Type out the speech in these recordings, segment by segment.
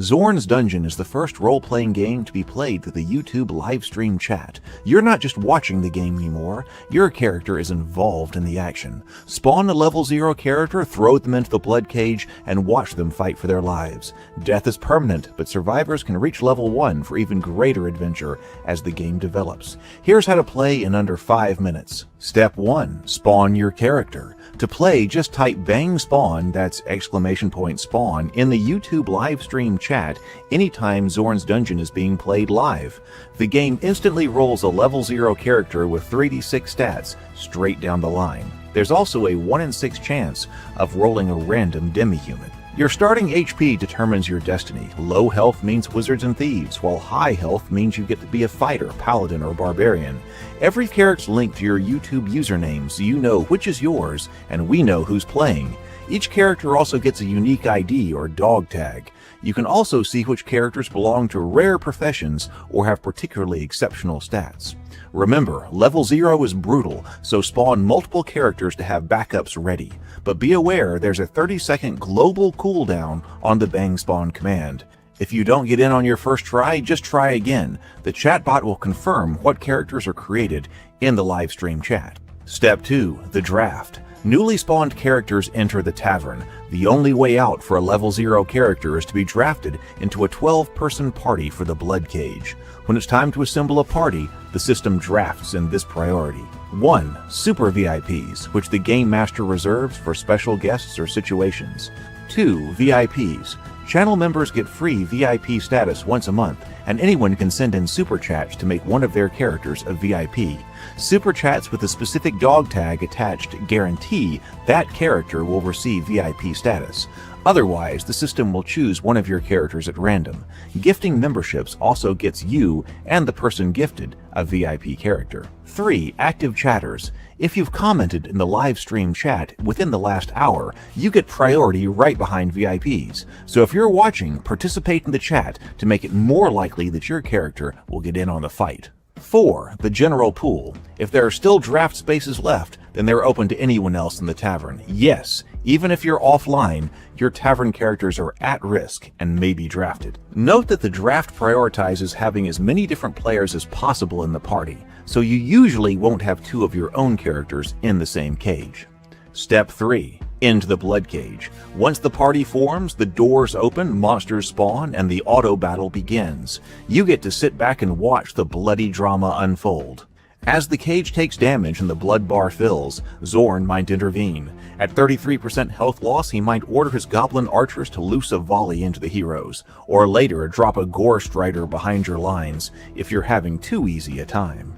Zorn's Dungeon is the first role-playing game to be played through the YouTube livestream chat. You're not just watching the game anymore, your character is involved in the action. Spawn a level 0 character, throw them into the Bloodcage, and watch them fight for their lives. Death is permanent, but survivors can reach level 1 for even greater adventure as the game develops. Here's how to play in under 5 minutes. Step 1. Spawn your character. To play, just type bang spawn, that's !spawn, in the YouTube livestream chat anytime Zorn's Dungeon is being played live. The game instantly rolls a level 0 character with 3d6 stats straight down the line. There's also a 1 in 6 chance of rolling a random demi-human. Your starting HP determines your destiny. Low health means wizards and thieves, while high health means you get to be a fighter, paladin, or barbarian. Every character's linked to your YouTube username, so you know which is yours, and we know who's playing. Each character also gets a unique ID or dog tag. You can also see which characters belong to rare professions or have particularly exceptional stats. Remember, level 0 is brutal, so spawn multiple characters to have backups ready. But be aware there's a 30-second global cooldown on the bang spawn command. If you don't get in on your first try, just try again. The chatbot will confirm what characters are created in the livestream chat. Step 2. The draft. Newly spawned characters enter the tavern. The only way out for a level 0 character is to be drafted into a 12-person party for the Bloodcage. When it's time to assemble a party, the system drafts in this priority. 1. Super VIPs, which the Game Master reserves for special guests or situations. 2. VIPs. Channel members get free VIP status once a month, and anyone can send in super chats to make one of their characters a VIP. Super chats with a specific dog tag attached guarantee that character will receive VIP status. Otherwise, the system will choose one of your characters at random. Gifting memberships also gets you and the person gifted a VIP character. 3. Active chatters. If you've commented in the live stream chat within the last hour, you get priority right behind VIPs. So if you're watching, participate in the chat to make it more likely that your character will get in on the fight. 4. The general pool. If there are still draft spaces left, then they're open to anyone else in the tavern. Yes, even if you're offline, your tavern characters are at risk and may be drafted. Note that the draft prioritizes having as many different players as possible in the party, so you usually won't have 2 of your own characters in the same cage. Step 3. Into the Bloodcage. Once the party forms, the doors open, monsters spawn, and the auto battle begins. You get to sit back and watch the bloody drama unfold. As the cage takes damage and the blood bar fills, Zorn might intervene. At 33% health loss, he might order his goblin archers to loose a volley into the heroes, or later drop a gore strider behind your lines if you're having too easy a time.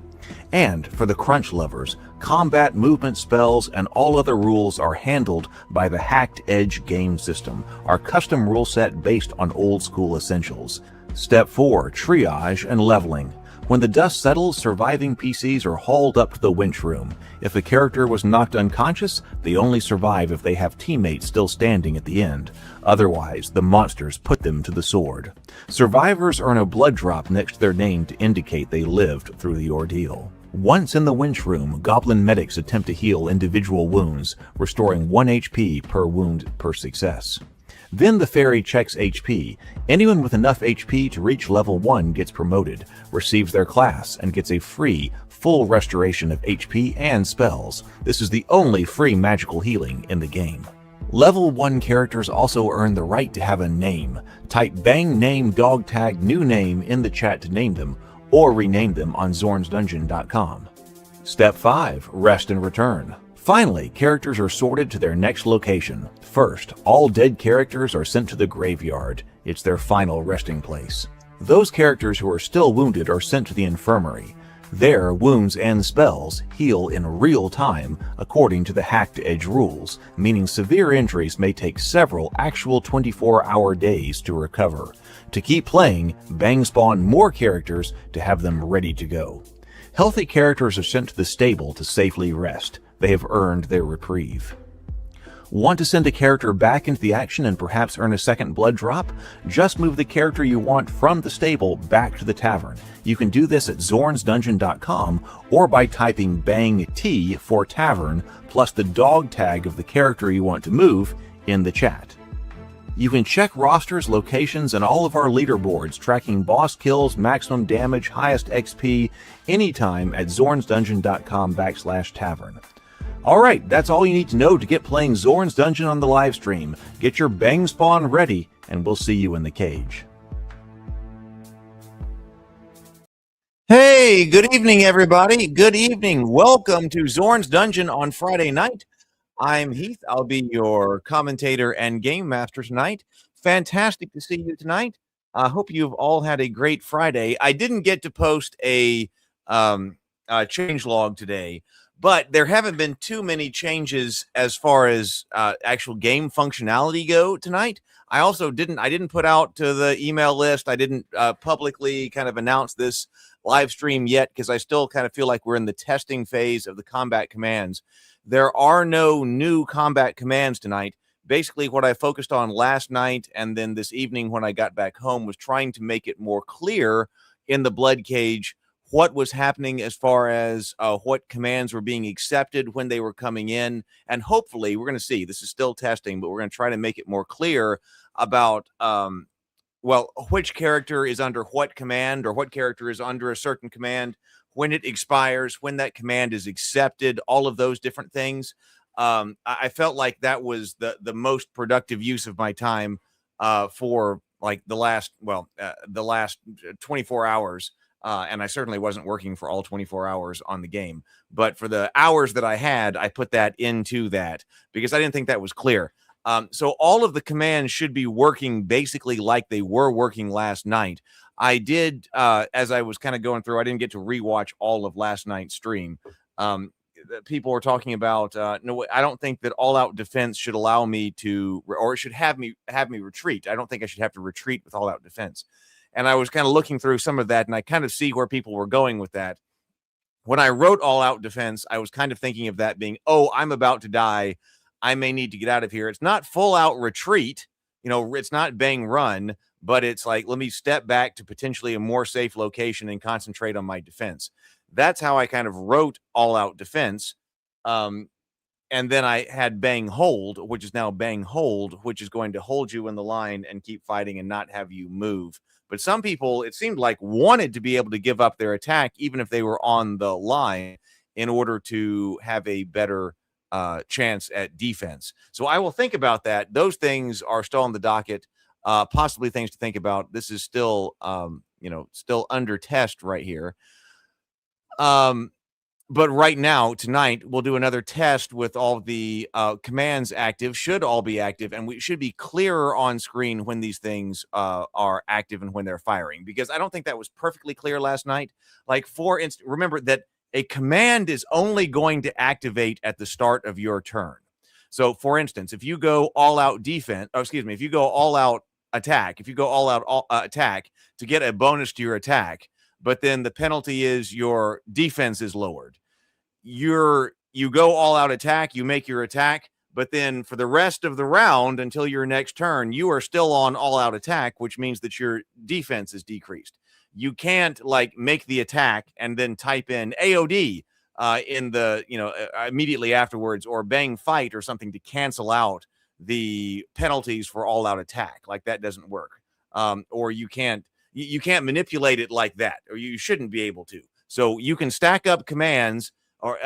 And for the crunch lovers, combat, movement, spells, and all other rules are handled by the Hacked Edge game system, our custom rule set based on old school essentials. Step 4. Triage and leveling. When the dust settles, surviving PCs are hauled up to the winch room. If a character was knocked unconscious, they only survive if they have teammates still standing at the end. Otherwise, the monsters put them to the sword. Survivors earn a blood drop next to their name to indicate they lived through the ordeal. Once in the winch room, goblin medics attempt to heal individual wounds, restoring 1 HP per wound per success. Then the fairy checks HP. Anyone with enough HP to reach level 1 gets promoted, receives their class, and gets a free, full restoration of HP and spells. This is the only free magical healing in the game. Level 1 characters also earn the right to have a name. Type bang name dog tag new name in the chat to name them, or rename them on zornsdungeon.com. Step 5. Rest and return. Finally, characters are sorted to their next location. First, all dead characters are sent to the graveyard. It's their final resting place. Those characters who are still wounded are sent to the infirmary. There, wounds and spells heal in real time according to the Hacked Edge rules, meaning severe injuries may take several actual 24-hour days to recover. To keep playing, bang spawn more characters to have them ready to go. Healthy characters are sent to the stable to safely rest. They have earned their reprieve. Want to send a character back into the action and perhaps earn a second blood drop? Just move the character you want from the stable back to the tavern. You can do this at zornsdungeon.com or by typing bang T for tavern plus the dog tag of the character you want to move in the chat. You can check rosters, locations, and all of our leaderboards, tracking boss kills, maximum damage, highest XP, anytime at zornsdungeon.com/tavern. Alright, that's all you need to know to get playing Zorn's Dungeon on the live stream. Get your bang spawn ready, and we'll see you in the cage. Hey, good evening, everybody. Good evening. Welcome to Zorn's Dungeon on Friday night. I'm Heath. I'll be your commentator and game master tonight. Fantastic to see you tonight. I hope you've all had a great Friday. I didn't get to post a change log today, but there haven't been too many changes as far as actual game functionality go tonight. I didn't put out to the email list. I didn't publicly kind of announce this live stream yet because I still kind of feel like we're in the testing phase of the combat commands. There are no new combat commands tonight. Basically, what I focused on last night and then this evening when I got back home was trying to make it more clear in the Bloodcage what was happening as far as what commands were being accepted when they were coming in. And hopefully, we're going to see, this is still testing, but we're going to try to make it more clear about, which character is under what command or what character is under a certain command, when it expires, when that command is accepted, all of those different things. I felt like that was the most productive use of my time for like the last 24 hours. And I certainly wasn't working for all 24 hours on the game. But for the hours that I had, I put that into that because I didn't think that was clear. So all of the commands should be working basically like they were working last night. I did, as I was kind of going through, I didn't get to rewatch all of last night's stream. People were talking about, no, I don't think that all-out defense should allow me to, or it should have me retreat. I don't think I should have to retreat with all-out defense. And I was kind of looking through some of that, and I kind of see where people were going with that. When I wrote all-out defense, I was kind of thinking of that being, oh, I'm about to die. I may need to get out of here. It's not full-out retreat. It's not bang run. But it's like, let me step back to potentially a more safe location and concentrate on my defense. That's how I kind of wrote all-out defense. And then I had bang hold, which is now bang hold, which is going to hold you in the line and keep fighting and not have you move. But some people, it seemed like, wanted to be able to give up their attack, even if they were on the line, in order to have a better chance at defense. So I will think about that. Those things are still on the docket. Possibly things to think about. This is still, still under test right here. But right now, tonight, we'll do another test with all the commands active, should all be active, and we should be clearer on screen when these things are active and when they're firing, because I don't think that was perfectly clear last night. Like, for instance, remember that a command is only going to activate at the start of your turn. So, for instance, if you go all-out defense, if you go all-out attack, if you go all-out attack to get a bonus to your attack, but then the penalty is your defense is lowered. You go all-out attack, you make your attack, but then for the rest of the round until your next turn, you are still on all-out attack, which means that your defense is decreased. You can't make the attack and then type in AOD in the immediately afterwards, or bang fight or something to cancel out the penalties for all-out attack. Like, that doesn't work. Or you can't manipulate it like that, or you shouldn't be able to. So you can stack up commands, or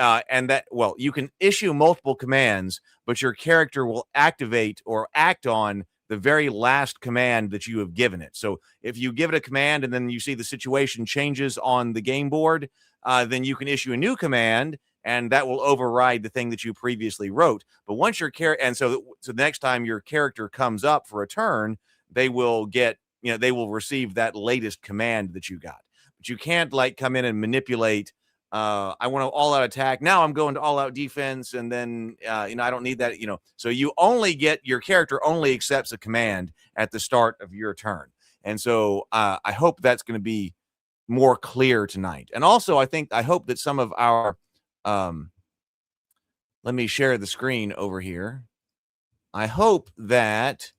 you can issue multiple commands, but your character will activate or act on the very last command that you have given it. So if you give it a command and then you see the situation changes on the game board, then you can issue a new command, and that will override the thing that you previously wrote. But once your so the next time your character comes up for a turn, they will receive that latest command that you got. But you can't come in and manipulate. I want to all-out attack. Now I'm going to all-out defense, and then I don't need that. So your character only accepts a command at the start of your turn. And so I hope that's going to be more clear tonight. And also, I hope that some of our let me share the screen over here. I hope that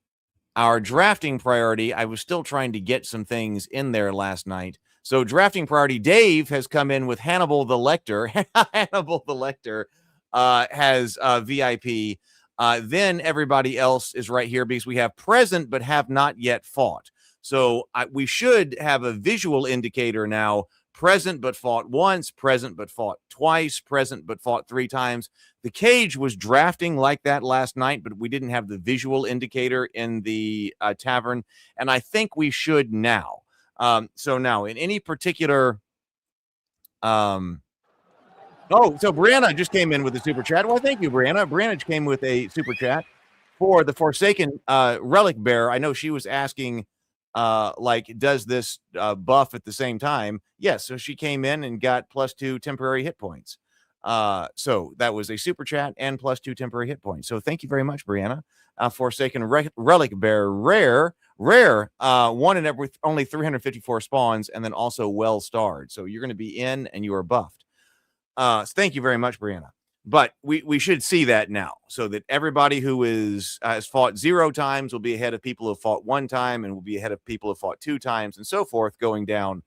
our drafting priority, I was still trying to get some things in there last night. So drafting priority, Dave has come in with Hannibal the Lecter. Hannibal the Lecter has VIP. Then everybody else is right here because we have present but have not yet fought. So we should have a visual indicator now: present but fought once, present but fought twice, present but fought 3 times. The cage was drafting like that last night, but we didn't have the visual indicator in the tavern, and I think we should now. So now in any particular oh, so Brianna just came in with a super chat. Well, thank you, Brianna. Brianna came with a super chat for the Forsaken Relic Bear. I know she was asking, like, does this buff at the same time? Yes, so she came in and got +2 temporary hit points. So that was a super chat and +2 temporary hit points. So thank you very much, Brianna. Forsaken Relic Bear, rare, 1 in every only 354 spawns, and then also well starred. So you're going to be in and you are buffed. So thank you very much, Brianna. But we should see that now, so that everybody who has fought 0 times will be ahead of people who have fought 1 time, and will be ahead of people who have fought 2 times, and so forth, going down.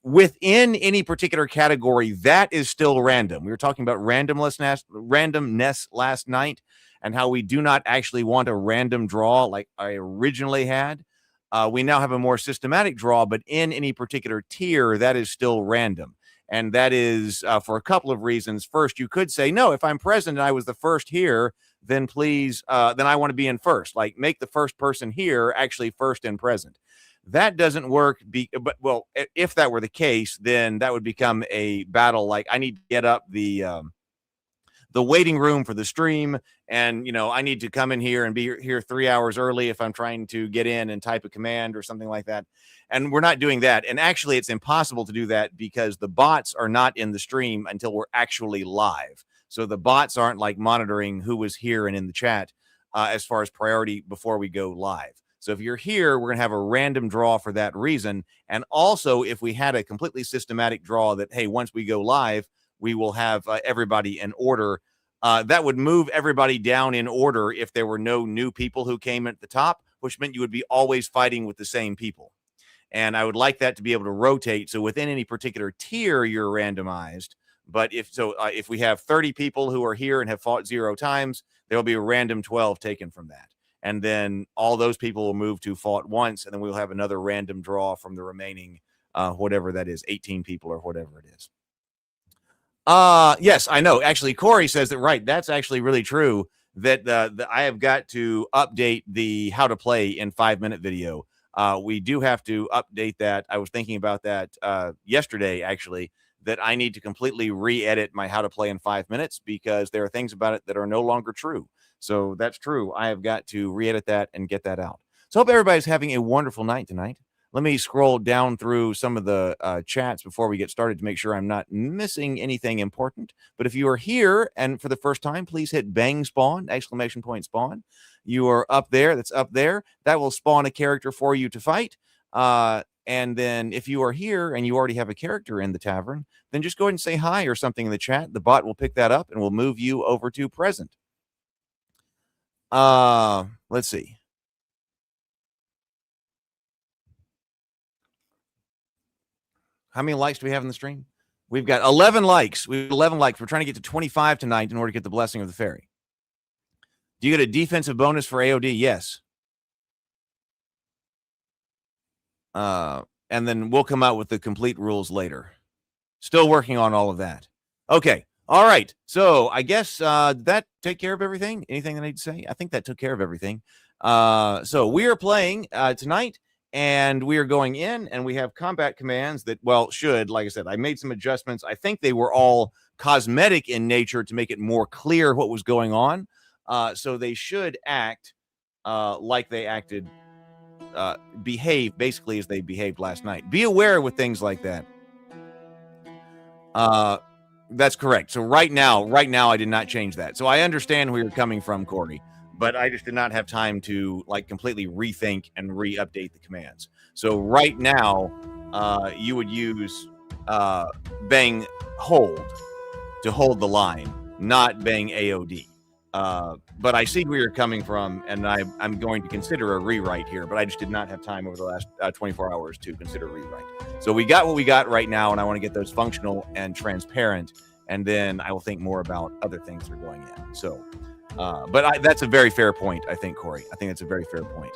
Within any particular category, that is still random. We were talking about randomness last night, and how we do not actually want a random draw like I originally had. We now have a more systematic draw, but in any particular tier, that is still random. And that is for a couple of reasons. First, you could say, no, if I'm present and I was the first here, then please, then I want to be in first. Like, make the first person here actually first and present. That doesn't work. But well, if that were the case, then that would become a battle. Like, I need to get up the waiting room for the stream, and I need to come in here and be here 3 hours early if I'm trying to get in and type a command or something like that. And we're not doing that. And actually, it's impossible to do that because the bots are not in the stream until we're actually live. So the bots aren't like monitoring who was here and in the chat as far as priority before we go live. So if you're here, we're going to have a random draw for that reason. And also, if we had a completely systematic draw that, hey, once we go live, we will have everybody in order. That would move everybody down in order if there were no new people who came at the top, which meant you would be always fighting with the same people. And I would like that to be able to rotate. So within any particular tier, you're randomized. But if we have 30 people who are here and have fought 0 times, there will be a random 12 taken from that. And then all those people will move to fought once, and then we'll have another random draw from the remaining, whatever that is, 18 people or whatever it is. Yes, I know. Actually, Corey says that, right. That's actually really true, that I have got to update the how to play in 5-minute video. We do have to update that. I was thinking about that yesterday, actually, that I need to completely re-edit my how to play in 5 minutes because there are things about it that are no longer true. So that's true. I have got to re-edit that and get that out. So I hope everybody's having a wonderful night tonight. Let me scroll down through some of the chats before we get started to make sure I'm not missing anything important. But if you are here and for the first time, please hit bang spawn, ! Spawn. You are up there. That's up there. That will spawn a character for you to fight. And then if you are here and you already have a character in the tavern, then just go ahead and say hi or something in the chat. The bot will pick that up and will move you over to present. Let's see. How many likes do we have in the stream? We've got 11 likes. We have 11 likes. We're trying to get to 25 tonight in order to get the blessing of the fairy. Do you get a defensive bonus for AOD? Yes. And then we'll come out with the complete rules later. Still working on all of that. Okay. All right. So I guess that take care of everything. Anything I need to say? I think that took care of everything. So we are playing tonight. And we are going in, and we have combat commands that, well, like I said, I made some adjustments. I think they were all cosmetic in nature to make it more clear what was going on. So they should act like they acted, behave basically as they behaved last night. Be aware with things like that. That's correct. So right now, I did not change that. So I understand where you're coming from, Corey. But I just did not have time to completely rethink and re-update the commands. So right now, you would use bang hold to hold the line, not bang AOD. But I see where you're coming from, and I'm going to consider a rewrite here, but I just did not have time over the last 24 hours to consider a rewrite. So we got what we got right now, and I want to get those functional and transparent, and then I will think more about other things that are going in. So But that's a very fair point, I think, Corey. I think that's a very fair point.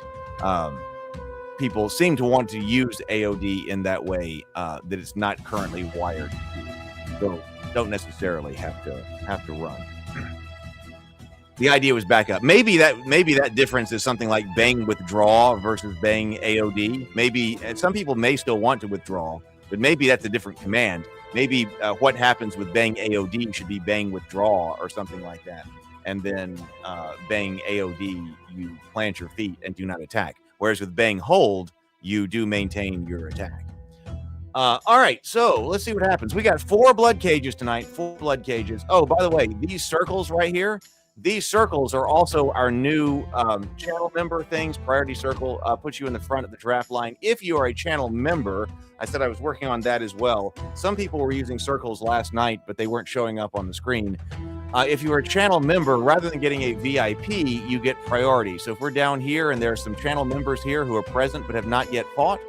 People seem to want to use AOD in that way that it's not currently wired to. So don't necessarily have to run. The idea was backup. Maybe that difference is something like bang withdraw versus bang AOD. Maybe some people may still want to withdraw, but maybe that's a different command. Maybe what happens with bang AOD should be bang withdraw or something like that. And then bang AOD, you plant your feet and do not attack. Whereas with bang hold, you do maintain your attack. All right, so let's see what happens. We got 4 blood cages tonight. 4 blood cages. Oh, by the way, these circles right here, these circles are also our new channel member things. Priority circle puts you in the front of the draft line. If you are a channel member, I said I was working on that as well. Some people were using circles last night, but they weren't showing up on the screen. If you are a channel member, rather than getting a VIP, you get priority. So if we're down here and there are some channel members here who are present but have not yet fought,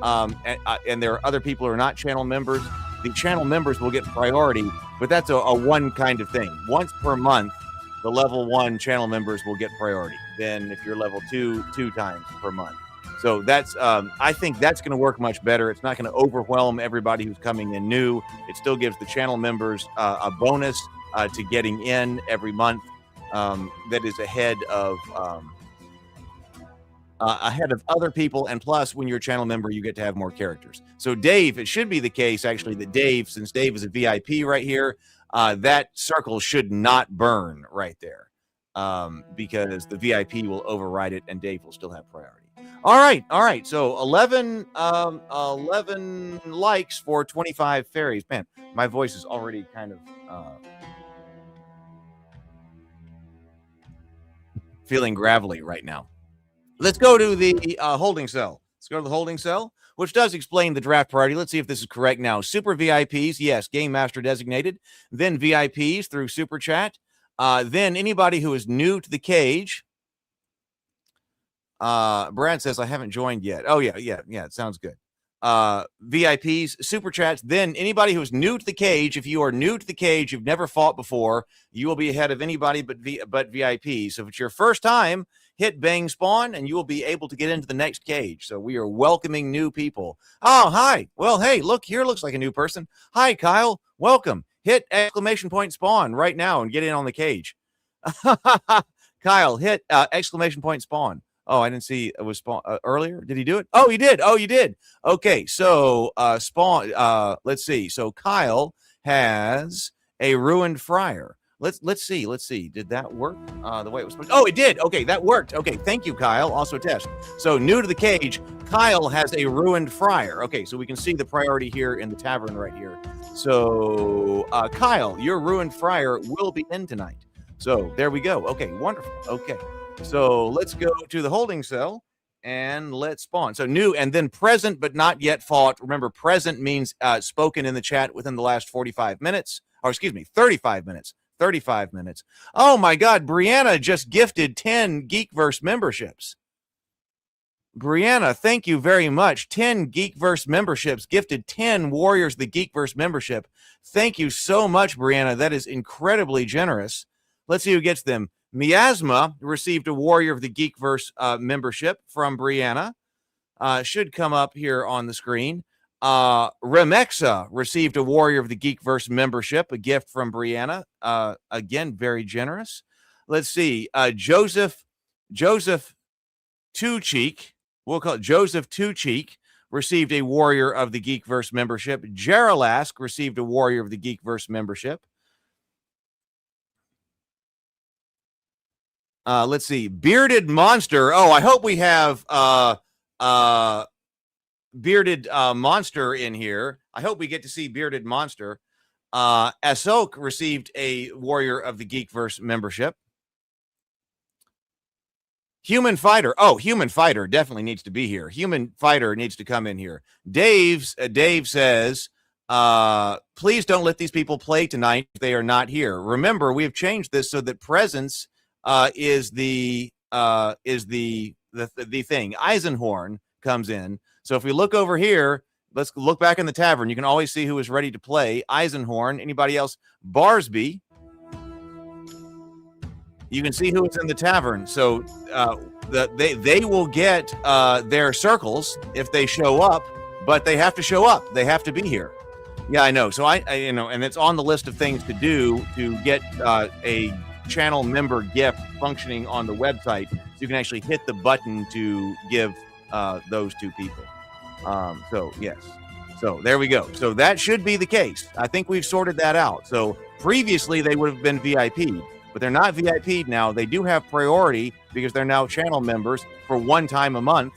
and there are other people who are not channel members, the channel members will get priority, but that's a one kind of thing. Once per month, the level 1 channel members will get priority. Then if you're level 2, 2 times per month. So that's, I think that's going to work much better. It's not going to overwhelm everybody who's coming in new. It still gives the channel members a bonus to getting in every month that is ahead of other people. And plus, when you're a channel member, you get to have more characters. So Dave, it should be the case actually that Dave, since Dave is a VIP right here, that circle should not burn right there because the VIP will override it and Dave will still have priority. All right. So 11 likes for 25 fairies. Man, my voice is already kind of feeling gravelly right now. Let's go to the holding cell. Let's go to the holding cell, which does explain the draft priority. Let's see if this is correct now. Super VIPs, yes, Game Master designated. Then VIPs through Super Chat. Then anybody who is new to the cage. Brad says, I haven't joined yet. Oh, yeah, it sounds good. VIPs, Super Chats. Then anybody who's new to the cage, if you are new to the cage, you've never fought before, you will be ahead of anybody but VIP. So if it's your first time, hit bang spawn and you will be able to get into the next cage. So we are welcoming new people. Oh, hi. Well, hey, look, here looks like a new person. Hi, Kyle. Welcome. Hit exclamation point spawn right now and get in on the cage. Kyle, hit exclamation point spawn. Oh, I didn't see it was spawn earlier. Did he do it? Oh, he did. Oh, you did. Okay, so spawn. Let's see. So Kyle has a ruined friar. Let's see. Did that work the way it was supposed to? Oh, it did. Okay, that worked. Okay, thank you, Kyle. Also a test. So new to the cage, Kyle has a ruined friar. Okay, so we can see the priority here in the tavern right here. So Kyle, your ruined friar will be in tonight. So there we go. Okay, wonderful. Okay, so let's go to the holding cell and let's spawn. So new and then present but not yet fought. Remember, present means spoken in the chat within the last 45 minutes. Or excuse me, 35 minutes. 35 minutes. Oh my God, Brianna just gifted 10 Geekverse memberships. Brianna, thank you very much. 10 Geekverse memberships, gifted 10 Warriors of the Geekverse membership. Thank you so much, Brianna. That is incredibly generous. Let's see who gets them. Miasma received a Warrior of the Geekverse membership from Brianna. Should come up here on the screen. Remexa received a Warrior of the Geekverse membership, a gift from Brianna. Again, very generous. Let's see. Joseph Two Cheek, we'll call it Joseph Two Cheek, received a Warrior of the Geekverse membership. Geralask received a Warrior of the Geekverse membership. Let's see. Bearded Monster. Oh, I hope we have Bearded Monster in here. I hope we get to see Bearded Monster. Asok received a Warrior of the Geekverse membership. Human Fighter. Oh, Human Fighter definitely needs to be here. Human Fighter needs to come in here. Dave says, please don't let these people play tonight if they are not here. Remember, we have changed this so that presence is the thing. Eisenhorn comes in. So if we look over here, let's look back in the tavern. You can always see who is ready to play. Eisenhorn. Anybody else? Barsby. You can see who is in the tavern. So they will get their circles if they show up, but they have to show up. They have to be here. Yeah, I know. So I and it's on the list of things to do to get a channel member gift functioning on the website, so you can actually hit the button to give those two people. So yes. So there we go. So that should be the case. I think we've sorted that out. So previously they would have been VIP'd, but they're not VIP'd now. They do have priority because they're now channel members for one time a month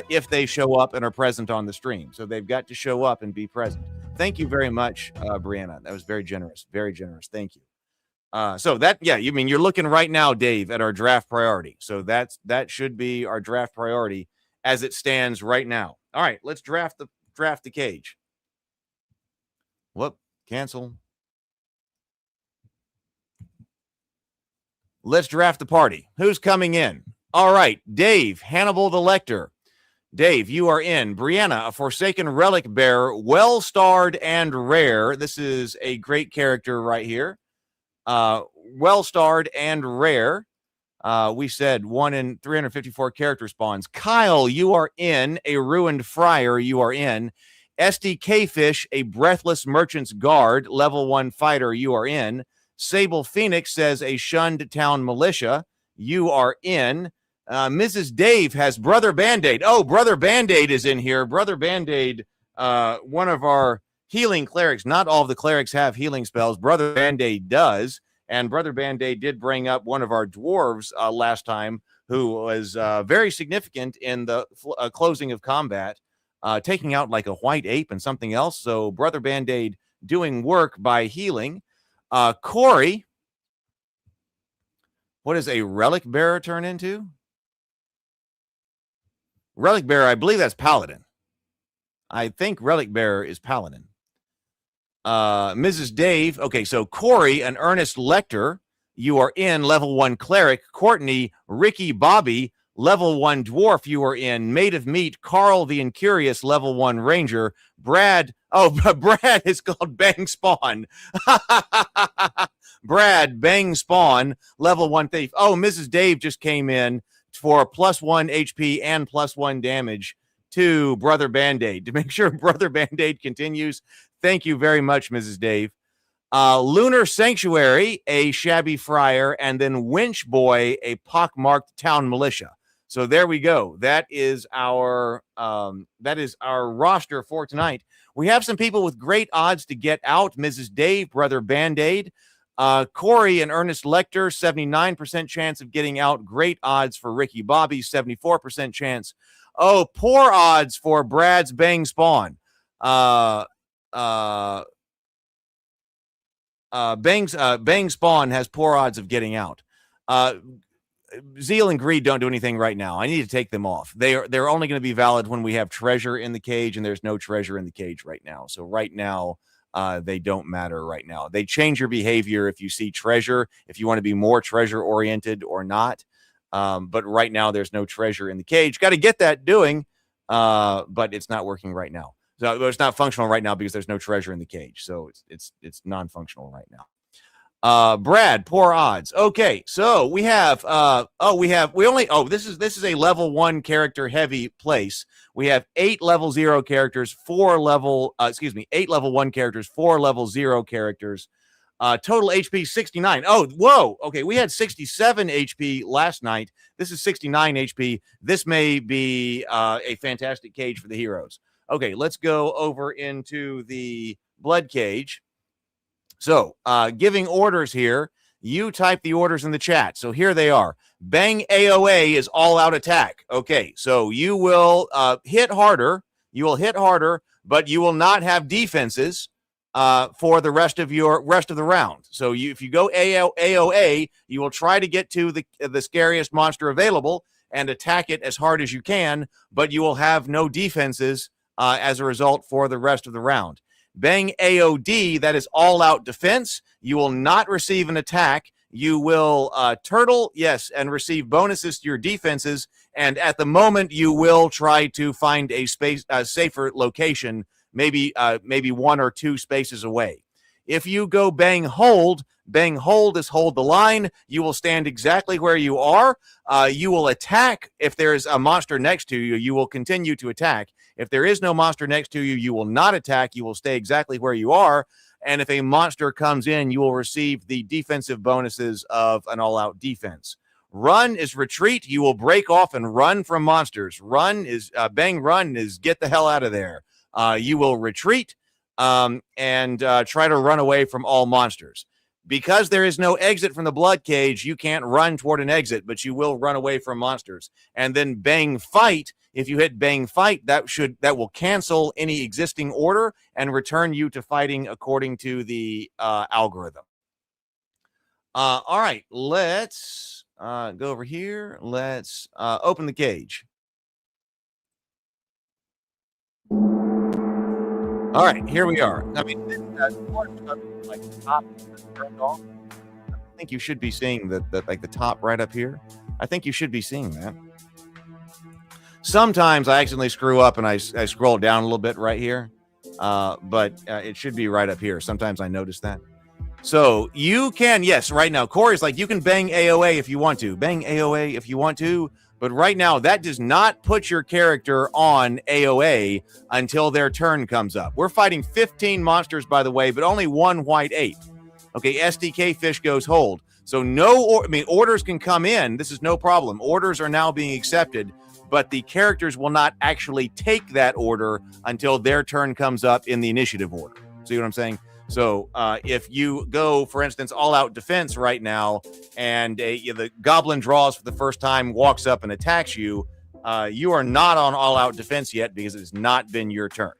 if they show up and are present on the stream. So they've got to show up and be present. Thank you very much, Brianna. That was very generous. Very generous. Thank you. So that, yeah, you mean you're looking right now, Dave, at our draft priority. So that should be our draft priority as it stands right now. All right, let's draft the cage. Whoop, cancel. Let's draft the party. Who's coming in? All right, Dave, Hannibal the Lector. Dave, you are in. Brianna, a Forsaken Relic Bearer, well-starred and rare. This is a great character right here. Well-starred and rare. We said 1 in 354 character spawns. Kyle, you are in. A Ruined Friar, you are in. SDK Fish, a Breathless Merchant's Guard, level 1 fighter, you are in. Sable Phoenix says a Shunned Town Militia, you are in. Mrs. Dave has Brother Band-Aid. Oh, Brother Band-Aid is in here. Brother Band-Aid, one of our healing clerics. Not all of the clerics have healing spells. Brother Band-Aid does. And Brother Band-Aid did bring up one of our dwarves last time, who was very significant in the closing of combat, taking out like a white ape and something else. So Brother Band-Aid doing work by healing. Corey, what does a Relic Bearer turn into? Relic Bearer, I believe that's Paladin. I think Relic Bearer is Paladin. Mrs. Dave, okay, so Corey, an Earnest Lector, you are in. Level 1 Cleric. Courtney, Ricky Bobby, level 1 Dwarf, you are in. Maid of Meat, Carl the Incurious, level 1 Ranger. Brad, Brad is called Bang Spawn. Brad, Bang Spawn, level 1 Thief. Oh, Mrs. Dave just came in for +1 HP and +1 damage to Brother Band-Aid to make sure Brother Band-Aid continues. Thank you very much, Mrs. Dave. Lunar Sanctuary, a Shabby Friar, and then Winch Boy, a pockmarked Town Militia. So there we go. That is our roster for tonight. We have some people with great odds to get out. Mrs. Dave, Brother Band-Aid. Corey and Ernest Lecter, 79% chance of getting out. Great odds for Ricky Bobby, 74% chance. Oh, poor odds for Brad's Bang Spawn. Bang Spawn has poor odds of getting out. Zeal and Greed don't do anything right now. I need to take them off. They're only going to be valid when we have treasure in the cage, and there's no treasure in the cage right now. So right now, they don't matter right now. They change your behavior if you see treasure, if you want to be more treasure oriented or not. But right now there's no treasure in the cage. Got to get that doing, but it's not working right now. So it's not functional right now because there's no treasure in the cage. So it's non-functional right now. Brad, poor odds. Okay, so we have this is a level 1 character heavy place. We have 8 level 0 characters, 8 level 1 characters, 4 level 0 characters. Total HP 69. Oh, whoa. Okay, we had 67 HP last night. This is 69 HP. This may be a fantastic cage for the heroes. Okay, let's go over into the Bloodcage. So, giving orders here, you type the orders in the chat. So here they are. Bang AOA is all-out attack. Okay, so you will hit harder. You will hit harder, but you will not have defenses for the rest of the round. So if you go AOA, you will try to get to the scariest monster available and attack it as hard as you can, but you will have no defenses as a result for the rest of the round. Bang AOD, that is all-out defense. You will not receive an attack. You will turtle, yes, and receive bonuses to your defenses. And at the moment, you will try to find a safer location, maybe 1 or 2 spaces away. If you go bang hold is hold the line. You will stand exactly where you are. You will attack. If there's a monster next to you, you will continue to attack. If there is no monster next to you, you will not attack. You will stay exactly where you are. And if a monster comes in, you will receive the defensive bonuses of an all-out defense. Run is retreat. You will break off and run from monsters. Run is run is get the hell out of there. You will retreat and try to run away from all monsters. Because there is no exit from the Bloodcage, you can't run toward an exit, but you will run away from monsters. And then bang fight. If you hit bang fight, that will cancel any existing order and return you to fighting according to the algorithm. All right, let's go over here. Let's open the cage. All right, here we are. I mean, like the top turned off. I think you should be seeing the like the top right up here. I think you should be seeing that. Sometimes I accidentally screw up and I scroll down a little bit right here, but it should be right up here. Sometimes I notice that. So you can, yes, right now, Corey's like, you can bang AOA if you want to. Bang AOA if you want to. But right now, that does not put your character on AOA until their turn comes up. We're fighting 15 monsters, by the way, but only one white ape. Okay, SDK fish goes hold. So orders can come in. This is no problem. Orders are now being accepted, but the characters will not actually take that order until their turn comes up in the initiative order. See what I'm saying? So if you go, for instance, all-out defense right now, and the goblin draws for the first time, walks up and attacks you, you are not on all-out defense yet because it has not been your turn.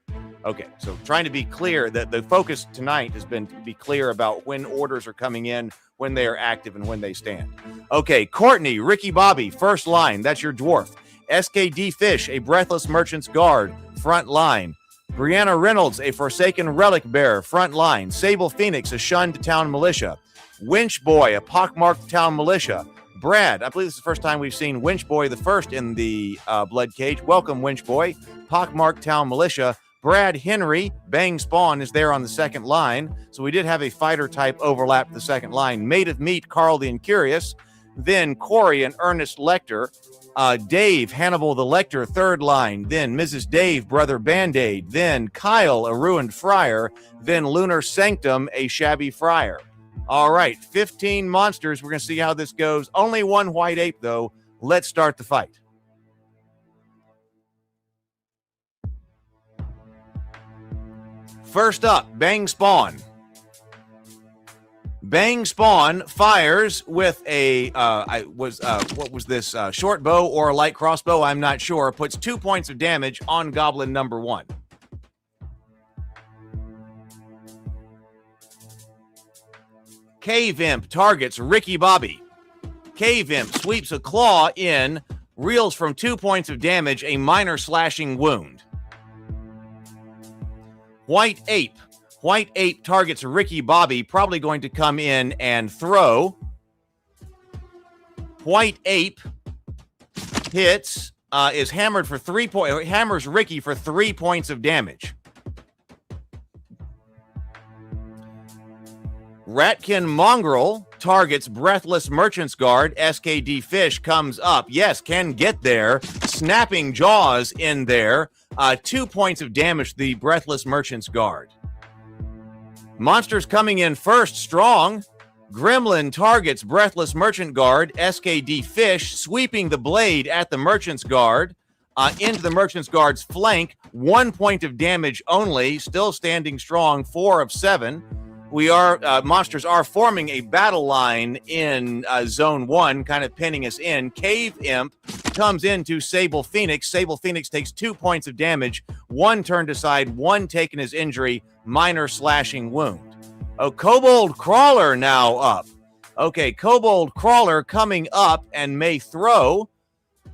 Okay, so trying to be clear that the focus tonight has been to be clear about when orders are coming in, when they are active, and when they stand. Okay, Courtney, Ricky Bobby, first line, that's your dwarf. SKD Fish, a breathless merchant's guard, front line. Brianna Reynolds, a forsaken relic bearer, front line. Sable Phoenix, a shunned town militia. Winch Boy, a pockmarked town militia. Brad, I believe this is the first time we've seen Winch Boy the first in the Bloodcage. Welcome, Winch Boy. Pockmarked town militia. Brad Henry, Bang Spawn, is there on the second line. So we did have a fighter type overlap the second line. Made of Meat, Carl the Incurious. Then Corey and Ernest Lecter. Dave, Hannibal the Lecter, third line. Then Mrs. Dave, Brother Band-Aid. Then Kyle, a ruined friar. Then Lunar Sanctum, a shabby friar. All right, 15 monsters. We're going to see how this goes. Only one white ape, though. Let's start the fight. First up, Bang Spawn. Bang Spawn fires with a, what was this, short bow or a light crossbow? I'm not sure. Puts 2 points of damage on Goblin number 1. Cave Imp targets Ricky Bobby. Cave Imp sweeps a claw in, reels from 2 points of damage, a minor slashing wound. White Ape. White Ape targets Ricky Bobby, probably going to come in and throw. White Ape hits, is hammered for 3 points, hammers Ricky for 3 points of damage. Ratkin Mongrel targets Breathless Merchant's Guard. SKD Fish comes up. Yes, can get there. Snapping Jaws in there. 2 points of damage to the Breathless Merchant's Guard. Monsters coming in first, strong. Gremlin targets Breathless Merchant Guard. SKD Fish sweeping the blade at the Merchant's Guard into the Merchant's Guard's flank. 1 point of damage only, still standing strong, 4 of 7. Monsters are forming a battle line in Zone 1, kind of pinning us in. Cave Imp comes into Sable Phoenix. Sable Phoenix takes 2 points of damage, 1 turned aside, 1 taken as injury, minor slashing wound. Oh, Kobold Crawler now up. Okay, Kobold Crawler coming up and may throw.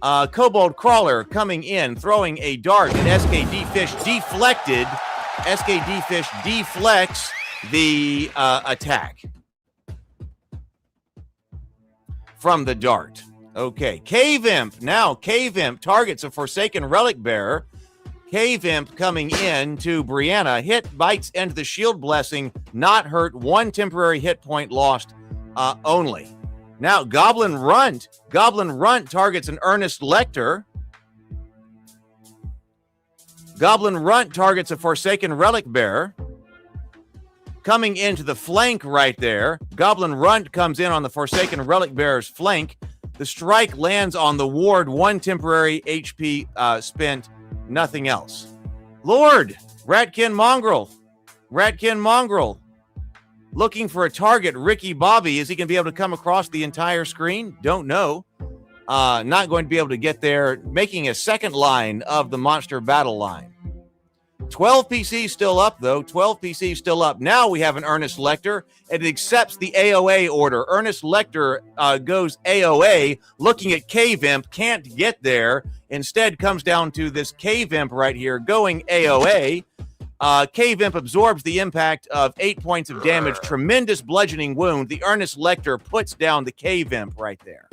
Kobold Crawler coming in, throwing a dart, and SKD Fish deflected. SKD Fish deflects the attack from the dart. Okay, Cave Imp. Now, Cave Imp targets a Forsaken Relic Bearer. Cave Imp coming in to Brianna. Hit, bites into the shield blessing, not hurt. 1 temporary hit point lost only. Now, Goblin Runt. Goblin Runt targets an Earnest Lecter. Goblin Runt targets a Forsaken Relic Bearer. Coming into the flank right there. Goblin Runt comes in on the Forsaken Relic Bearer's flank. The strike lands on the ward. 1 temporary HP spent. Nothing else. Lord, Ratkin Mongrel. Ratkin Mongrel. Looking for a target. Ricky Bobby. Is he going to be able to come across the entire screen? Don't know. Not going to be able to get there. Making a second line of the monster battle line. 12 PCs still up, though. 12 PCs still up. Now we have an Earnest Lecter, and it accepts the AOA order. Earnest Lecter goes AOA, looking at Cave Imp, can't get there. Instead, comes down to this Cave Imp right here, going AOA. Cave Imp absorbs the impact of 8 points of damage. Tremendous bludgeoning wound. The Earnest Lecter puts down the Cave Imp right there.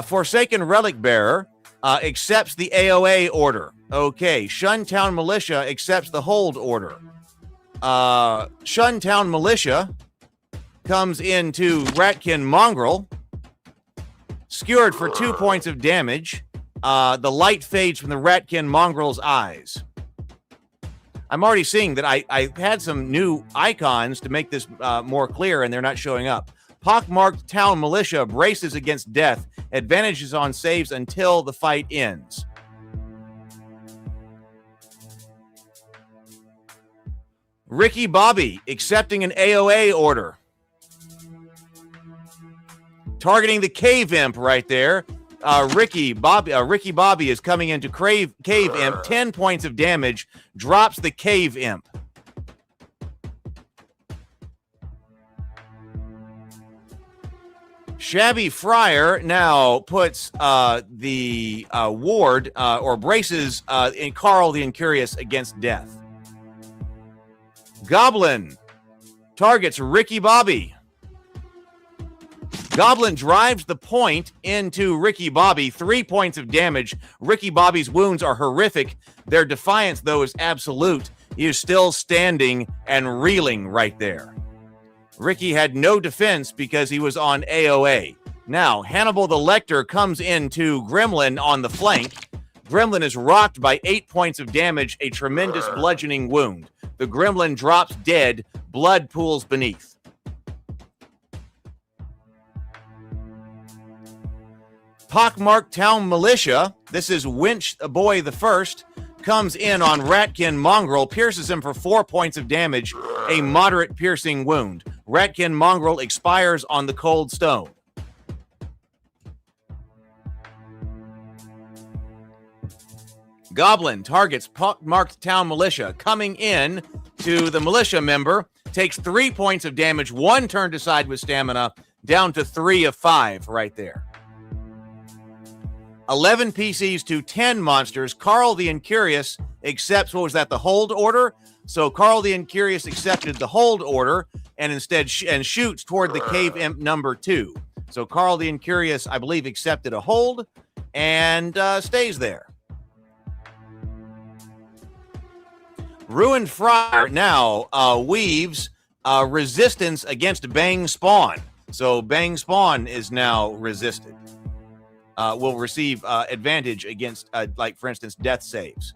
Forsaken Relic Bearer accepts the AOA order. Okay, Shuntown Militia accepts the hold order. Shuntown Militia comes into Ratkin Mongrel. Skewered for 2 points of damage. The light fades from the Ratkin Mongrel's eyes. I'm already seeing that I had some new icons to make this more clear, and they're not showing up. Pockmarked Town Militia braces against death. Advantages on saves until the fight ends. Ricky Bobby accepting an AOA order. Targeting the Cave Imp right there. Ricky Bobby is coming into Cave Imp. 10 points of damage. Drops the Cave Imp. Shabby Friar now puts the ward or braces in Carl the Incurious against death. Goblin targets Ricky Bobby. Goblin drives the point into Ricky Bobby. 3 points of damage. Ricky Bobby's wounds are horrific. Their defiance, though, is absolute. He is still standing and reeling right there. Ricky had no defense because he was on AOA. Now, Hannibal the Lecter comes into Gremlin on the flank. Gremlin is rocked by 8 points of damage, a tremendous bludgeoning wound. The Gremlin drops dead. Blood pools beneath. Pockmarked Town Militia. This is Winch Boy the First. Comes in on Ratkin Mongrel, pierces him for 4 points of damage, a moderate piercing wound. Ratkin Mongrel expires on the cold stone. Goblin targets Pockmarked Town Militia, coming in to the militia member, takes 3 points of damage, 1 turned aside with stamina, down to 3 of 5 right there. 11 PCs to 10 monsters. Carl the Incurious accepts, what was that, the hold order? So Carl the Incurious accepted the hold order and instead shoots toward the Cave Imp number 2. So Carl the Incurious, I believe, accepted a hold and stays there. Ruined Friar now weaves resistance against Bang Spawn. So Bang Spawn is now resisted. Will receive advantage against, like, for instance, death saves.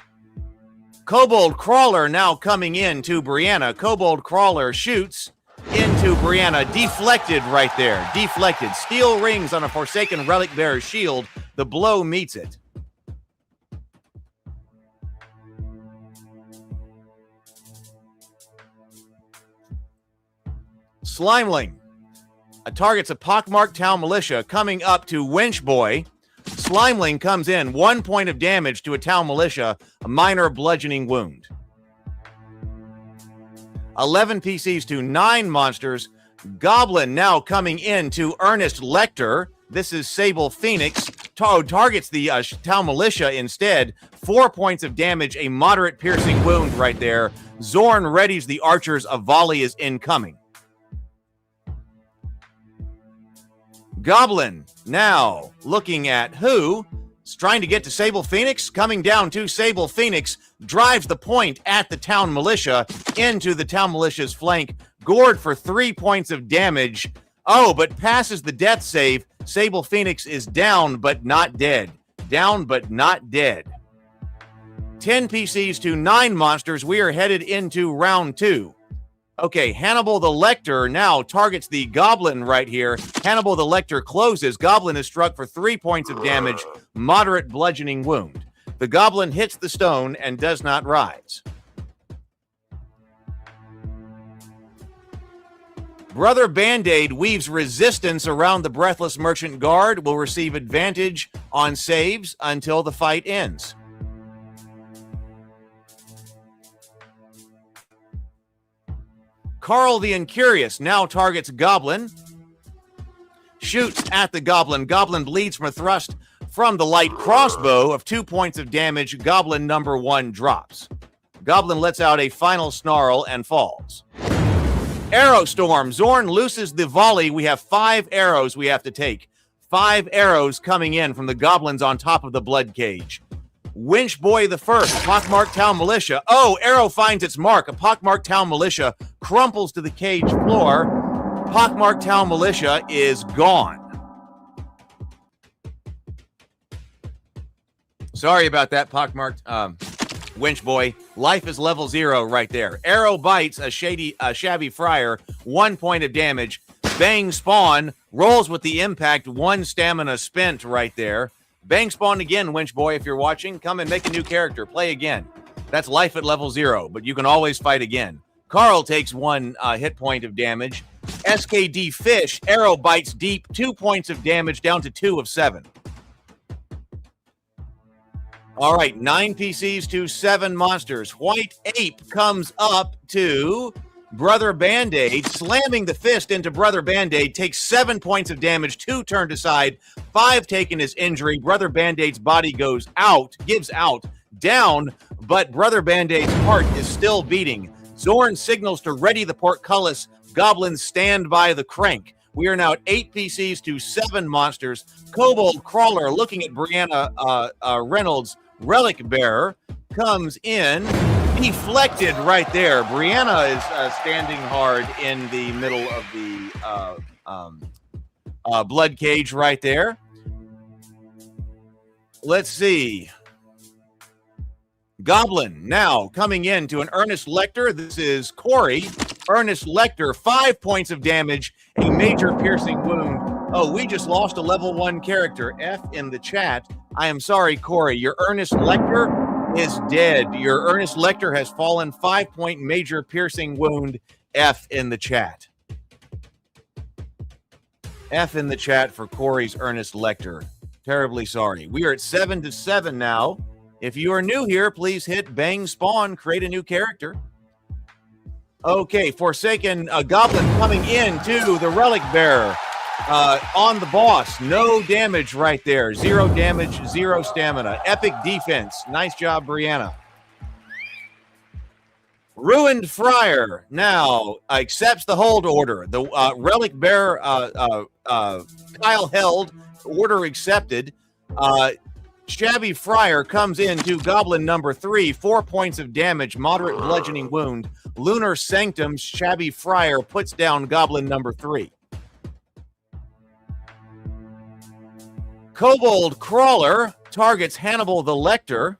Kobold Crawler now coming in to Brianna. Kobold Crawler shoots into Brianna. Deflected right there. Deflected. Steel rings on a Forsaken Relic Bearer's shield. The blow meets it. Slimeling targets a Pockmarked Town Militia, coming up to Winch Boy. Slimeling comes in, 1 point of damage to a Town Militia, a minor bludgeoning wound. 11 PCs to 9 monsters. Goblin now coming in to Earnest Lecter. This is Sable Phoenix. Targets the Town Militia instead. 4 points of damage, a moderate piercing wound right there. Zorn readies the archers. A volley is incoming. Goblin now looking at who is trying to get to Sable Phoenix. Coming down to Sable Phoenix, drives the point at the Town Militia into the Town Militia's flank. Gored for 3 points of damage. Oh, but passes the death save. Sable Phoenix is down but not dead. Down but not dead. 10 PCs to 9 monsters. We are headed into round 2. Okay, Hannibal the Lecter now targets the Goblin right here. Hannibal the Lecter closes. Goblin is struck for 3 points of damage, moderate bludgeoning wound. The Goblin hits the stone and does not rise. Brother Band-Aid weaves resistance around the Breathless Merchant Guard. Will receive advantage on saves until the fight ends. Carl the Incurious now targets Goblin. Shoots at the Goblin. Goblin bleeds from a thrust from the light crossbow of 2 points of damage. Goblin number 1 drops. Goblin lets out a final snarl and falls. Arrow Storm. Zorn looses the volley. We have 5 arrows we have to take. 5 arrows coming in from the Goblins on top of the Bloodcage. Winch Boy the First, Pockmarked Town Militia. Oh, arrow finds its mark. A Pockmarked Town Militia crumples to the cage floor. Pockmarked Town Militia is gone. Sorry about that, Pockmarked Winch Boy. Life is level 0 right there. Arrow bites a shabby friar. 1 point of damage. Bang Spawn rolls with the impact. 1 stamina spent right there. Bang Spawn again, Winch Boy, if you're watching. Come and make a new character. Play again. That's life at level 0, but you can always fight again. Carl takes 1 hit point of damage. SKD Fish, arrow bites deep. 2 points of damage down to 2 of 7. All right, 9 PCs to 7 monsters. White Ape comes up to Brother Band-Aid, slamming the fist into Brother Band-Aid, takes 7 points of damage, 2 turned aside, 5 taken as injury. Brother Band-Aid's body goes out, gives out, down, but Brother Band-Aid's heart is still beating. Zorn signals to ready the portcullis. Goblins stand by the crank. We are now at 8 PCs to 7 monsters. Kobold Crawler, looking at Brianna Reynolds, Relic Bearer, comes in. Deflected right there. Brianna is standing hard in the middle of the blood cage right there. Let's see. Goblin now coming in to an Ernest Lecter. This is Corey. Ernest Lecter, 5 points of damage, a major piercing wound. Oh, we just lost a level 1 character. F in the chat. I am sorry, Corey. Your Ernest Lecter is dead. Your Ernest Lecter has fallen. 5-point major piercing wound. F in the chat. F in the chat for Corey's Ernest Lecter. Terribly sorry. We are at 7 to 7 now. If you are new here, please hit Bang Spawn, create a new character. Okay, Forsaken Goblin coming in to the Relic Bearer. On the boss, no damage right there. 0 damage, 0 stamina. Epic defense. Nice job, Brianna. Ruined Friar now accepts the hold order. The Relic Bearer, Kyle held, order accepted. Shabby Friar comes in to Goblin number 3, 4 points of damage, moderate bludgeoning wound. Lunar Sanctum, Shabby Friar puts down Goblin number 3. Kobold Crawler targets Hannibal the Lecter.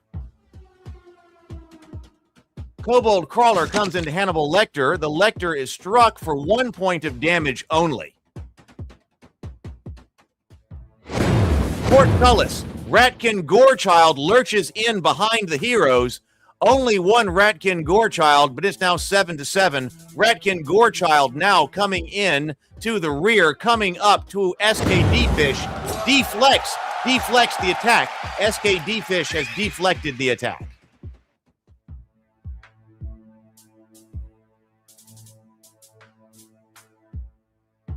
Kobold Crawler comes into Hannibal Lecter. The Lecter is struck for 1 point of damage only. Portcullis. Ratkin Gorechild lurches in behind the heroes. Only 1 Ratkin Gorechild, but it's now 7 to 7. Ratkin Gorechild now coming in to the rear, coming up to SKD Fish. Deflects the attack. SKD Fish has deflected the attack.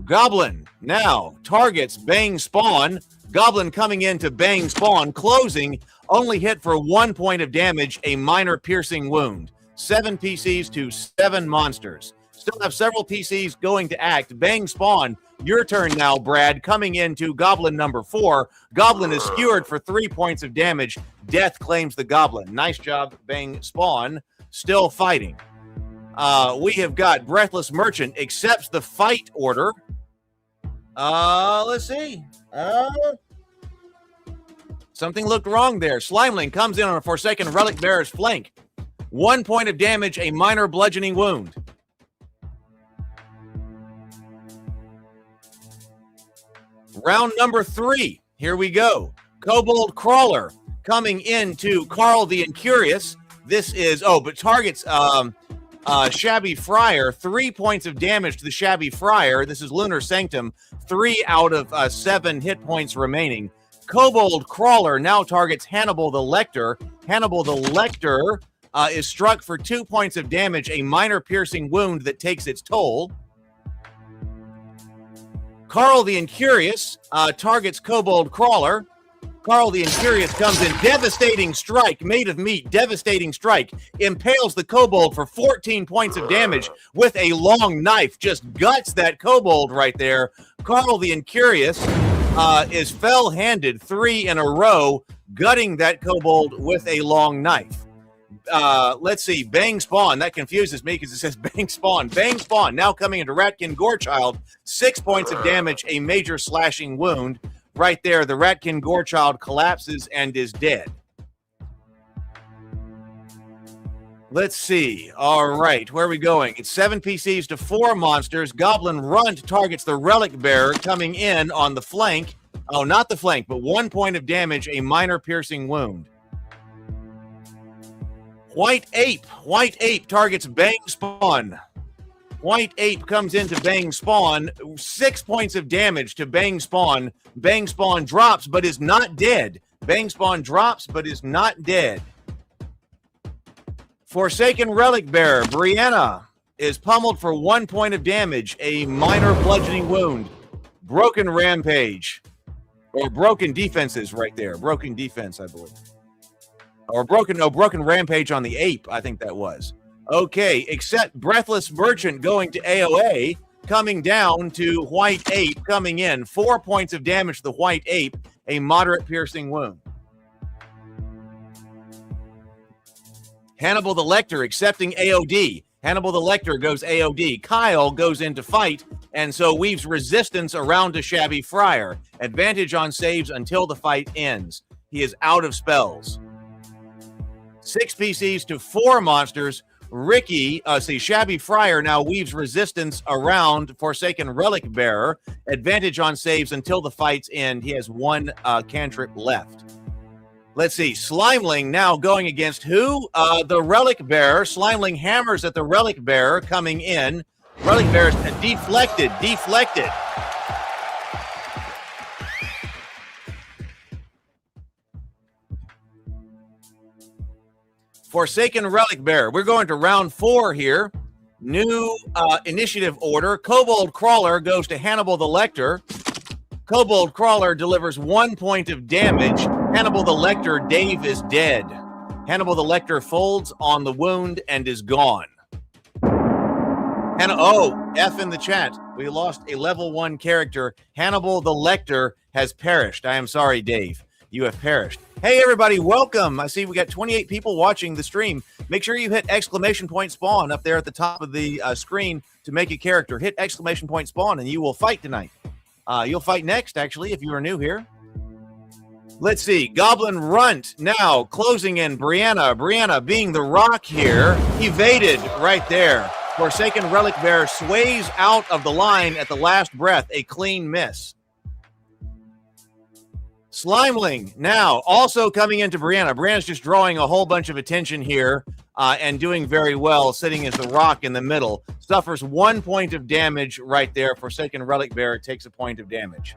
Goblin now targets Bang Spawn. Goblin coming into Bang Spawn, closing, only hit for 1 point of damage, a minor piercing wound. 7 PCs to 7 monsters. Still have several PCs going to act. Bang Spawn Your turn now, Brad, coming into Goblin number 4. Goblin is skewered for 3 points of damage. Death claims the Goblin. Nice job, Bang Spawn. Still fighting. We have got Breathless Merchant accepts the fight order. Let's see. Something looked wrong there. Slimeling comes in on a Forsaken Relic Bearer's flank. 1 point of damage, a minor bludgeoning wound. Round number 3. Here we go. Kobold Crawler coming into Carl the Incurious. This is, but targets Shabby Friar. 3 points of damage to the Shabby Friar. This is Lunar Sanctum. 3 out of 7 hit points remaining. Kobold Crawler now targets Hannibal the Lector. Hannibal the Lector is struck for 2 points of damage, a minor piercing wound that takes its toll. Carl the Incurious targets Kobold Crawler. Carl the Incurious comes in. Devastating Strike, made of meat. Devastating Strike impales the Kobold for 14 points of damage with a long knife. Just guts that Kobold right there. Carl the Incurious is fell-handed 3 in a row, gutting that Kobold with a long knife. Let's see, Bang Spawn. That confuses me because it says Bang Spawn. Bang Spawn now coming into Ratkin Gorechild. 6 points of damage, a major slashing wound. Right there, the Ratkin Gorechild collapses and is dead. Let's see. All right, where are we going? It's 7 PCs to 4 monsters. Goblin Runt targets the Relic Bearer coming in on the flank. Oh, not the flank, but 1 point of damage, a minor piercing wound. White Ape targets Bang Spawn. White Ape comes into Bang Spawn. 6 points of damage to Bang Spawn. Bang Spawn drops but is not dead. Bang Spawn drops but is not dead. Forsaken Relic Bearer, Brianna, is pummeled for 1 point of damage, a minor bludgeoning wound. Broken Rampage. Or Broken Defenses right there. Broken Defense, I believe. Or Broken Rampage on the Ape, I think that was. Okay, except Breathless Merchant going to AOA, coming down to White Ape, coming in. 4 points of damage to the White Ape, a moderate piercing wound. Hannibal the Lector accepting AOD. Hannibal the Lector goes AOD. Kyle goes into fight, and so weaves resistance around a Shabby Friar. Advantage on saves until the fight ends. He is out of spells. 6 PCs to 4 monsters. Ricky, Shabby Friar now weaves resistance around Forsaken Relic Bearer. Advantage on saves until the fights end. He has 1 cantrip left. Let's see. Slimeling now going against who? The Relic Bearer. Slimeling hammers at the Relic Bearer coming in. Relic Bearer's deflected. Forsaken Relic Bearer. We're going to round 4 here. New initiative order. Kobold Crawler goes to Hannibal the Lector. Kobold Crawler delivers 1 point of damage. Hannibal the Lector, Dave is dead. Hannibal the Lector folds on the wound and is gone. F in the chat. We lost a level 1 character. Hannibal the Lector has perished. I am sorry, Dave. You have perished. Hey, everybody, welcome. I see we got 28 people watching the stream. Make sure you hit exclamation point spawn up there at the top of the screen to make a character. Hit exclamation point spawn and you will fight tonight. You'll fight next, actually, if you are new here. Let's see. Goblin Runt now closing in Brianna. Brianna being the rock here. Evaded right there. Forsaken Relic Bearer sways out of the line at the last breath. A clean miss. Slimeling now also coming into Brianna. Brianna's just drawing a whole bunch of attention here and doing very well, sitting as the rock in the middle. Suffers 1 point of damage right there. Forsaken Relic Bearer takes a point of damage.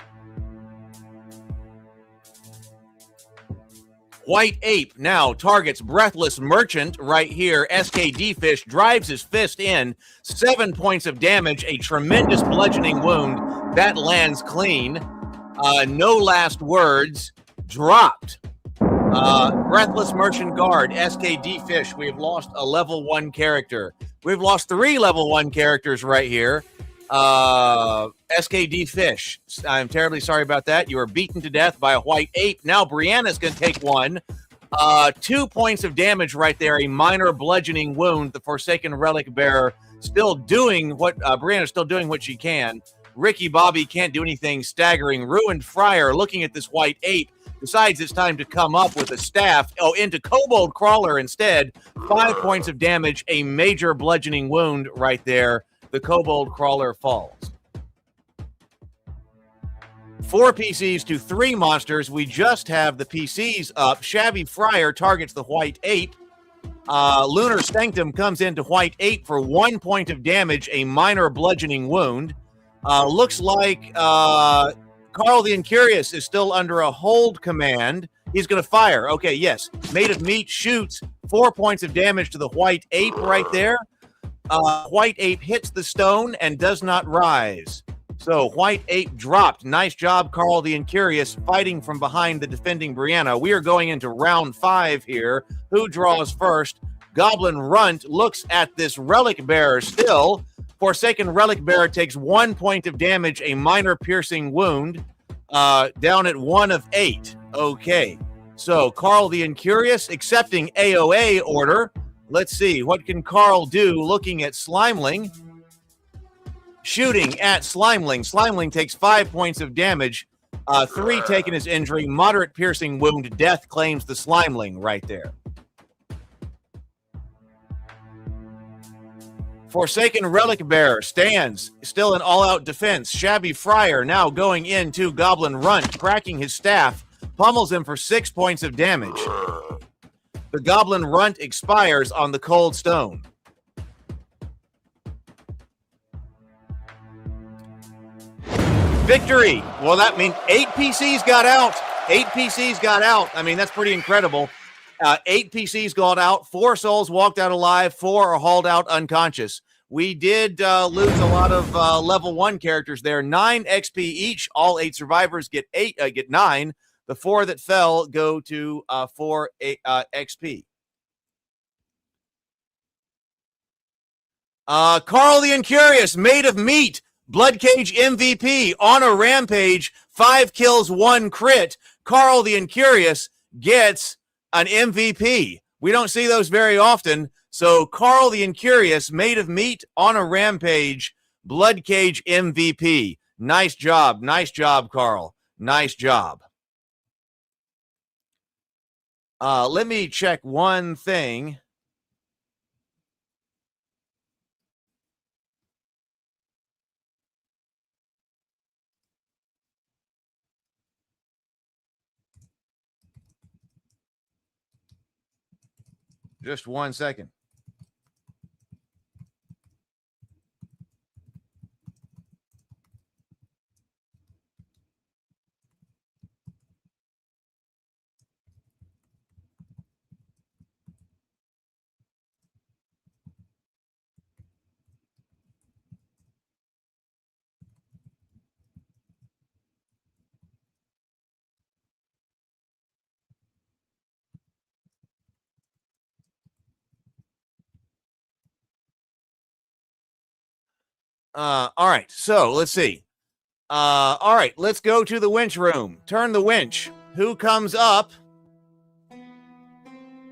White Ape now targets Breathless Merchant right here. SKD Fish drives his fist in. 7 points of damage, a tremendous bludgeoning wound. That lands clean. No last words. Dropped. Breathless Merchant Guard, SKD Fish. We have lost a level 1 character. We've lost 3 level 1 characters right here. SKD Fish, I'm terribly sorry about that. You were beaten to death by a white ape. Now Brianna's going to take one. 2 points of damage right there, a minor bludgeoning wound. The Forsaken Relic Bearer still doing what, Brianna's still doing what she can. Ricky Bobby can't do anything, staggering. Ruined Friar, looking at this white ape, decides it's time to come up with a staff. Oh, into Kobold Crawler instead. 5 points of damage, a major bludgeoning wound right there. The Kobold Crawler falls. 4 PCs to 3 monsters. We just have the PCs up. Shabby Friar targets the white ape. Lunar Sanctum comes into white ape for 1 point of damage, a minor bludgeoning wound. Looks like Carl the Incurious is still under a hold command. He's going to fire. Okay, yes. Made of Meat shoots 4 points of damage to the white ape right there. White ape hits the stone and does not rise. So white ape dropped. Nice job, Carl the Incurious, fighting from behind the defending Brianna. We are going into round 5 here. Who draws first? Goblin Runt looks at this Relic Bearer still. Forsaken Relic Bearer takes 1 point of damage, a minor piercing wound, down at 1 of 8. Okay, so Carl the Incurious accepting AOA order. Let's see, what can Carl do looking at Slimeling? Shooting at Slimeling. Slimeling takes 5 points of damage, 3 taken as injury, moderate piercing wound. Death claims the Slimeling right there. Forsaken Relic Bearer stands still in all-out defense. Shabby Friar now going into Goblin Runt, cracking his staff, pummels him for 6 points of damage. The Goblin Runt expires on the cold stone. Victory. Well, that means 8 PCs got out. 8 PCs got out. I mean, that's pretty incredible. 8 PCs got out. 4 souls walked out alive. 4 are hauled out unconscious. We did lose a lot of level 1 characters there. 9 XP each. All 8 survivors get 9. The 4 that fell go to 4 XP. Carl the Incurious, Made of Meat, Bloodcage MVP on a rampage, 5 kills, 1 crit. Carl the Incurious gets an MVP. We don't see those very often. So Carl the Incurious, Made of Meat on a rampage, Bloodcage MVP. Nice job, Carl. Nice job. Let me check one thing. Just 1 second. All right, so let's see. All right, let's go to the winch room. Turn the winch. Who comes up?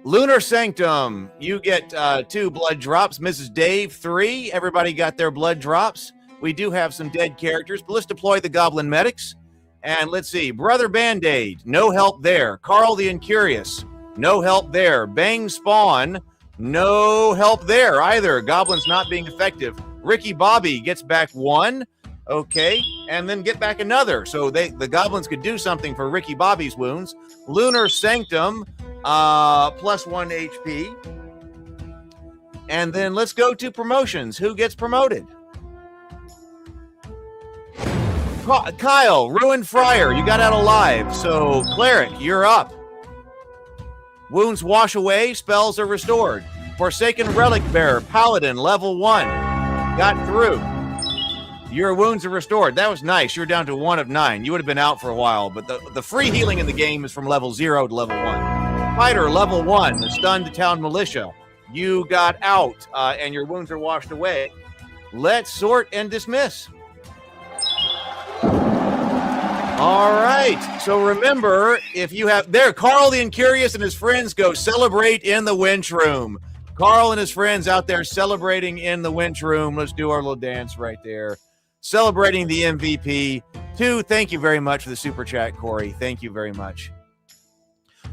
Lunar Sanctum. You get 2 blood drops. Mrs. Dave, 3. Everybody got their blood drops. We do have some dead characters, but let's deploy the Goblin Medics. And let's see. Brother Band-Aid, no help there. Carl the Incurious, no help there. Bang Spawn, no help there either. Goblins not being effective. Ricky Bobby gets back 1. Okay, and then get back another. So the Goblins could do something for Ricky Bobby's wounds. Lunar Sanctum, plus 1 HP. And then let's go to promotions. Who gets promoted? Kyle, Ruined Friar, you got out alive. So Cleric, you're up. Wounds wash away, spells are restored. Forsaken Relic Bearer, Paladin, level 1. Got through. Your wounds are restored. That was nice. You're down to 1 of 9. You would have been out for a while, but the free healing in the game is from level 0 to level 1. Fighter, level 1, the stunned town militia. You got out, and your wounds are washed away. Let's sort and dismiss. All right. So remember, if you have there, Carl the Incurious and his friends go celebrate in the winch room. Carl and his friends out there celebrating in the winch room. Let's do our little dance right there. Celebrating the MVP. Thank you very much for the super chat, Corey. Thank you very much.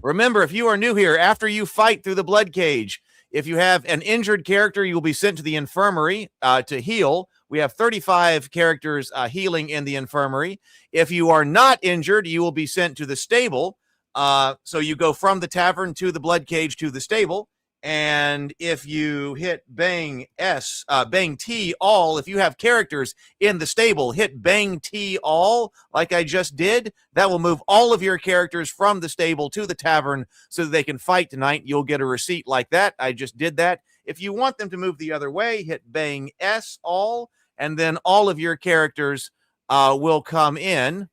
Remember, if you are new here, after you fight through the Bloodcage, if you have an injured character, you will be sent to the infirmary to heal. We have 35 characters healing in the infirmary. If you are not injured, you will be sent to the stable. So you go from the tavern to the Bloodcage to the stable. And if you hit bang T all, if you have characters in the stable, hit bang T all, like I just did, that will move all of your characters from the stable to the tavern so that they can fight tonight. You'll get a receipt like that. I just did that. If you want them to move the other way, hit bang S all, and then all of your characters will come in.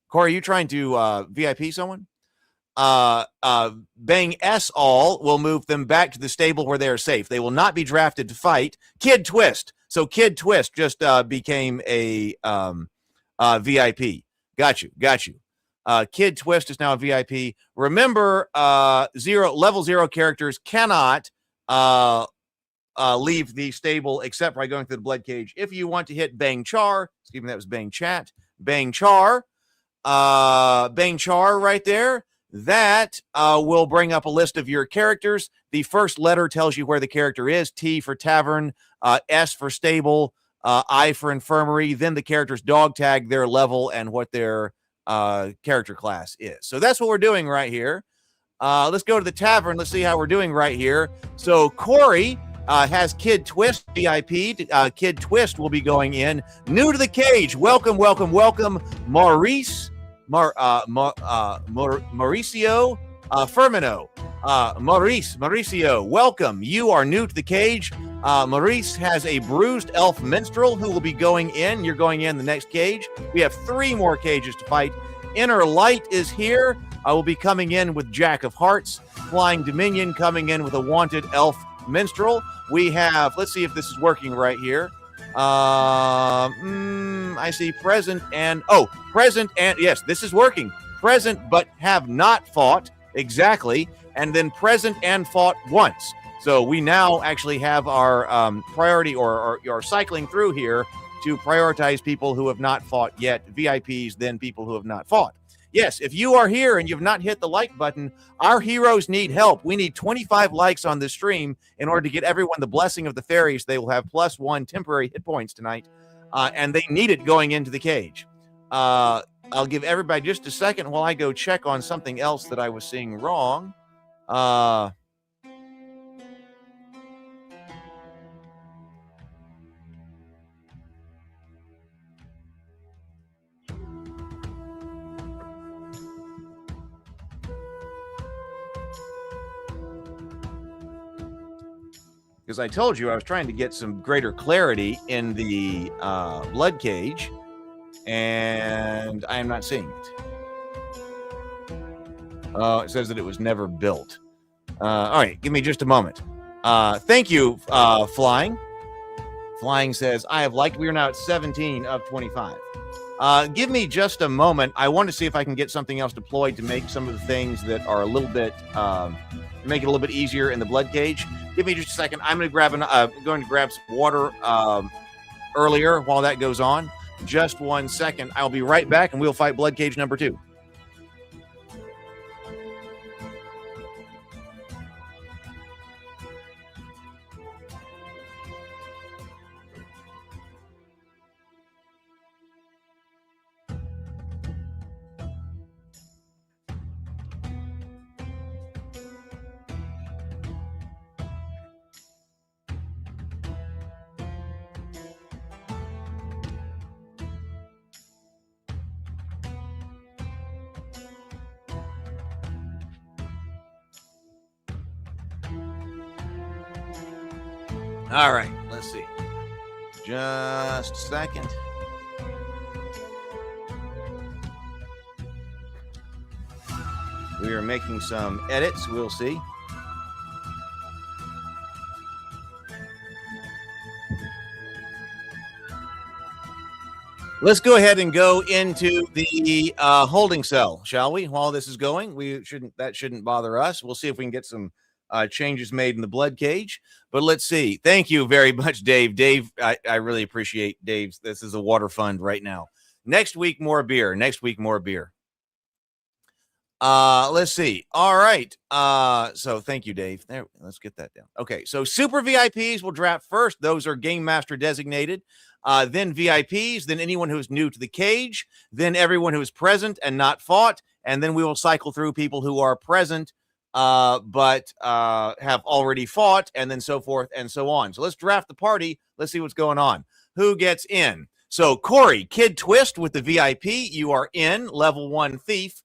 Corey, are you trying to VIP someone? Bang S all will move them back to the stable where they are safe. They will not be drafted to fight. Kid Twist. So Kid Twist just became a VIP. Got you. Kid Twist is now a VIP. Remember, level 0 characters cannot leave the stable except by going through the Bloodcage. If you want to hit Bang Char, excuse me, that was Bang Chat. Bang Char right there. That will bring up a list of your characters. The first letter tells you where the character is. T for tavern, S for stable, I for infirmary. Then the character's dog tag, their level, and what their character class is. So that's what we're doing right here. Let's go to the tavern. Let's see how we're doing right here. So Corey has Kid Twist VIP. Kid Twist will be going in. New to the cage. Welcome. Mauricio Firmino. Mauricio, welcome. You are new to the cage. Maurice has a bruised elf minstrel who will be going in. You're going in the next cage. We have 3 more cages to fight. Inner Light is here. I will be coming in with Jack of Hearts. Flying Dominion coming in with a wanted elf minstrel. We have, let's see if this is working right here. I see present and yes, this is working. Present but have not fought, exactly, and then present and fought once. So we now actually have our priority or cycling through here to prioritize people who have not fought yet, VIPs, then people who have not fought. Yes, if you are here and you've not hit the like button, our heroes need help. We need 25 likes on this stream in order to get everyone the blessing of the fairies. They will have +1 temporary hit points tonight, and they need it going into the cage. I'll give everybody just a second while I go check on something else that I was seeing wrong. Because I told you I was trying to get some greater clarity in the Bloodcage, and I am not seeing it. It says that it was never built. All right, give me just a moment. Thank you, Flying. Flying says, I have liked. We are now at 17 of 25. Give me just a moment. I want to see if I can get something else deployed to make some of the things that are a little bit, make it a little bit easier in the Bloodcage. Give me just a second. I'm going to grab some water earlier while that goes on. Just 1 second. I'll be right back, and we'll fight Bloodcage number 2. All right, let's see. Just a second. We are making some edits. We'll see. Let's go ahead and go into the holding cell, shall we? While this is going, that shouldn't bother us. We'll see if we can get some changes made in the blood cage. But let's see. Thank you very much, Dave. Dave, I really appreciate Dave's. This is a water fund right now. Next week, more beer. Next week, more beer. Let's see. All right. So thank you, Dave. There, let's get that down. Okay. So super VIPs will draft first. Those are game master designated. Then VIPs, then anyone who's new to the cage, then everyone who is present and not fought, and then we will cycle through people who are present but have already fought, and then so forth and so on. So let's draft the party. Let's see what's going on. Who gets in? So Corey, Kid Twist with the VIP, you are in, level 1 thief.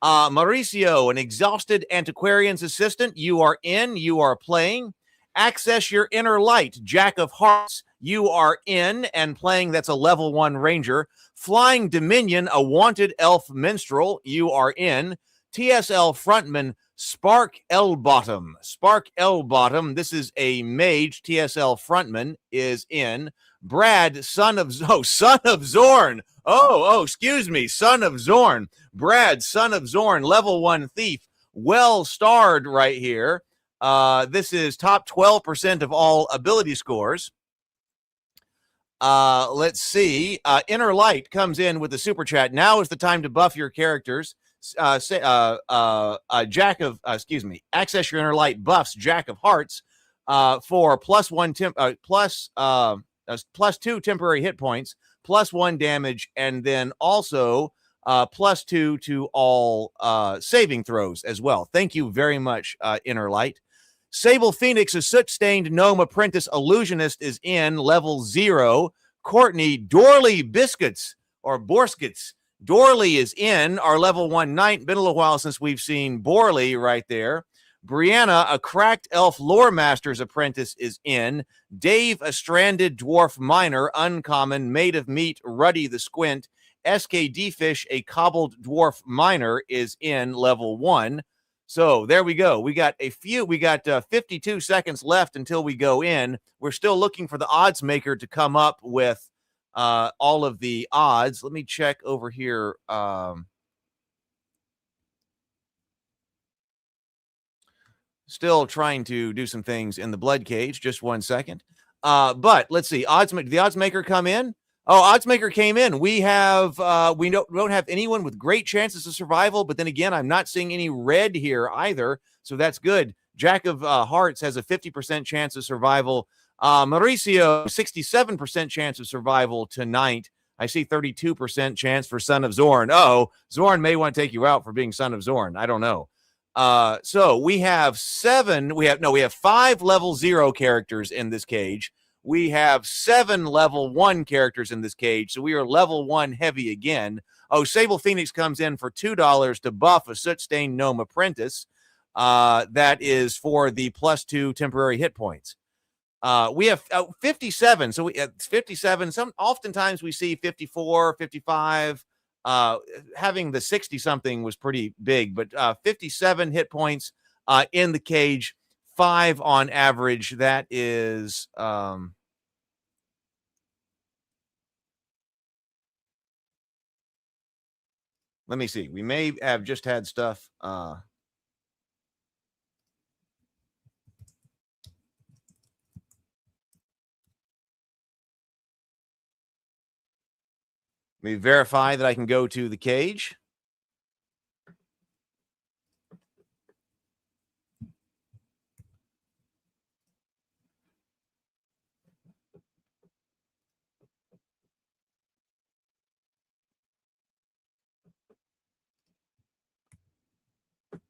Mauricio, an exhausted antiquarian's assistant, you are in, you are playing. Access your inner light, Jack of Hearts, you are in and playing. That's a level 1 ranger. Flying Dominion, a wanted elf minstrel, you are in. TSL frontman, Spark Elbottom. Spark Elbottom, this is a mage. TSL frontman is in. Brad, son of Zorn. Excuse me, son of Zorn. Brad, son of Zorn, level 1 thief. Well starred right here. This is top 12% of all ability scores. Let's see. Inner Light comes in with the super chat. Now is the time to buff your characters. Access your Inner Light buffs Jack of Hearts for +2 temporary hit points, +1 damage, and then also +2 to all saving throws as well. Thank you very much, Inner Light. Sable Phoenix, a soot-stained gnome apprentice illusionist, is in, level 0. Courtney, Dorley Biscuits, or Borskits. Dorley is in, our level 1 knight. Been a little while since we've seen Borley right there. Brianna, a cracked elf lore master's apprentice, is in. Dave, a stranded dwarf miner, uncommon, made of meat, Ruddy the Squint. SKD Fish, a cobbled dwarf miner, is in, level 1. So there we go. We got 52 seconds left until we go in. We're still looking for the odds maker to come up with all of the odds. Let me check over here. Still trying to do some things in the blood cage. Just 1 second. But let's see. The odds maker come in. Oh, odds maker came in. We don't have anyone with great chances of survival, but then again, I'm not seeing any red here either, so that's good. Jack of Hearts has a 50% chance of survival. Mauricio, 67% chance of survival tonight. I see 32% chance for Son of Zorn. Zorn may want to take you out for being Son of Zorn. I don't know. So we have 5 level 0 characters in this cage. We have 7 level 1 characters in this cage, so we are level 1 heavy again. Sable Phoenix comes in for $2 to buff a soot-stained gnome apprentice. That is for the +2 temporary hit points. We have 57, so it's 57. Oftentimes we see 54, 55. Having the 60-something was pretty big, but 57 hit points in the cage. 5 on average. That is let me see. We may have just had stuff let me verify that I can go to the cage.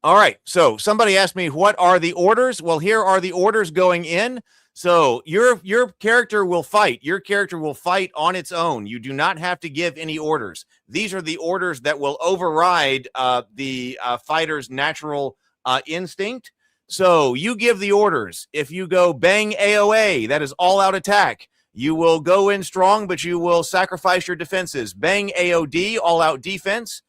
All right. So somebody asked me, what are the orders? Well, here are the orders going in. So your character will fight. Your character will fight on its own. You do not have to give any orders. These are the orders that will override the fighter's natural instinct. So you give the orders. If you go bang AOA, that is all-out attack. You will go in strong, but you will sacrifice your defenses. Bang AOD, all-out defense.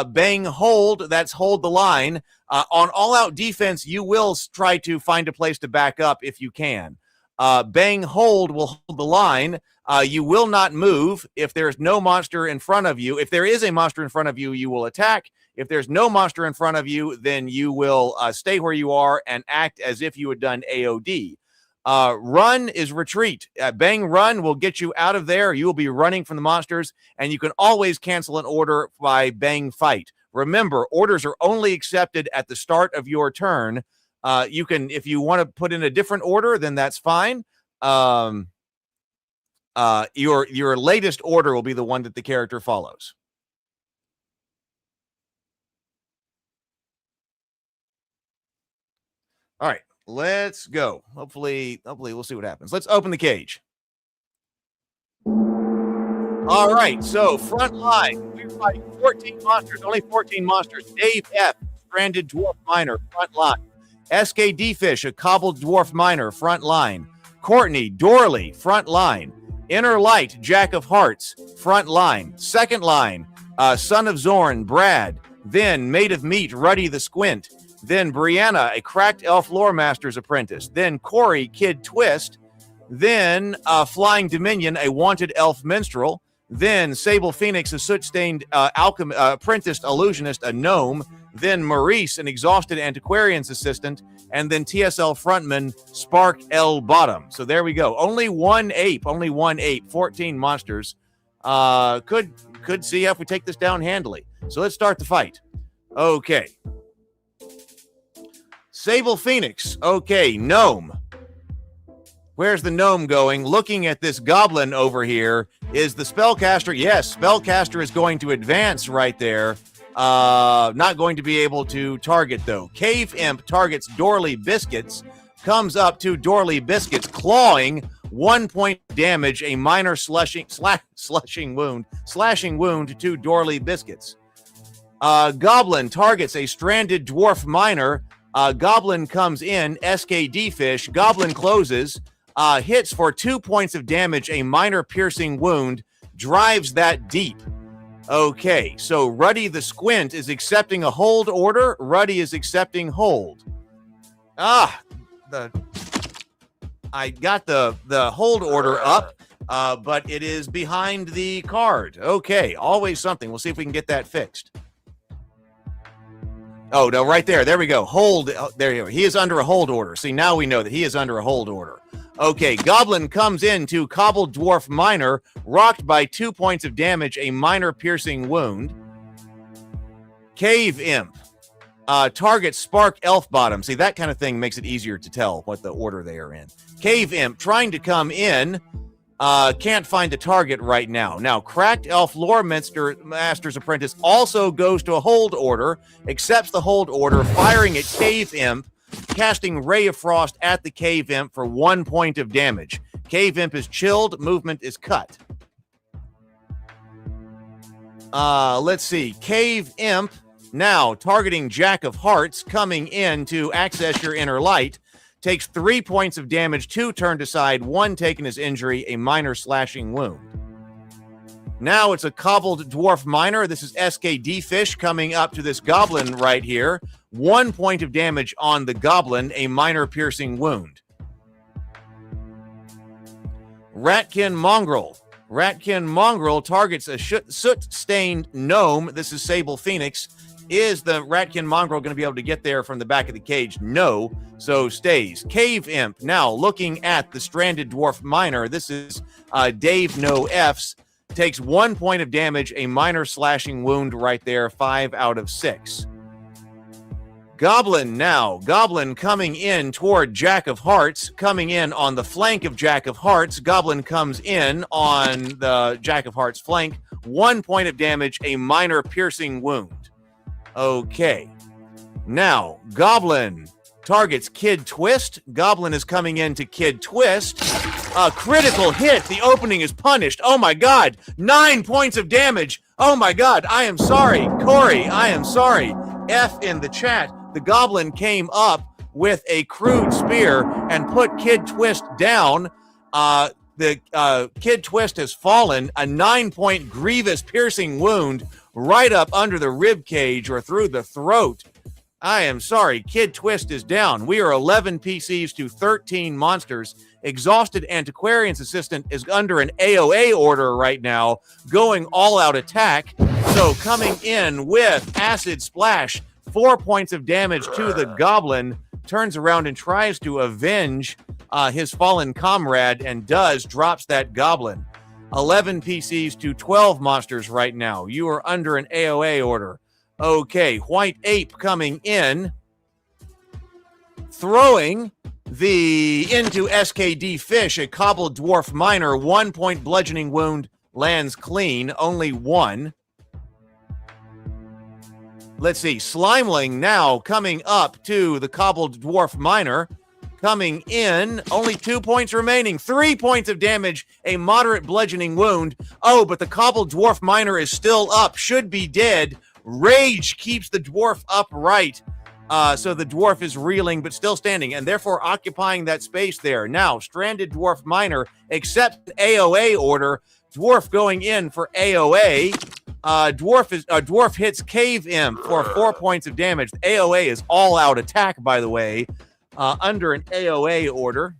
Bang hold, that's hold the line. On all-out defense, you will try to find a place to back up if you can. Bang hold will hold the line. You will not move if there's no monster in front of you. If there is a monster in front of you, you will attack. If there's no monster in front of you, then you will stay where you are and act as if you had done AOD. Run is retreat. Bang run will get you out of there. You will be running from the monsters, and you can always cancel an order by bang fight. Remember, orders are only accepted at the start of your turn. You can, if you want to put in a different order, then that's fine. Your latest order will be the one that the character follows. All right, let's go. Hopefully we'll see what happens. Let's open the cage. All right, so front line. We're fighting 14 monsters, only 14 monsters. Dave F., stranded dwarf miner, front line. SKD Fish, a cobbled dwarf miner, front line. Courtney, Dorley, front line. Inner Light, Jack of Hearts, front line. Second line, Son of Zorn, Brad. Then Maid of Meat, Ruddy the Squint. Then Brianna, a cracked elf lore master's apprentice. Then Corey, Kid Twist. Then Flying Dominion, a wanted elf minstrel. Then Sable Phoenix, a soot-stained apprenticed illusionist, a gnome. Then Maurice, an exhausted antiquarian's assistant. And then TSL frontman, Spark L. Bottom. So there we go. Only one ape, 14 monsters. Could see if we take this down handily. So let's start the fight. Okay. Sable Phoenix. Okay, gnome. Where's the gnome going? Looking at this goblin over here. Is the spellcaster? Yes, spellcaster is going to advance right there. Not going to be able to target, though. Cave Imp targets Dorley Biscuits. Comes up to Dorley Biscuits, clawing 1 point damage, a minor slashing wound to Dorley Biscuits. Goblin targets a stranded dwarf miner. Goblin comes in, SKD Fish. Goblin closes, hits for 2 points of damage, a minor piercing wound, drives that deep. Okay, so Ruddy the Squint is accepting a hold order. Ruddy is accepting hold. I got the hold order up, but it is behind the card. Okay, always something. We'll see if we can get that fixed. Oh, no, right there. There we go. Hold. There you go. He is under a hold order. See, now we know that he is under a hold order. Okay, Goblin comes in to Cobbled Dwarf Miner, rocked by 2 points of damage, a minor piercing wound. Cave Imp targets Spark Elf Bottom. See, that kind of thing makes it easier to tell what the order they are in. Cave Imp trying to come in, can't find a target right now. Now, Cracked Elf Lore Master's Apprentice also goes to a hold order, accepts the hold order, firing at Cave Imp, casting Ray of Frost at the Cave Imp for 1 point of damage. Cave Imp is chilled, movement is cut. Let's see. Cave Imp now targeting Jack of Hearts, coming in to access your Inner Light. Takes 3 points of damage, 2 turned aside, 1 taken as injury, a minor slashing wound. Now it's a Cobbled Dwarf Miner. This is SKD Fish coming up to this Goblin right here. 1 point of damage on the Goblin, a minor piercing wound. Ratkin Mongrel. Ratkin Mongrel targets a soot-stained gnome. This is Sable Phoenix. Is the Ratkin Mongrel going to be able to get there from the back of the cage? No, so stays. Cave Imp now looking at the stranded dwarf miner. This is Dave No F's. Takes 1 point of damage, a minor slashing wound right there, 5 out of 6. Goblin now. Goblin coming in toward Jack of Hearts, coming in on the flank of Jack of Hearts. Goblin comes in on the Jack of Hearts flank. 1 point of damage, a minor piercing wound. Okay. Now, Goblin targets Kid Twist. Goblin is coming in to Kid Twist. A critical hit. The opening is punished. Oh my God. 9 points of damage. Oh my God. I am sorry. Corey, I am sorry. F in the chat. The Goblin came up with a crude spear and put Kid Twist down. The Kid Twist has fallen. A 9-point grievous piercing wound right up under the rib cage or through the throat. I am sorry. Kid Twist is down. We are 11 PCs to 13 monsters. Exhausted Antiquarian's Assistant is under an AOA order right now, going all-out attack. So coming in with Acid Splash, 4 points of damage to the Goblin, turns around and tries to avenge his fallen comrade, and drops that Goblin. 11 PCs to 12 monsters right now. You are under an AOA order. Okay, White Ape coming in, throwing into SKD Fish, a Cobbled Dwarf Miner. 1 point bludgeoning wound, lands clean, only one. Let's see, Slimeling now coming up to the Cobbled Dwarf Miner. Coming in, only 2 points remaining, 3 points of damage, a moderate bludgeoning wound. Oh, but the Cobbled Dwarf Miner is still up, should be dead. Rage keeps the dwarf upright. So the dwarf is reeling, but still standing, and therefore occupying that space there. Now, Stranded Dwarf Miner accepts AOA order. Dwarf going in for AOA. Dwarf hits Cave Imp for 4 points of damage. The AOA is all-out attack, by the way, under an AOA order.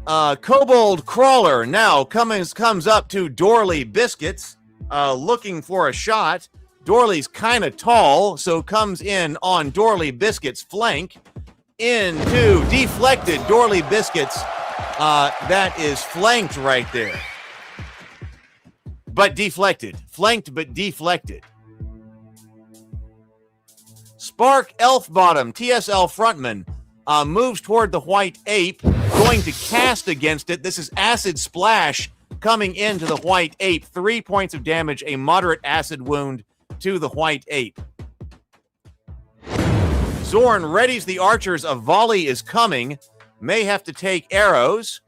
Kobold Crawler now comes up to Dorley Biscuits, looking for a shot. Dorley's kind of tall, so comes in on Dorley Biscuits' flank into deflected Dorley Biscuits. That is flanked right there. But deflected. Flanked but deflected. Spark Elfbottom, TSL frontman, moves toward the White Ape, going to cast against it. This is Acid Splash coming into the White Ape. 3 points of damage, a moderate acid wound to the White Ape. Zorn readies the archers. A volley is coming. May have to take arrows.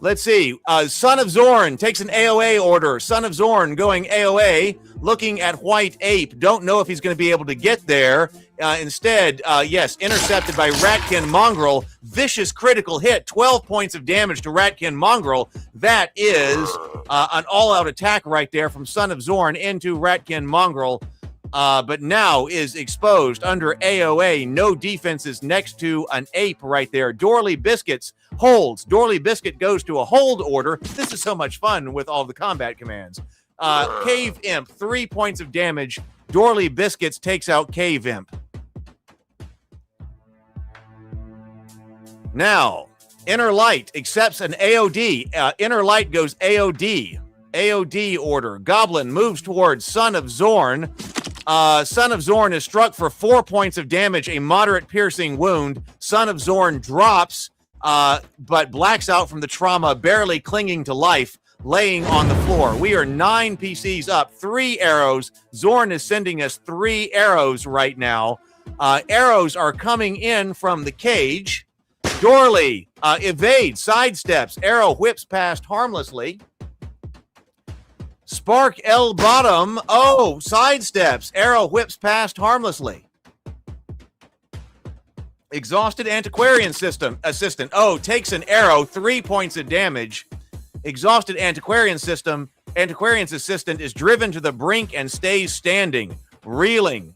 Let's see. Son of Zorn takes an AOA order. Son of Zorn going AOA, looking at White Ape. Don't know if he's going to be able to get there. Instead, yes, intercepted by Ratkin Mongrel. Vicious critical hit. 12 points of damage to Ratkin Mongrel. That is an all-out attack right there from Son of Zorn into Ratkin Mongrel. But now is exposed under AOA. No defenses next to an ape right there. Dorley Biscuits holds. Dorley Biscuit goes to a hold order. This is so much fun with all the combat commands. Cave Imp, 3 points of damage. Dorley Biscuits takes out Cave Imp. Now, Inner Light accepts an AOD. Inner Light goes AOD. AOD order. Goblin moves towards Son of Zorn. Son of Zorn is struck for 4 points of damage, a moderate piercing wound. Son of Zorn drops, but blacks out from the trauma, barely clinging to life, laying on the floor. We are 9 PCs up, 3 arrows. Zorn is sending us 3 arrows right now. Arrows are coming in from the cage. Dorley evades, sidesteps. Arrow whips past harmlessly. Spark L Bottom. Oh, sidesteps. Arrow whips past harmlessly. Exhausted Antiquarian Assistant. Oh, takes an arrow. 3 points of damage. Exhausted Antiquarian's Assistant is driven to the brink and stays standing. Reeling.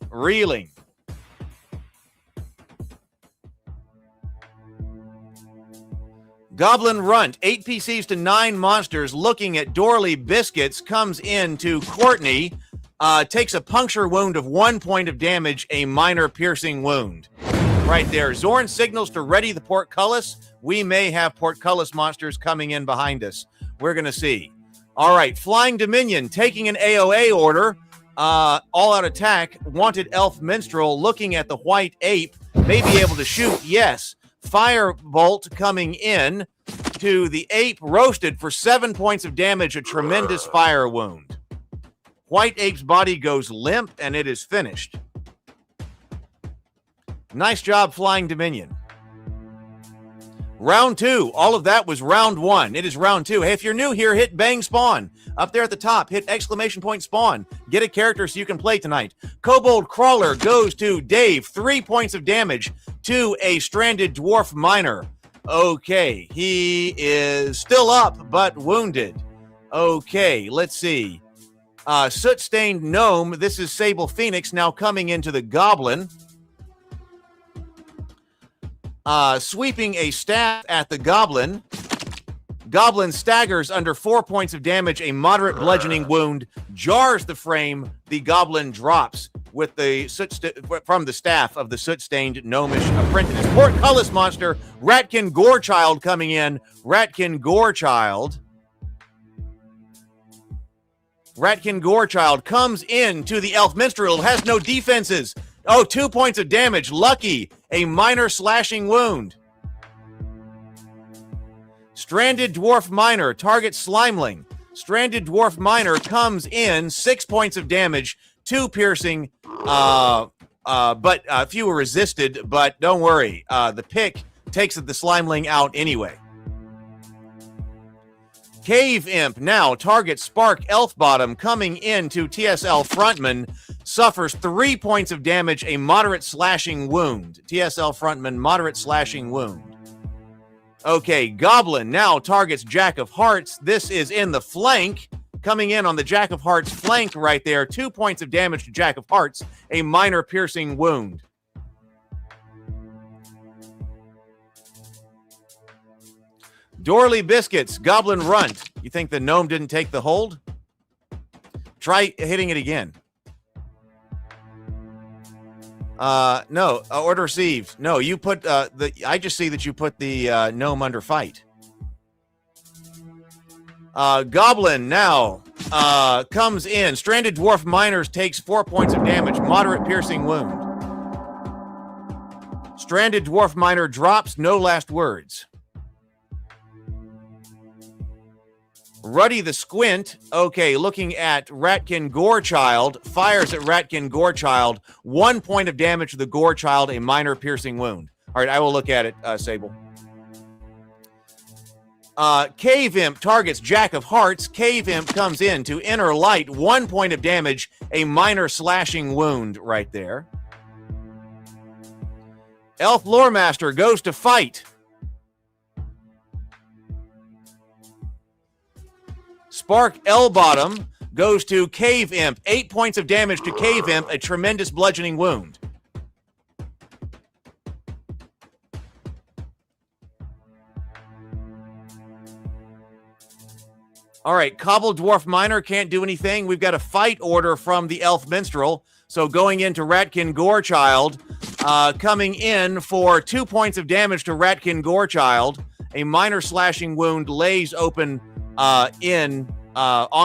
Goblin Runt, 8 PCs to 9 monsters, looking at Dorley Biscuits, comes in to Courtney, takes a puncture wound of 1 point of damage, a minor piercing wound. Right there. Zorn signals to ready the portcullis. We may have portcullis monsters coming in behind us. We're going to see. All right, Flying Dominion taking an AOA order. All-out attack. Wanted Elf Minstrel looking at the White Ape. May be able to shoot. Yes. Firebolt coming in to the ape, roasted for 7 points of damage, a tremendous fire wound. White Ape's body goes limp, and it is finished. Nice job, Flying Dominion. Round 2. All of that was round 1. It is round 2. Hey, if you're new here, hit bang spawn. Up there at the top, hit exclamation point spawn. Get a character so you can play tonight. Kobold Crawler goes to Dave. 3 points of damage to a Stranded Dwarf Miner. Okay, he is still up, but wounded. Okay, let's see. Soot-stained gnome. This is Sable Phoenix now coming into the goblin. Sweeping a staff at the goblin. Goblin staggers under 4 points of damage, a moderate bludgeoning wound, jars the frame. The goblin drops with the from the staff of the soot-stained gnomish apprentice. Portcullis monster, Ratkin Gorechild coming in. Ratkin Gorechild. Ratkin Gorechild comes in to the elf minstrel, has no defenses. Oh, 2 points of damage. Lucky. A minor slashing wound. Stranded Dwarf Miner, target Slimeling. Stranded Dwarf Miner comes in, 6 points of damage, 2 piercing, but few were resisted, but don't worry. The pick takes the Slimeling out anyway. Cave Imp now targets Spark Elfbottom coming into TSL Frontman, suffers 3 points of damage, a moderate slashing wound. TSL Frontman, moderate slashing wound. Okay, Goblin now targets Jack of Hearts. This is in the flank, coming in on the Jack of Hearts flank right there. 2 points of damage to Jack of Hearts, a minor piercing wound. Dorley Biscuits, Goblin Runt. You think the gnome didn't take the hold? Try hitting it again. No, order received. No, you put I just see that you put the gnome under fight. Goblin now comes in. Stranded Dwarf Miners takes 4 points of damage, moderate piercing wound. Stranded Dwarf Miner drops, no last words. Ruddy the Squint, okay, looking at Ratkin Gorechild, fires at Ratkin Gorechild, 1 point of damage to the Gorechild, a minor piercing wound. All right, I will look at it, Sable. Cave Imp targets Jack of Hearts. Cave Imp comes in to Inner Light, 1 point of damage, a minor slashing wound right there. Elf Loremaster goes to fight. Spark Elbottom goes to Cave Imp. 8 points of damage to Cave Imp, a tremendous bludgeoning wound. All right, Cobble Dwarf Miner can't do anything. We've got a fight order from the Elf Minstrel. So going into Ratkin Gorechild, coming in for 2 points of damage to Ratkin Gorechild. A minor slashing wound lays open on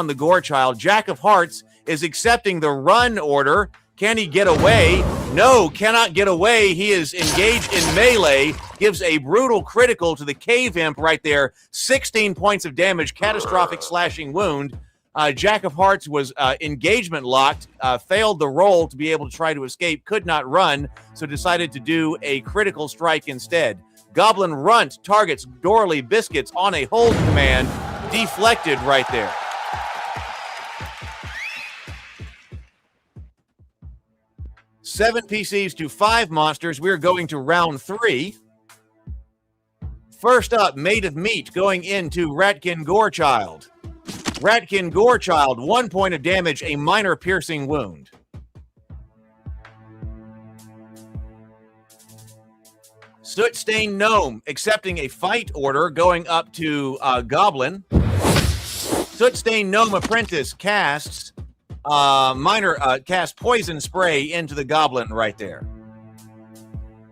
the Gorechild. Jack of Hearts is accepting the run order. Can he get away? No, cannot get away. He is engaged in melee. Gives a brutal critical to the Cave Imp right there. 16 points of damage, catastrophic slashing wound. Jack of Hearts was engagement locked, failed the roll to be able to try to escape, could not run, so decided to do a critical strike instead. Goblin Runt targets Dorley Biscuits on a hold command. Deflected right there. Seven PCs to 5 monsters. We're going to round 3. First up, Made of Meat going into Ratkin Gorechild. Ratkin Gorechild, 1 point of damage, a minor piercing wound. Soot-stained Gnome accepting a fight order going up to Goblin. Soot-stained Gnome Apprentice casts Poison Spray into the Goblin right there.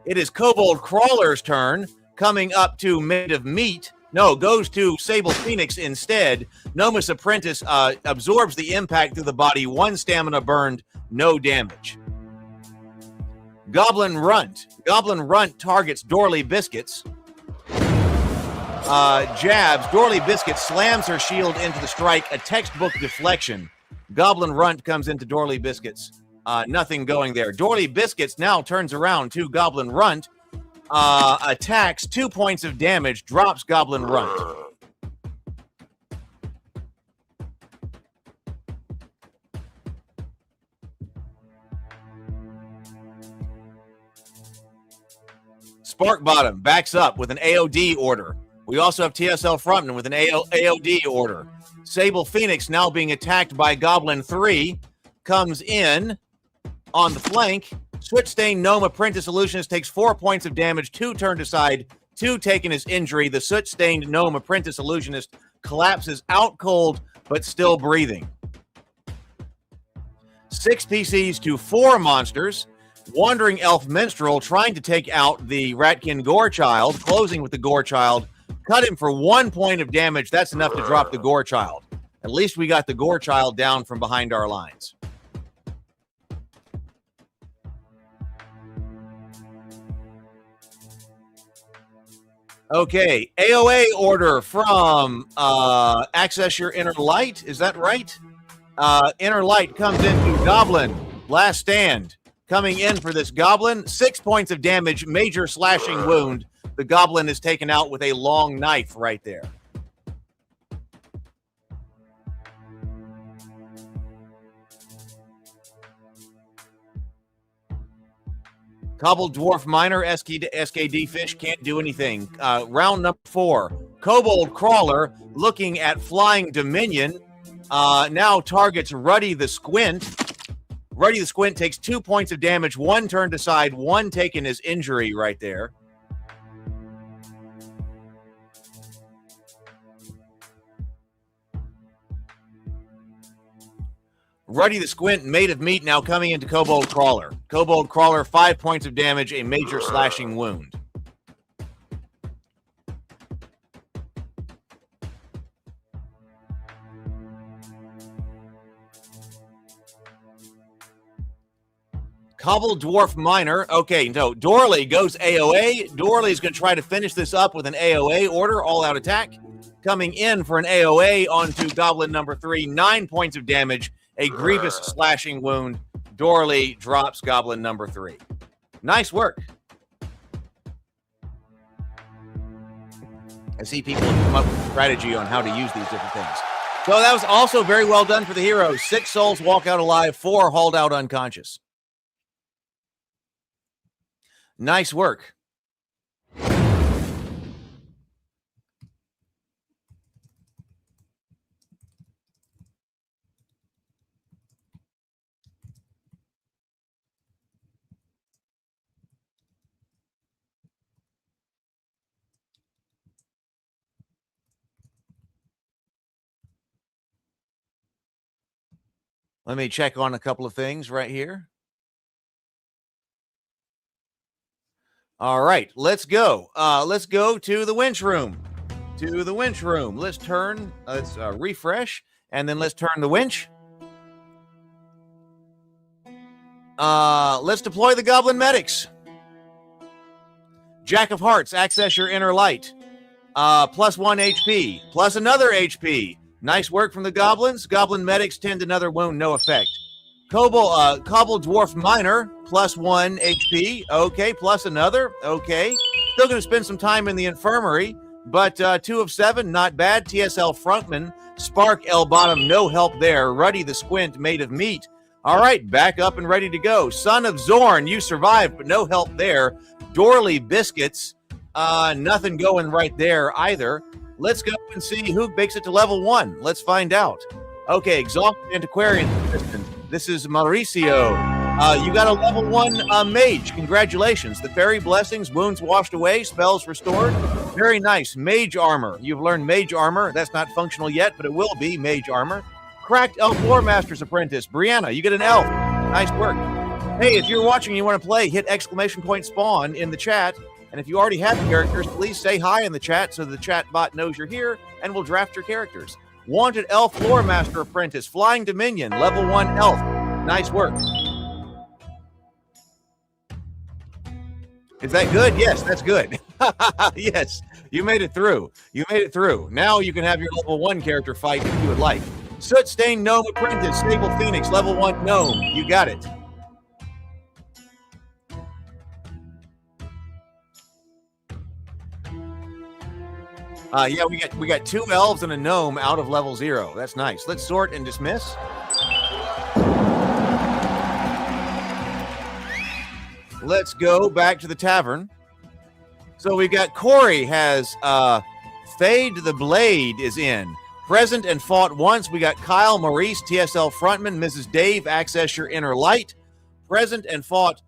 It is Kobold Crawler's turn, coming up to Made of Meat. No, goes to Sable Phoenix instead. Gnomus Apprentice absorbs the impact through the body. 1 stamina burned, no damage. Goblin Runt. Goblin Runt targets Dorley Biscuits. Jabs. Dorley Biscuit slams her shield into the strike. A textbook deflection. Goblin Runt comes into Dorley Biscuits. Nothing going there. Dorley Biscuits now turns around to Goblin Runt. Attacks, 2 points of damage, drops Goblin Runt. Spark Bottom backs up with an AOD order. We also have TSL Frontman with an AOD order. Sable Phoenix now being attacked by Goblin 3 comes in on the flank. Soot-stained Gnome Apprentice Illusionist takes 4 points of damage, 2 turned aside, 2 taken as injury. The Soot-stained Gnome Apprentice Illusionist collapses out cold, but still breathing. 6 PCs to 4 monsters. Wandering Elf Minstrel trying to take out the Ratkin Gorechild, closing with the Gorechild. Cut him for 1 point of damage. That's enough to drop the Gorechild. At least we got the Gorechild down from behind our lines. Okay, AOA order from Access Your Inner Light. Is that right? Inner Light comes into Goblin. Last Stand coming in for this Goblin. 6 points of damage, major slashing wound. The Goblin is taken out with a long knife right there. Cobbled Dwarf Miner, SKD Fish can't do anything. Round number 4. Kobold Crawler looking at Flying Dominion. Now targets Ruddy the Squint. Ruddy the Squint takes 2 points of damage, 1 turned aside, 1 taken as injury right there. Ruddy the Squint, made of meat, now coming into Kobold Crawler. Kobold Crawler, 5 points of damage, a major slashing wound. Cobbled Dwarf Miner. Okay, no, Dorley goes AOA. Dorley is going to try to finish this up with an AOA order, all-out attack. Coming in for an AOA onto Goblin number 3, 9 points of damage, a grievous slashing wound. Dorley drops Goblin number 3. Nice work. I see people come up with strategy on how to use these different things. So that was also very well done for the heroes. 6 souls walk out alive, 4 hauled out unconscious. Nice work. Let me check on a couple of things right here. All right, let's go. Let's go to the winch room. To the winch room. Let's turn, let's refresh, and then let's turn the winch. Let's deploy the Goblin Medics. Jack of Hearts, access your inner light. Plus 1 HP, plus another HP. Nice work from the Goblins. Goblin Medics tend another wound, no effect. Cobbled Dwarf Miner, plus 1 HP. Okay, plus another. Okay. Still going to spend some time in the infirmary, but 2 of 7, not bad. TSL Frontman, Spark L Bottom, no help there. Ruddy the Squint, made of meat. All right, back up and ready to go. Son of Zorn, you survived, but no help there. Dorley Biscuits, nothing going right there either. Let's go and see who makes it to level 1. Let's find out. Okay, Exhausted Antiquarian Assistant. This is Mauricio. You got a level 1 mage. Congratulations. The fairy blessings, wounds washed away, spells restored. Very nice. Mage armor. You've learned mage armor. That's not functional yet, but it will be mage armor. Cracked Elf Lore Master's Apprentice. Brianna, you get an elf. Nice work. Hey, if you're watching and you want to play, hit ! spawn in the chat. And if you already have characters, please say hi in the chat so the chat bot knows you're here and will draft your characters. Wanted Elf Lore Master Apprentice, Flying Dominion, level 1 elf. Nice work. Is that good? Yes, that's good. Yes, you made it through. You made it through. Now you can have your level 1 character fight if you would like. Soot Stained Gnome Apprentice, Sable Phoenix, level 1 gnome. You got it. Yeah, we got 2 elves and a gnome out of level 0. That's nice. Let's sort and dismiss. Let's go back to the tavern. So we got Corey has Fade the Blade is in. Present and fought once, we got Kyle, Maurice, TSL Frontman, Mrs. Dave, Access Your Inner Light. Present and fought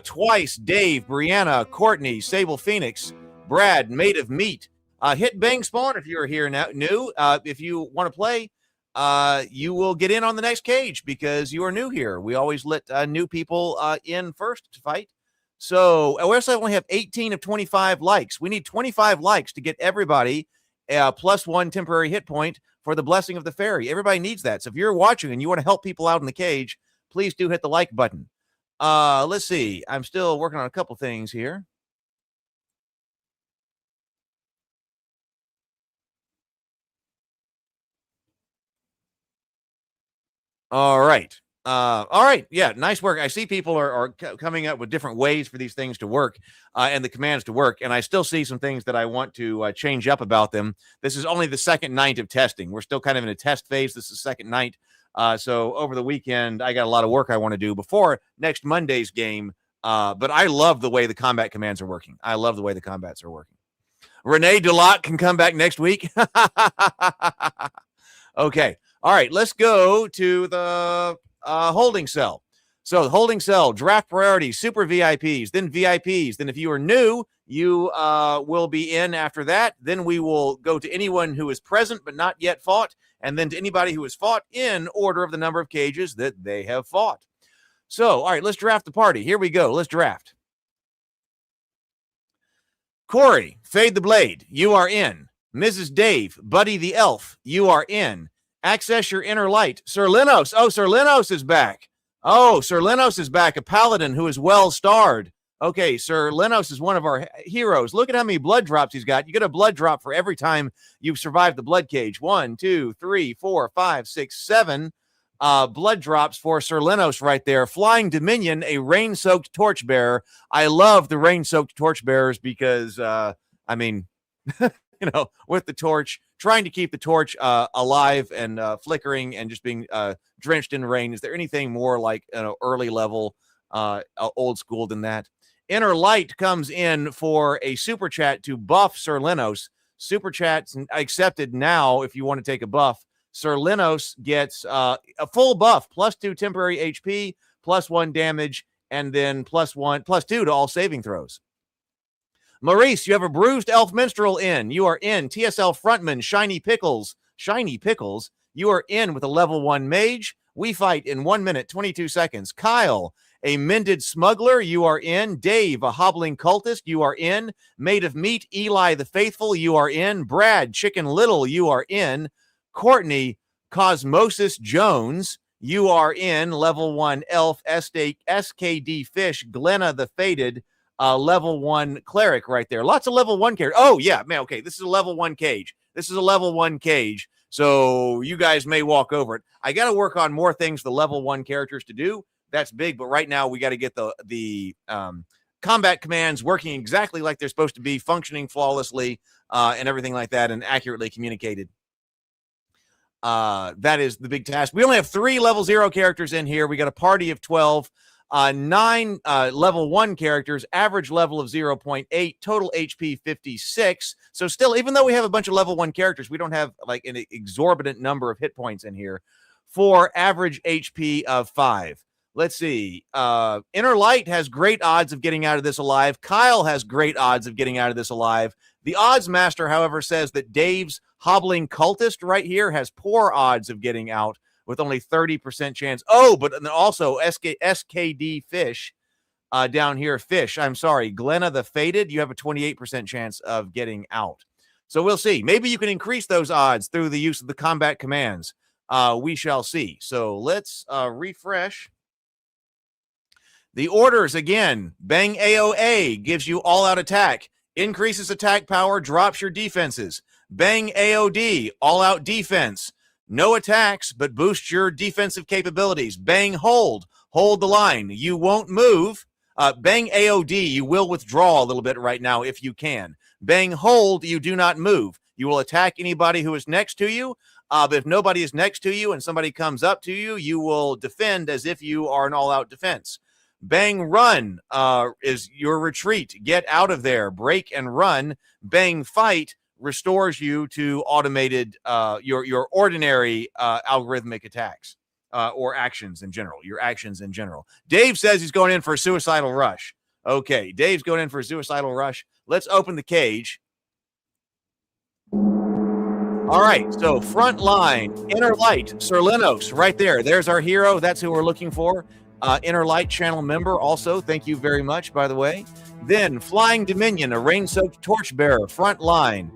twice, Dave, Brianna, Courtney, Sable Phoenix, Brad, Made of Meat. Hit Bang Spawn if you're here now, new. If you want to play, you will get in on the next cage because you are new here. We always let new people in first to fight. So we also only have 18 of 25 likes. We need 25 likes to get everybody +1 temporary hit point for the Blessing of the Fairy. Everybody needs that. So if you're watching and you want to help people out in the cage, please do hit the like button. Let's see. I'm still working on a couple things here. All right. All right. Yeah, nice work. I see people are coming up with different ways for these things to work and the commands to work. And I still see some things that I want to change up about them. This is only the second night of testing. We're still kind of in a test phase. This is the second night. So over the weekend, I got a lot of work I want to do before next Monday's game. But I love the way the combat commands are working. I love the way the combats are working. Renee Delatte can come back next week. Okay. All right. Let's go to the holding cell. So the holding cell, draft priority, super VIPs, then VIPs. Then if you are new, you will be in after that. Then we will go to anyone who is present but not yet fought, and then to anybody who has fought in order of the number of cages that they have fought. So, all right, let's draft the party. Here we go. Let's draft. Corey, Fade the Blade, you are in. Mrs. Dave, Buddy the Elf, you are in. Access Your Inner Light. Sir Linos. Oh, Sir Linos is back. Oh, Sir Linos is back, a paladin who is well-starred. Okay, Sir Linos is one of our heroes. Look at how many blood drops he's got. You get a blood drop for every time you've survived the Bloodcage. 1, 2, 3, 4, 5, 6, 7 blood drops for Sir Linos right there. Flying Dominion, a rain-soaked torchbearer. I love the rain-soaked torchbearers because, I mean, you know, with the torch, trying to keep the torch alive and flickering and just being drenched in rain. Is there anything more like early level, old school than that? Inner Light comes in for a super chat to buff Sir Linos. Super chat's accepted now if you want to take a buff. Sir Linos gets a full buff, +2 temporary HP, +1 damage, and then +2 to all saving throws. Maurice, you have a bruised elf minstrel in. You are in. TSL Frontman, Shiny Pickles. Shiny Pickles, you are in with a level 1 mage. We fight in 1 minute, 22 seconds. Kyle, a mended smuggler, you are in. Dave, a hobbling cultist, you are in. Made of Meat, Eli the Faithful, you are in. Brad, Chicken Little, you are in. Courtney, Cosmosis Jones, you are in. Level 1 elf, SKD Fish, Glenna the Faded, level 1 cleric right there. Lots of level 1 characters. Oh, yeah, man. Okay, this is a level 1 cage. This is a level 1 cage. So you guys may walk over it. I got to work on more things for the level 1 characters to do. That's big. But right now, we got to get the combat commands working exactly like they're supposed to be, functioning flawlessly and everything like that, and accurately communicated. That is the big task. We only have 3 level 0 characters in here. We got a party of 12. 9 level 1 characters, average level of 0.8, total HP 56. So still, even though we have a bunch of level 1 characters, we don't have like an exorbitant number of hit points in here for average HP of 5. Let's see. Inner Light has great odds of getting out of this alive. Kyle has great odds of getting out of this alive. The odds master, however, says that Dave's hobbling cultist right here has poor odds of getting out, with only 30% chance. Oh, but then also SKD Fish down here. Fish, I'm sorry. Glenna the Faded, you have a 28% chance of getting out. So we'll see. Maybe you can increase those odds through the use of the combat commands. We shall see. So let's refresh. The orders again. Bang AOA gives you all-out attack. Increases attack power, drops your defenses. Bang AOD, all-out defense. No attacks, but boost your defensive capabilities. Bang hold the line. You won't move. Bang AOD, you will withdraw a little bit right now if you can. Bang hold, you do not move. You will attack anybody who is next to you. But if nobody is next to you and somebody comes up to you, you will defend as if you are an all-out defense. Bang run is your retreat. Get out of there. Break and run. Bang fight. restores you to automated your ordinary algorithmic attacks or actions in general. Your actions in general. Dave says he's going in for a suicidal rush. Okay, Dave's going in for a suicidal rush. Let's open the cage. All right, so front line, Inner Light, Serlinos, right there. There's our hero. That's who we're looking for. Inner Light channel member also. Thank you very much, by the way. Then Flying Dominion, a rain-soaked torchbearer, front line.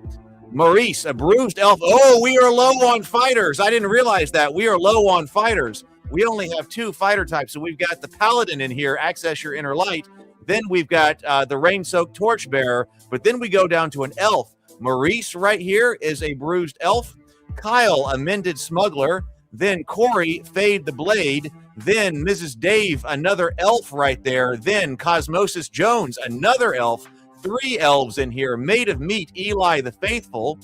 Maurice, a bruised elf. Oh, we are low on fighters. I didn't realize that. We are low on fighters. We only have 2 fighter types. So we've got the Paladin in here, access your Inner Light. Then we've got the rain-soaked torchbearer. But then we go down to an elf. Maurice right here is a bruised elf. Kyle, a mended smuggler. Then Corey, Fade the Blade. Then Mrs. Dave, another elf right there. Then Cosmosis Jones, another elf. 3 elves in here. Made of Meat, Eli the Faithful.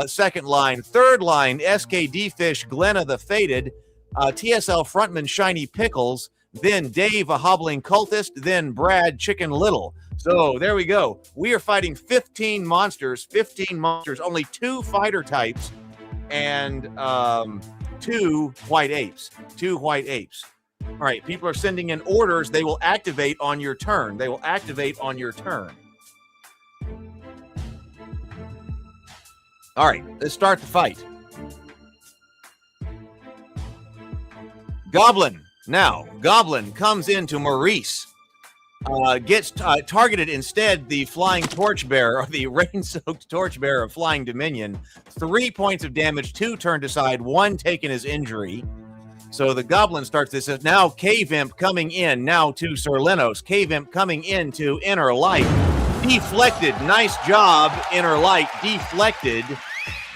Second line. Third line, SKD Fish, Glenna the Fated. TSL frontman, Shiny Pickles. Then Dave, a hobbling cultist. Then Brad, Chicken Little. So there we go. We are fighting 15 monsters. 15 monsters. Only 2 fighter types. And 2 white apes. 2 white apes. All right. People are sending in orders. They will activate on your turn. They will activate on your turn. All right. Let's start the fight. Goblin. Now, Goblin comes into Maurice. Gets targeted instead the Flying Torchbearer, or the Rain-Soaked Torchbearer of Flying Dominion. 3 points of damage, 2 turned aside, 1 taken as injury. So the Goblin starts this. Now Cave Imp coming in, now to Serlinos. Cave Imp coming into Inner Light. Deflected. Nice job, Inner Light. Deflected.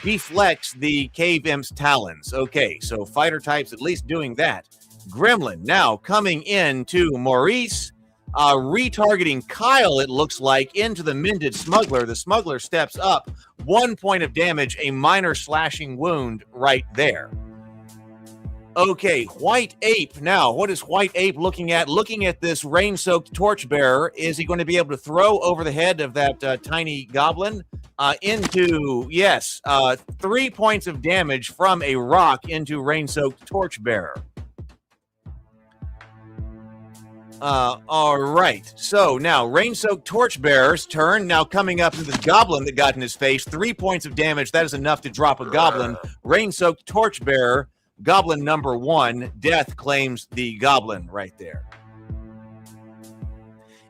Deflects the Cave Imp's talons. Okay, so fighter types at least doing that. Gremlin now coming in to Maurice. Retargeting Kyle, it looks like, into the mended smuggler. The smuggler steps up. 1 point of damage, a minor slashing wound right there. Okay, White Ape. Now, what is White Ape looking at? Looking at this rain-soaked torchbearer. Is he going to be able to throw over the head of that tiny goblin? Into, yes, 3 points of damage from a rock into rain-soaked torchbearer. All right. So now rain-soaked torchbearer's turn. Now coming up to the goblin that got in his face. 3 points of damage. That is enough to drop a goblin. Rain-soaked torchbearer. Goblin number 1. Death claims the goblin right there.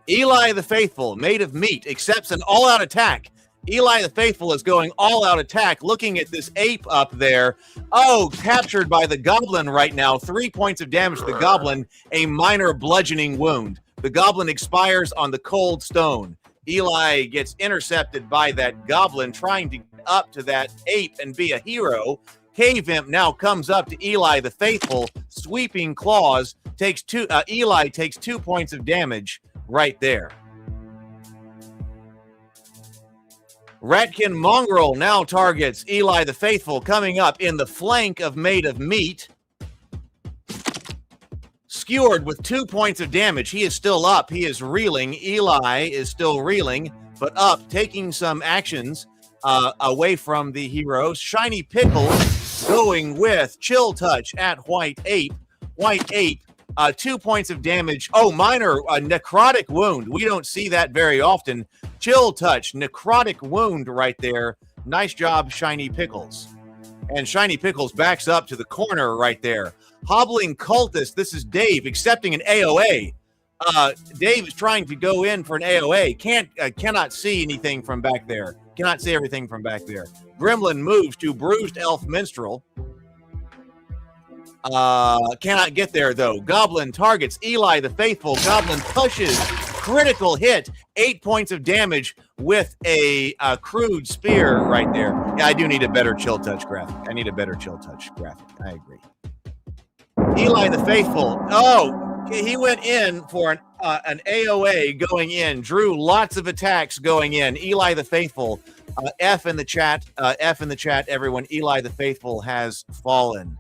Eli the Faithful, made of meat, accepts an all-out attack. Eli the Faithful is going all-out attack, looking at this ape up there. Oh, captured by the goblin right now. 3 points of damage to the goblin, a minor bludgeoning wound. The goblin expires on the cold stone. Eli gets intercepted by that goblin trying to get up to that ape and be a hero. Cave Imp now comes up to Eli the Faithful, sweeping claws. Eli takes 2 points of damage right there. Ratkin Mongrel now targets Eli the Faithful, coming up in the flank of Made of Meat. Skewered with 2 points of damage. He is still up. He is reeling. Eli is still reeling, but up, taking some actions away from the heroes. Shiny Pickles going with Chill Touch at White Ape. White Ape, 2 points of damage. Oh, minor necrotic wound. We don't see that very often. Chill Touch, necrotic wound right there. Nice job, Shiny Pickles. And Shiny Pickles backs up to the corner right there. Hobbling Cultist, this is Dave, accepting an AOA. Dave is trying to go in for an AOA. Cannot see anything from back there. Cannot see everything from back there. Gremlin moves to Bruised Elf Minstrel. Cannot get there, though. Goblin targets Eli the Faithful. Goblin pushes. Critical hit. 8 points of damage with a crude spear right there. Yeah, I do need a better Chill Touch graphic. I agree. Eli the Faithful. Oh, he went in for an AOA going in. Drew lots of attacks going in. Eli the Faithful. F in the chat. F in the chat, everyone. Eli the Faithful has fallen.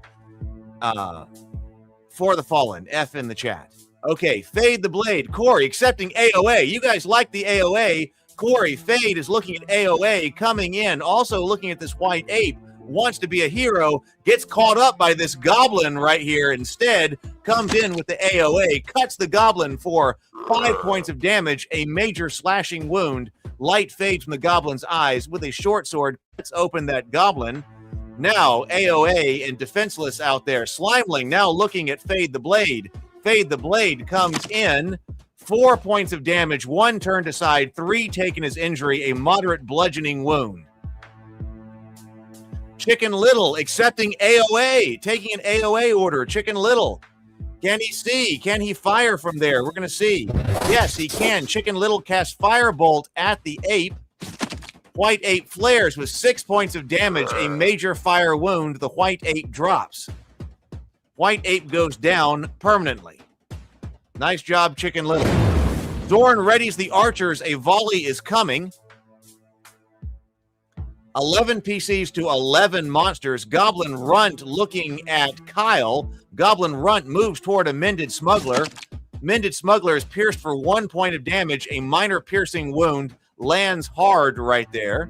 For the fallen. F in the chat. Okay, Fade the Blade. Corey accepting AOA. You guys like the AOA. Corey, Fade is looking at AOA coming in, also looking at this white ape, wants to be a hero, gets caught up by this goblin right here instead, comes in with the AOA, cuts the goblin for 5 points of damage, a major slashing wound. Light fades from the goblin's eyes with a short sword, cuts open that goblin. Now AOA and defenseless out there. Slimeling now looking at Fade the Blade. Fade the Blade comes in, 4 points of damage, 1 turned aside, 3 taken as injury, a moderate bludgeoning wound. Chicken Little accepting AOA, taking an AOA order. Chicken Little, can he see? Can he fire from there? We're going to see. Yes, he can. Chicken Little casts Firebolt at the ape. White ape flares with 6 points of damage, a major fire wound. The white ape drops. White ape goes down permanently. Nice job, Chicken Little. Zorn readies the archers. A volley is coming. 11 PCs to 11 monsters. Goblin Runt looking at Kyle. Goblin Runt moves toward a Mended Smuggler. Mended Smuggler is pierced for 1 point of damage. A minor piercing wound lands hard right there.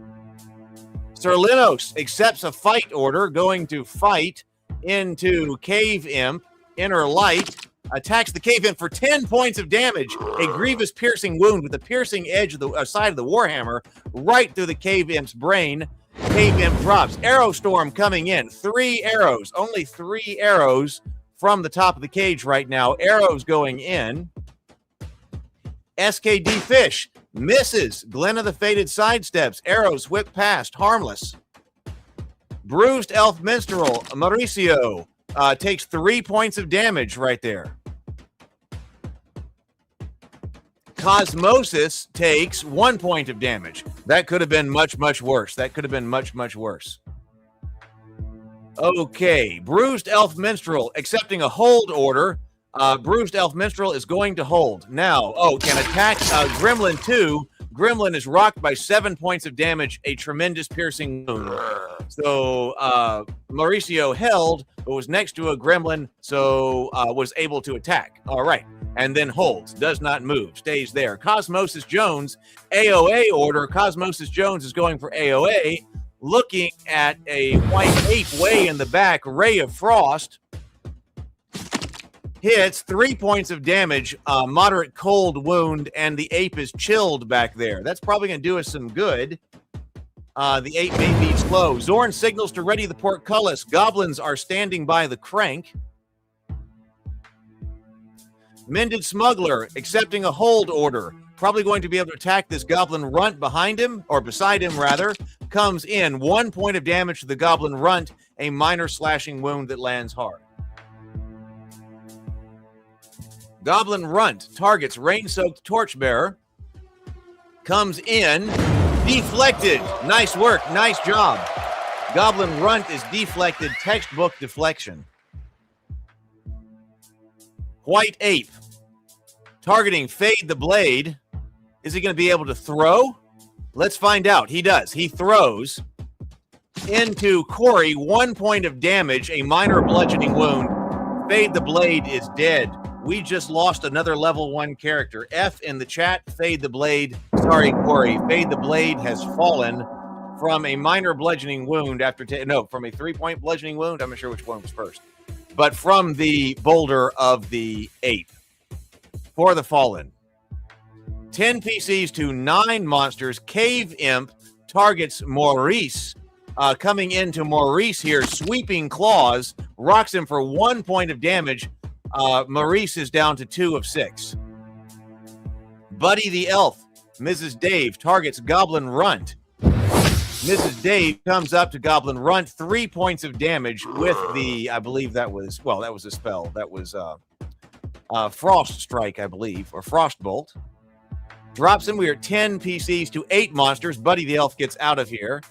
Serlinos accepts a fight order, going to fight into Cave Imp. Inner Light attacks the Cave Imp for 10 points of damage. A grievous piercing wound with the piercing edge of the side of the Warhammer right through the Cave Imp's brain. Cave Imp drops. Arrow Storm coming in. 3 arrows. Only 3 arrows from the top of the cage right now. Arrows going in. SKD Fish misses. Glen of the Faded sidesteps. Arrows whip past. Harmless. Bruised Elf Minstrel. Mauricio takes 3 points of damage right there. Cosmosis takes 1 point of damage. That could have been much, much worse. That could have been much, much worse. Okay. Bruised Elf Minstrel accepting a hold order. Bruised Elf Minstrel is going to hold. Now, can attack Gremlin 2. Gremlin is rocked by 7 points of damage, a tremendous piercing wound. So Mauricio held, but was next to a Gremlin, so was able to attack. All right. And then holds, does not move, stays there. Cosmosis Jones, AOA order. Cosmosis Jones is going for AOA, looking at a white ape way in the back. Ray of Frost hits 3 points of damage, moderate cold wound, and the ape is chilled back there. That's probably going to do us some good. The ape may be slow. Zorn signals to ready the portcullis. Goblins are standing by the crank. Mended Smuggler accepting a hold order. Probably going to be able to attack this Goblin Runt behind him, or beside him rather. Comes in. 1 point of damage to the Goblin Runt. A minor slashing wound that lands hard. Goblin Runt targets Rain-Soaked Torchbearer. Comes in. Deflected. Nice work. Nice job. Goblin Runt is deflected. Textbook deflection. White Ape targeting Fade the Blade. Is he going to be able to throw? Let's find out. He does. He throws into Corey. 1 point of damage, a minor bludgeoning wound. Fade the Blade is dead. We just lost another level 1 character. F in the chat. Fade the Blade. Sorry, Corey. Fade the Blade has fallen from a minor bludgeoning wound after from a 3-point bludgeoning wound. I'm not sure which one was first. But from the boulder of the ape. For the fallen. 10 PCs to 9 monsters. Cave Imp targets Maurice. Coming into Maurice here. Sweeping claws. Rocks him for 1 point of damage. Maurice is down to 2 of 6. Buddy the Elf. Mrs. Dave targets Goblin Runt. Mrs. Dave comes up to Goblin Runt, 3 points of damage with the, I believe that was a spell. That was Frost Strike, I believe, or Frost Bolt. Drops him. We are 10 PCs to 8 monsters. Buddy the Elf gets out of here.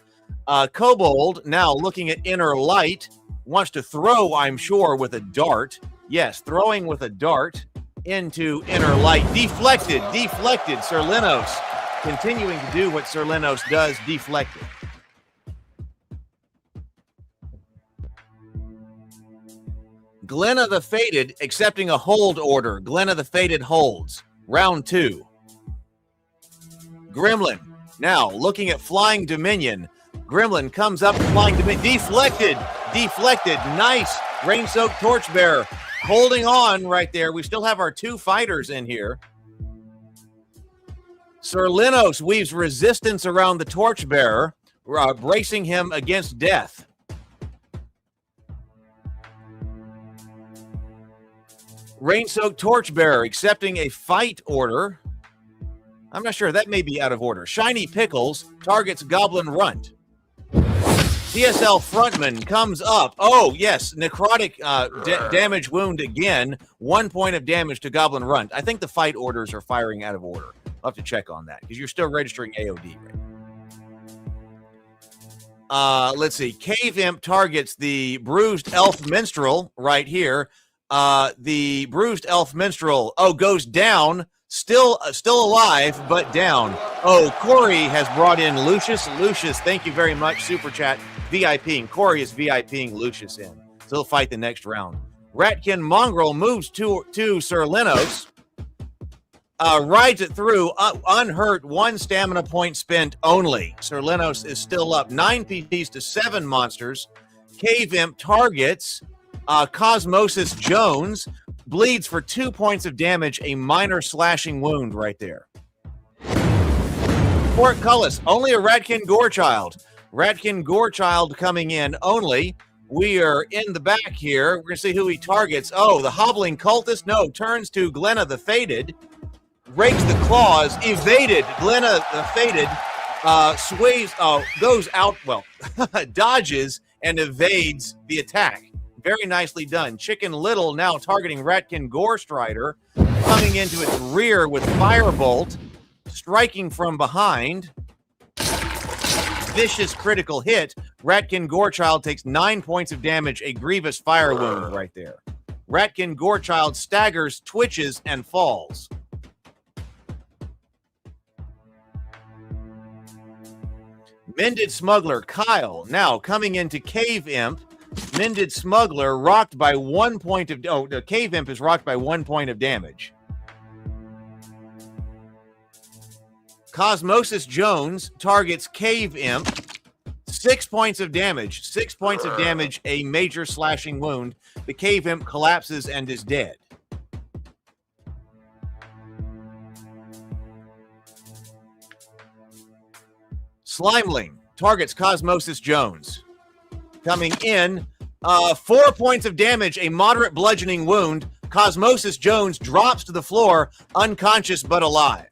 Kobold, now looking at Inner Light, wants to throw, I'm sure, with a dart. Yes, throwing with a dart into Inner Light. Deflected. Serlinos continuing to do what Serlinos does, deflected. Glenna the Faded accepting a hold order. Glenna the Faded holds. Round 2. Gremlin Now, looking at Flying Dominion. Gremlin comes up, Flying Dominion. Deflected. Nice. Rain-soaked Torchbearer. Holding on right there. We still have our 2 fighters in here. Sir Linos weaves resistance around the Torchbearer, bracing him against death. Rain-soaked Torchbearer accepting a fight order. I'm not sure. That may be out of order. Shiny Pickles targets Goblin Runt. TSL Frontman comes up. Oh, yes. Necrotic damage wound again. 1 point of damage to Goblin Runt. I think the fight orders are firing out of order. I'll have to check on that because you're still registering AOD right now. Let's see. Cave Imp targets the Bruised Elf Minstrel right here. The Bruised Elf Minstrel, goes down. Still alive, but down. Oh, Corey has brought in Lucius. Lucius, thank you very much. Super chat VIPing. Corey is VIPing Lucius in. So he'll fight the next round. Ratkin Mongrel moves to Sir Linos. Rides it through, unhurt, 1 stamina point spent only. Sir Linos is still up. 9 PPs to 7 monsters. Cave Imp targets Cosmosis Jones. Bleeds for 2 points of damage, a minor slashing wound right there. Portcullis, only a Ratkin Gorechild. Ratkin Gorechild coming in only. We are in the back here. We're going to see who he targets. Oh, the Hobbling Cultist. No, turns to Glenna the Faded. Rakes the claws. Evaded. Glenna the Faded sways, goes out, dodges and evades the attack. Very nicely done. Chicken Little now targeting Ratkin Gorestrider, coming into its rear with Firebolt, striking from behind. Vicious critical hit. Ratkin Gorechild takes 9 points of damage, a grievous fire wound right there. Ratkin Gorechild staggers, twitches, and falls. Mended Smuggler Kyle now coming into Cave Imp. Mended Smuggler rocked by 1 point of... the Cave Imp is rocked by 1 point of damage. Cosmosis Jones targets Cave Imp. 6 points of damage. 6 points of damage, a major slashing wound. The Cave Imp collapses and is dead. Slimeling targets Cosmosis Jones. Coming in, 4 points of damage, a moderate bludgeoning wound. Cosmosis Jones drops to the floor, unconscious but alive.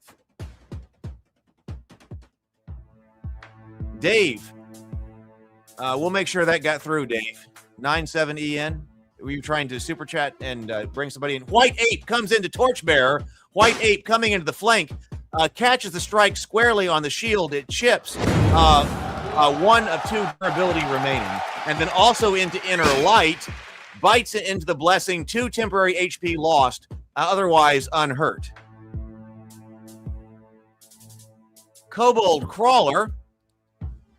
Dave. We'll make sure that got through, Dave. 97EN. Were you trying to super chat and bring somebody in? White Ape comes into Torchbearer. White Ape coming into the flank. Catches the strike squarely on the shield. It chips. 1 of 2 durability remaining. And then also into Inner Light. Bites it into the Blessing. 2 temporary HP lost. Otherwise unhurt. Kobold Crawler.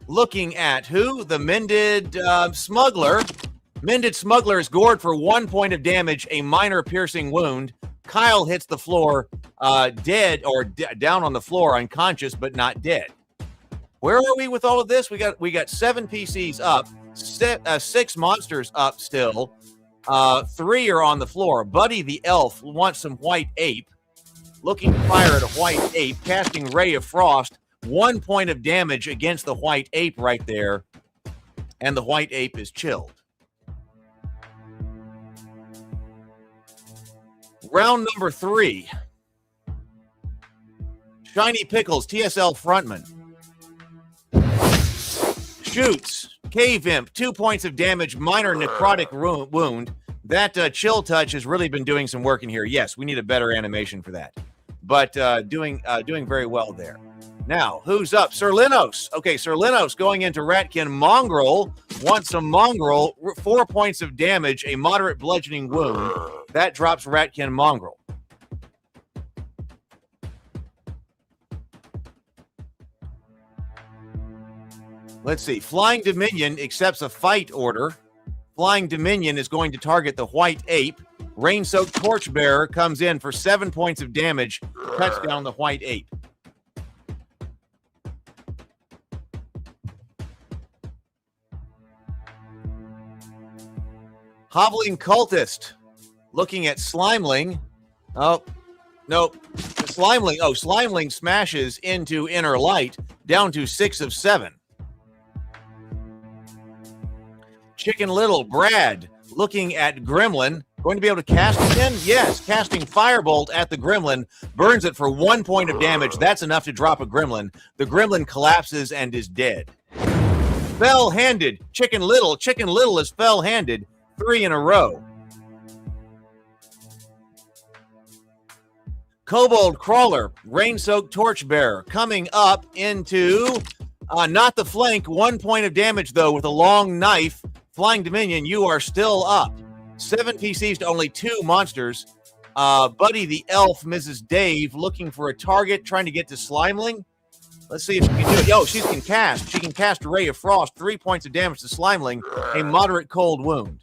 Looking at who? The Mended Smuggler. Mended Smuggler is gored for 1 point of damage, a minor piercing wound. Kyle hits the floor dead or down on the floor, unconscious, but not dead. Where are we with all of this? We got 7 PCs up, 6 monsters up still. 3 are on the floor. Buddy the Elf wants some White Ape. Looking to fire at a White Ape, casting Ray of Frost. 1 point of damage against the White Ape right there. And the White Ape is chilled. Round number 3. Shiny Pickles, TSL Frontman. Shoots. Cave Imp, 2 points of damage, minor necrotic wound. That chill touch has really been doing some work in here. Yes, we need a better animation for that. But doing very well there. Now, who's up? Sir Linos. Okay, Sir Linos going into Ratkin Mongrel. Wants some Mongrel. 4 points of damage, a moderate bludgeoning wound. That drops Ratkin Mongrel. Let's see. Flying Dominion accepts a fight order. Flying Dominion is going to target the White Ape. Rain-soaked Torchbearer comes in for 7 points of damage. Cuts down the White Ape. Hobbling Cultist. Looking at Slimeling. Oh, nope. Slimeling. Oh, Slimeling smashes into Inner Light, down to 6 of 7. Chicken Little, Brad, looking at Gremlin. Going to be able to cast again? Yes, casting Firebolt at the Gremlin. Burns it for 1 point of damage. That's enough to drop a Gremlin. The Gremlin collapses and is dead. Fell-handed, Chicken Little. Chicken Little is fell-handed. 3 in a row. Kobold Crawler, Rain-Soaked Torchbearer, coming up into, not the flank, 1 point of damage, though, with a long knife. Flying Dominion, you are still up. 7 PCs to only 2 monsters. Buddy the Elf, Mrs. Dave, looking for a target, trying to get to Slimeling. Let's see if she can do it. Yo, she can cast. She can cast Ray of Frost, 3 points of damage to Slimeling, a moderate cold wound.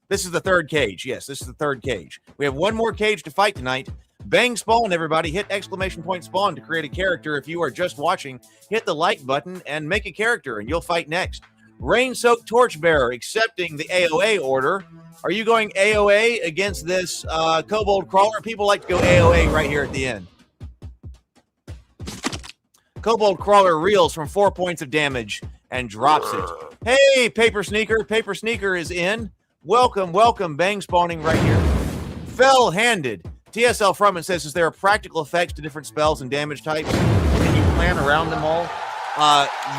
This is the third cage. Yes, this is the third cage. We have 1 more cage to fight tonight. Bang spawn, everybody. Hit exclamation point spawn to create a character. If you are just watching, hit the like button and make a character, and you'll fight next. Rain-Soaked Torchbearer, accepting the AOA order. Are you going AOA against this Kobold Crawler? People like to go AOA right here at the end. Kobold Crawler reels from 4 points of damage and drops it. Hey, Paper Sneaker. Paper Sneaker is in. Welcome, welcome. Bang spawning right here. Fell-handed. TSL Frumman says, is there a practical effects to different spells and damage types? Can you plan around them all?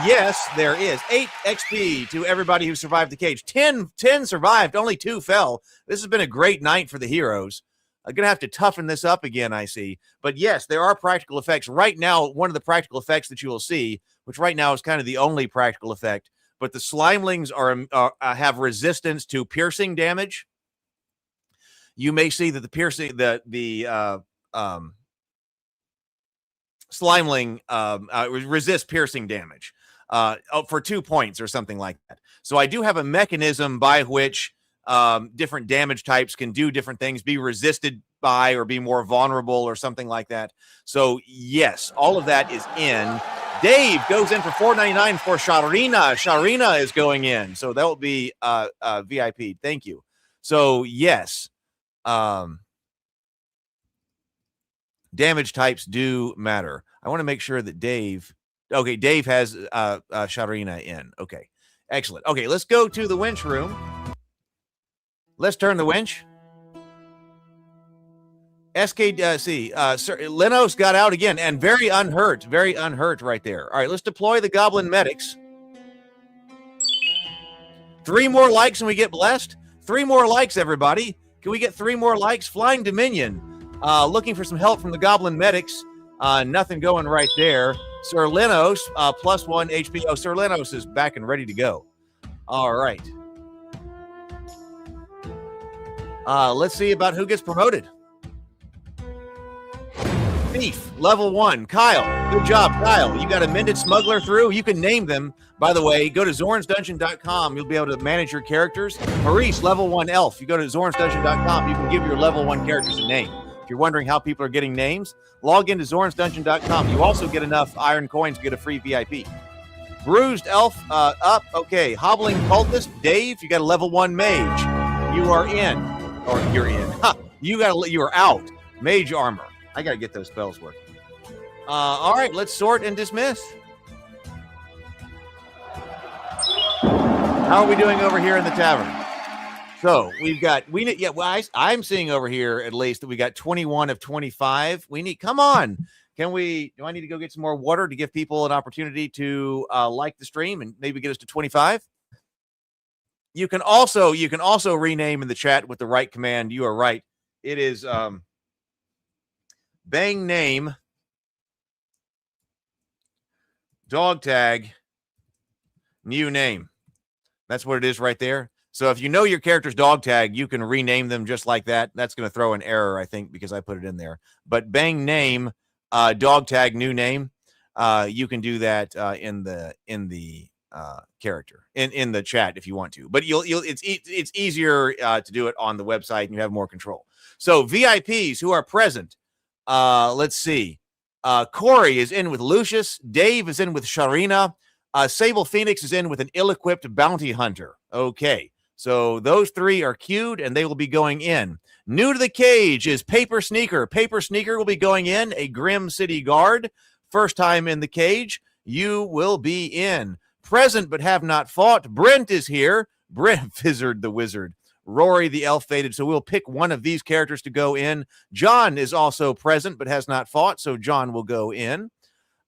Yes, there is. 8 XP to everybody who survived the cage. 10 survived, only 2 fell. This has been a great night for the heroes. I'm going to have to toughen this up again, I see. But yes, there are practical effects. Right now, one of the practical effects that you will see, which right now is kind of the only practical effect, but the Slimelings have resistance to piercing damage. You may see that the piercing, Slimeling resist piercing damage for 2 points or something like that. So I do have a mechanism by which different damage types can do different things, be resisted by or be more vulnerable or something like that. So yes, all of that is in. Dave goes in for $4.99 for Sharina. Sharina is going in. So that will be VIP. Thank you. So yes. Damage types do matter. I want to make sure that Dave has Sharina in. Okay, excellent. Okay, let's go to the winch room. Let's turn the winch. SKC, Sir Lenos got out again and very unhurt right there. All right, let's deploy the Goblin Medics. 3 more likes and we get blessed. 3 more likes, everybody. Can we get 3 more likes? Flying Dominion, looking for some help from the Goblin Medics. Nothing going right there. Sir Lenos, +1 HP. Oh, Sir Lenos is back and ready to go. All right. Let's see about who gets promoted. Thief, level 1. Kyle, good job, Kyle. You got a Mended Smuggler through. You can name them. By the way, go to zornsdungeon.com. You'll be able to manage your characters. Maurice, level 1 elf. You go to zornsdungeon.com. You can give your level 1 characters a name. If you're wondering how people are getting names, log into zornsdungeon.com. You also get enough iron coins to get a free VIP. Bruised elf, up. Okay, Hobbling Cultist. Dave, you got a level 1 mage. You are in. Or you're in. Ha! You are out. Mage armor. I got to get those spells working. All right, let's sort and dismiss. How are we doing over here in the tavern? So I'm seeing over here at least that we got 21 of 25. Come on. Do I need to go get some more water to give people an opportunity to like the stream and maybe get us to 25? You can also rename in the chat with the right command. You are right. It is bang name dog tag new name. That's what it is right there. So if you know your character's dog tag, you can rename them just like that. That's going to throw an error, I think, because I put it in there. But bang name dog tag new name. You can do that in the character in the chat if you want to. But it's easier to do it on the website and you have more control. So VIPs who are present. Let's see. Corey is in with Lucius. Dave is in with Sharina. Sable Phoenix is in with an ill-equipped bounty hunter. Okay. So those 3 are queued, and they will be going in. New to the cage is Paper Sneaker. Paper Sneaker will be going in, a Grim City Guard. First time in the cage, you will be in. Present but have not fought, Brent is here. Brent, Fizzard the Wizard. Rory the Elf Faded. So we'll pick one of these characters to go in. John is also present but has not fought, so John will go in.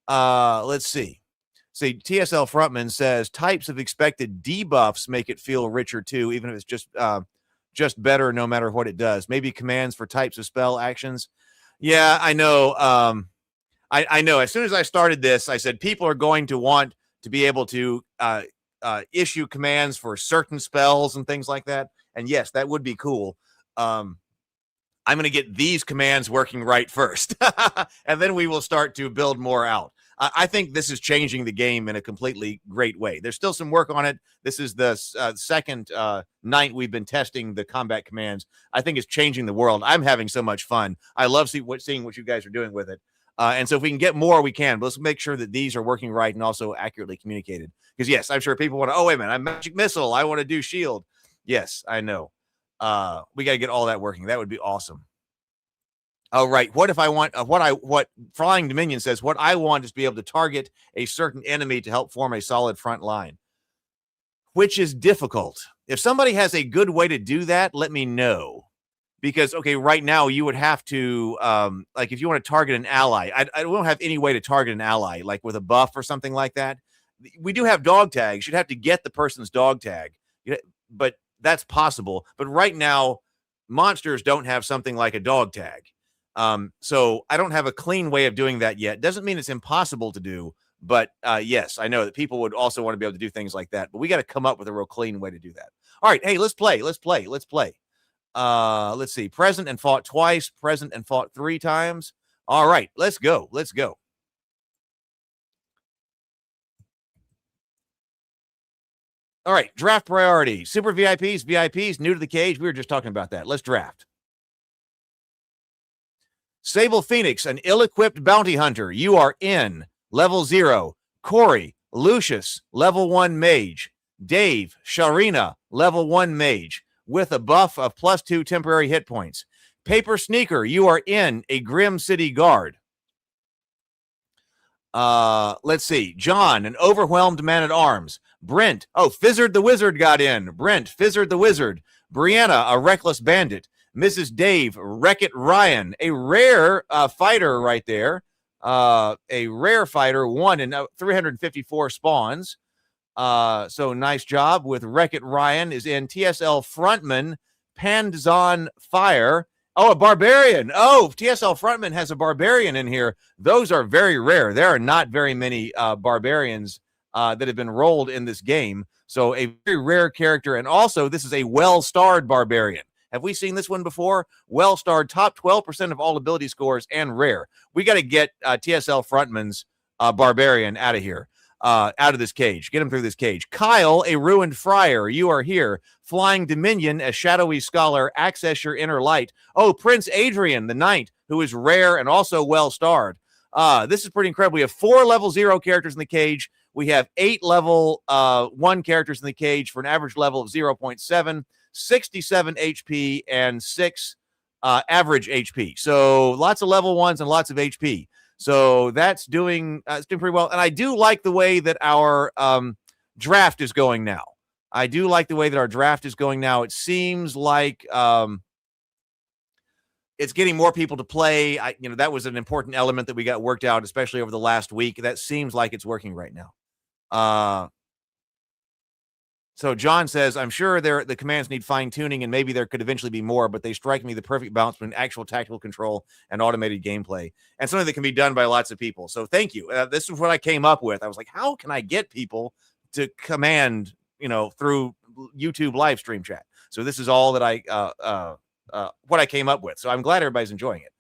Let's see. See, TSL Frontman says types of expected debuffs make it feel richer too, even if it's just better no matter what it does. Maybe commands for types of spell actions. Yeah, I know. I know. As soon as I started this, I said people are going to want to be able to issue commands for certain spells and things like that. And yes, that would be cool. I'm going to get these commands working right first, and then we will start to build more out. I think this is changing the game in a completely great way. There's still some work on it. This is the second night we've been testing the combat commands. I think it's changing the world. I'm having so much fun. I love seeing what you guys are doing with it. And so if we can get more, we can. But let's make sure that these are working right and also accurately communicated. Because, yes, I'm sure people want to, oh, wait a minute, I'm Magic Missile. I want to do Shield. Yes, I know. We got to get all that working. That would be awesome. Oh, right. What if I want what Flying Dominion says, what I want is to be able to target a certain enemy to help form a solid front line, which is difficult. If somebody has a good way to do that, let me know. Because, okay, right now you would have to, like if you want to target an ally, I don't have any way to target an ally, like with a buff or something like that. We do have dog tags. You'd have to get the person's dog tag, but that's possible. But right now, monsters don't have something like a dog tag. So I don't have a clean way of doing that yet. Doesn't mean it's impossible to do, but yes, I know that people would also want to be able to do things like that, but we got to come up with a real clean way to do that. All right. Hey, let's play. Let's see. Present and fought twice, present and fought 3 times. All right, let's go. All right, draft priority. Super VIPs, new to the cage. We were just talking about that. Let's draft. Sable Phoenix, an ill-equipped bounty hunter. You are in. Level 0. Corey, Lucius, level 1 mage. Dave, Sharina, level 1 mage, with a buff of +2 temporary hit points. Paper Sneaker, you are in, a Grim City Guard. Let's see. John, an overwhelmed man-at-arms. Brent, Fizzard the Wizard got in. Brent, Fizzard the Wizard. Brianna, a reckless bandit. Mrs. Dave, Wreck-It Ryan, a rare fighter right there. A rare fighter, 1 in 354 spawns. So nice job with Wreck-It Ryan is in. TSL Frontman, Pandzon Fire. Oh, a Barbarian. Oh, TSL Frontman has a Barbarian in here. Those are very rare. There are not very many Barbarians that have been rolled in this game. So a very rare character. And also, this is a well-starred Barbarian. Have we seen this one before? Well-starred, top 12% of all ability scores, and rare. We got to get TSL Frontman's Barbarian out of here. Out of this cage. Get him through this cage. Kyle, a ruined friar. You are here. Flying Dominion, a shadowy scholar. Access your inner light. Oh, Prince Adrian, the knight, who is rare and also well-starred. This is pretty incredible. We have 4 level 0 characters in the cage. We have 8 level 1 characters in the cage for an average level of 0.7, 67 HP, and 6 average HP. So lots of level 1s and lots of HP. So that's doing pretty well. And I do like the way that our draft is going now. It seems like it's getting more people to play. That was an important element that we got worked out, especially over the last week. That seems like it's working right now. So John says, I'm sure the commands need fine-tuning, and maybe there could eventually be more, but they strike me the perfect balance between actual tactical control and automated gameplay, and something that can be done by lots of people. So thank you. This is what I came up with. I was like, how can I get people to command, through YouTube live stream chat? So this is all that what I came up with. So I'm glad everybody's enjoying it.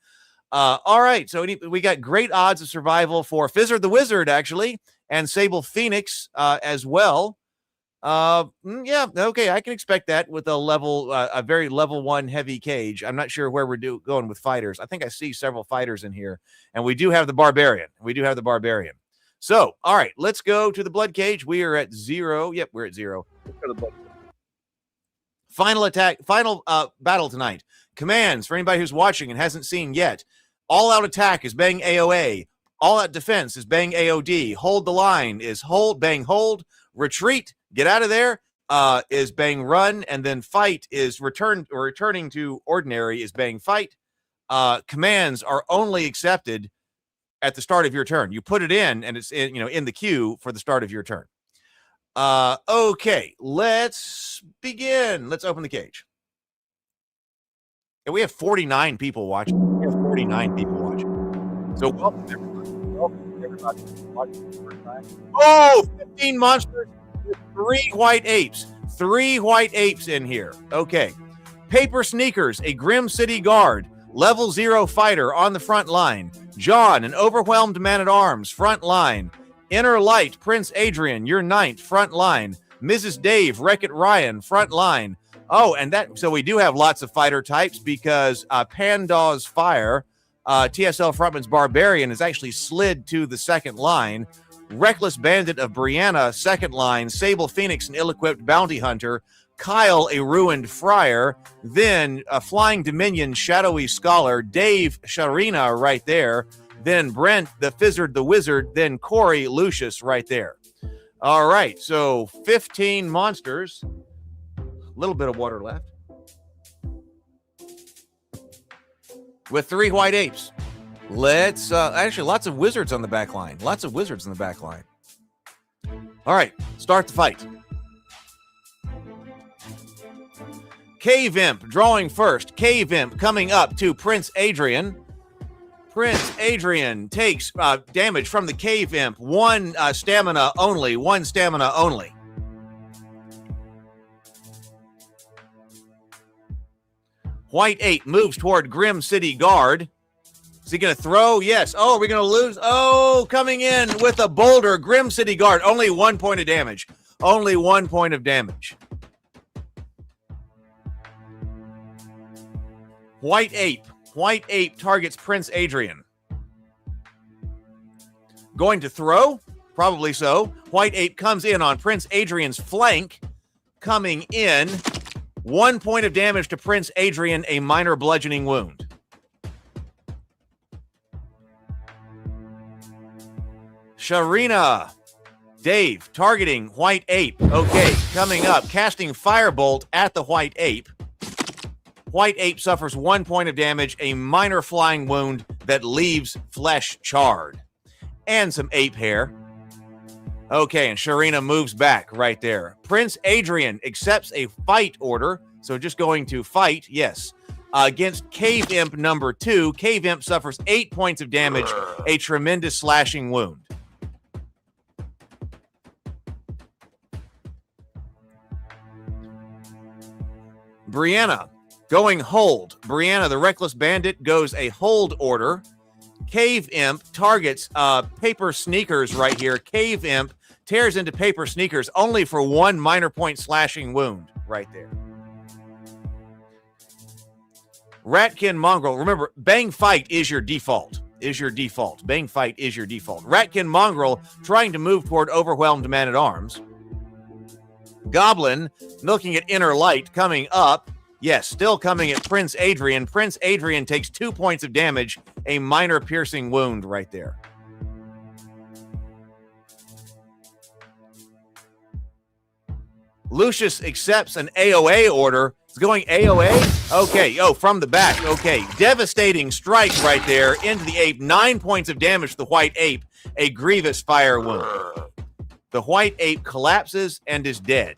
All right. So we got great odds of survival for Fizzard the Wizard, actually, and Sable Phoenix as well. Yeah, okay, I can expect that with a very level 1 heavy cage. I'm not sure where we're going with fighters. I think I see several fighters in here, and we do have the Barbarian. So, all right, let's go to the Bloodcage. We are at 0. Yep, we're at 0. Final attack, final battle tonight. Commands for anybody who's watching and hasn't seen yet. All-out attack is bang AOA. All-out defense is bang AOD. Hold the line is hold, bang hold. Retreat, get out of there, is bang run. And then fight is returning to ordinary is bang fight. Commands are only accepted at the start of your turn. You put it in, and it's in the queue for the start of your turn. Okay, let's begin. Let's open the cage. And we have 49 people watching. We have 49 people watching. So welcome everybody. Welcome everybody watching the first time. Oh, 15 monsters with 3 white apes. 3 white apes in here. Okay. Paper Sneakers, a Grim City Guard. Level 0 fighter on the front line. John, an overwhelmed man-at-arms, front line. Inner Light, Prince Adrian, your 9th, front line. Mrs. Dave, Wreck-It Ryan, front line. Oh, and so we do have lots of fighter types because Pandaw's Fire, TSL Frontman's Barbarian, has actually slid to the second line. Reckless Bandit of Brianna, second line. Sable Phoenix, an ill-equipped bounty hunter. Kyle, a ruined friar. Then a Flying Dominion, Shadowy Scholar. Dave, Sharina, right there. Then Brent, the Fizzard, the Wizard. Then Corey, Lucius, right there. All right, so 15 monsters. A little bit of water left. With 3 white apes. Let's, actually, lots of wizards on the back line. Lots of wizards in the back line. All right, start the fight. Cave Imp drawing first. Cave Imp coming up to Prince Adrian. Prince Adrian takes damage from the Cave Imp. 1 stamina only. 1 stamina only. White Ape moves toward Grim City Guard. Is he going to throw? Yes. Oh, are we going to lose? Oh, coming in with a boulder. Grim City Guard. Only 1 point of damage. Only 1 point of damage. White Ape. White Ape targets Prince Adrian. Going to throw? Probably so. White Ape comes in on Prince Adrian's flank. Coming in. 1 point of damage to Prince Adrian, a minor bludgeoning wound. Sharina. Dave targeting White Ape. Okay, coming up, casting Firebolt at the White Ape. White Ape suffers 1 point of damage, a minor flying wound that leaves flesh charred. And some ape hair. Okay, and Sharina moves back right there. Prince Adrian accepts a fight order, so just going to fight, yes. Against Cave Imp number 2, Cave Imp suffers 8 points of damage, a tremendous slashing wound. Brianna going hold. Brianna, the Reckless Bandit, goes a hold order. Cave Imp targets Paper Sneakers right here. Cave Imp tears into Paper Sneakers only for 1 minor point slashing wound right there. Ratkin Mongrel. Remember, Bang Fight is your default. Bang Fight is your default. Ratkin Mongrel trying to move toward Overwhelmed Man-at-Arms. Goblin looking at Inner Light coming up. Yes, still coming at Prince Adrian. Prince Adrian takes 2 points of damage, a minor piercing wound right there. Lucius accepts an AOA order. It's going AOA? Okay, from the back. Okay, devastating strike right there into the ape. 9 points of damage to the White Ape, a grievous fire wound. The White Ape collapses and is dead.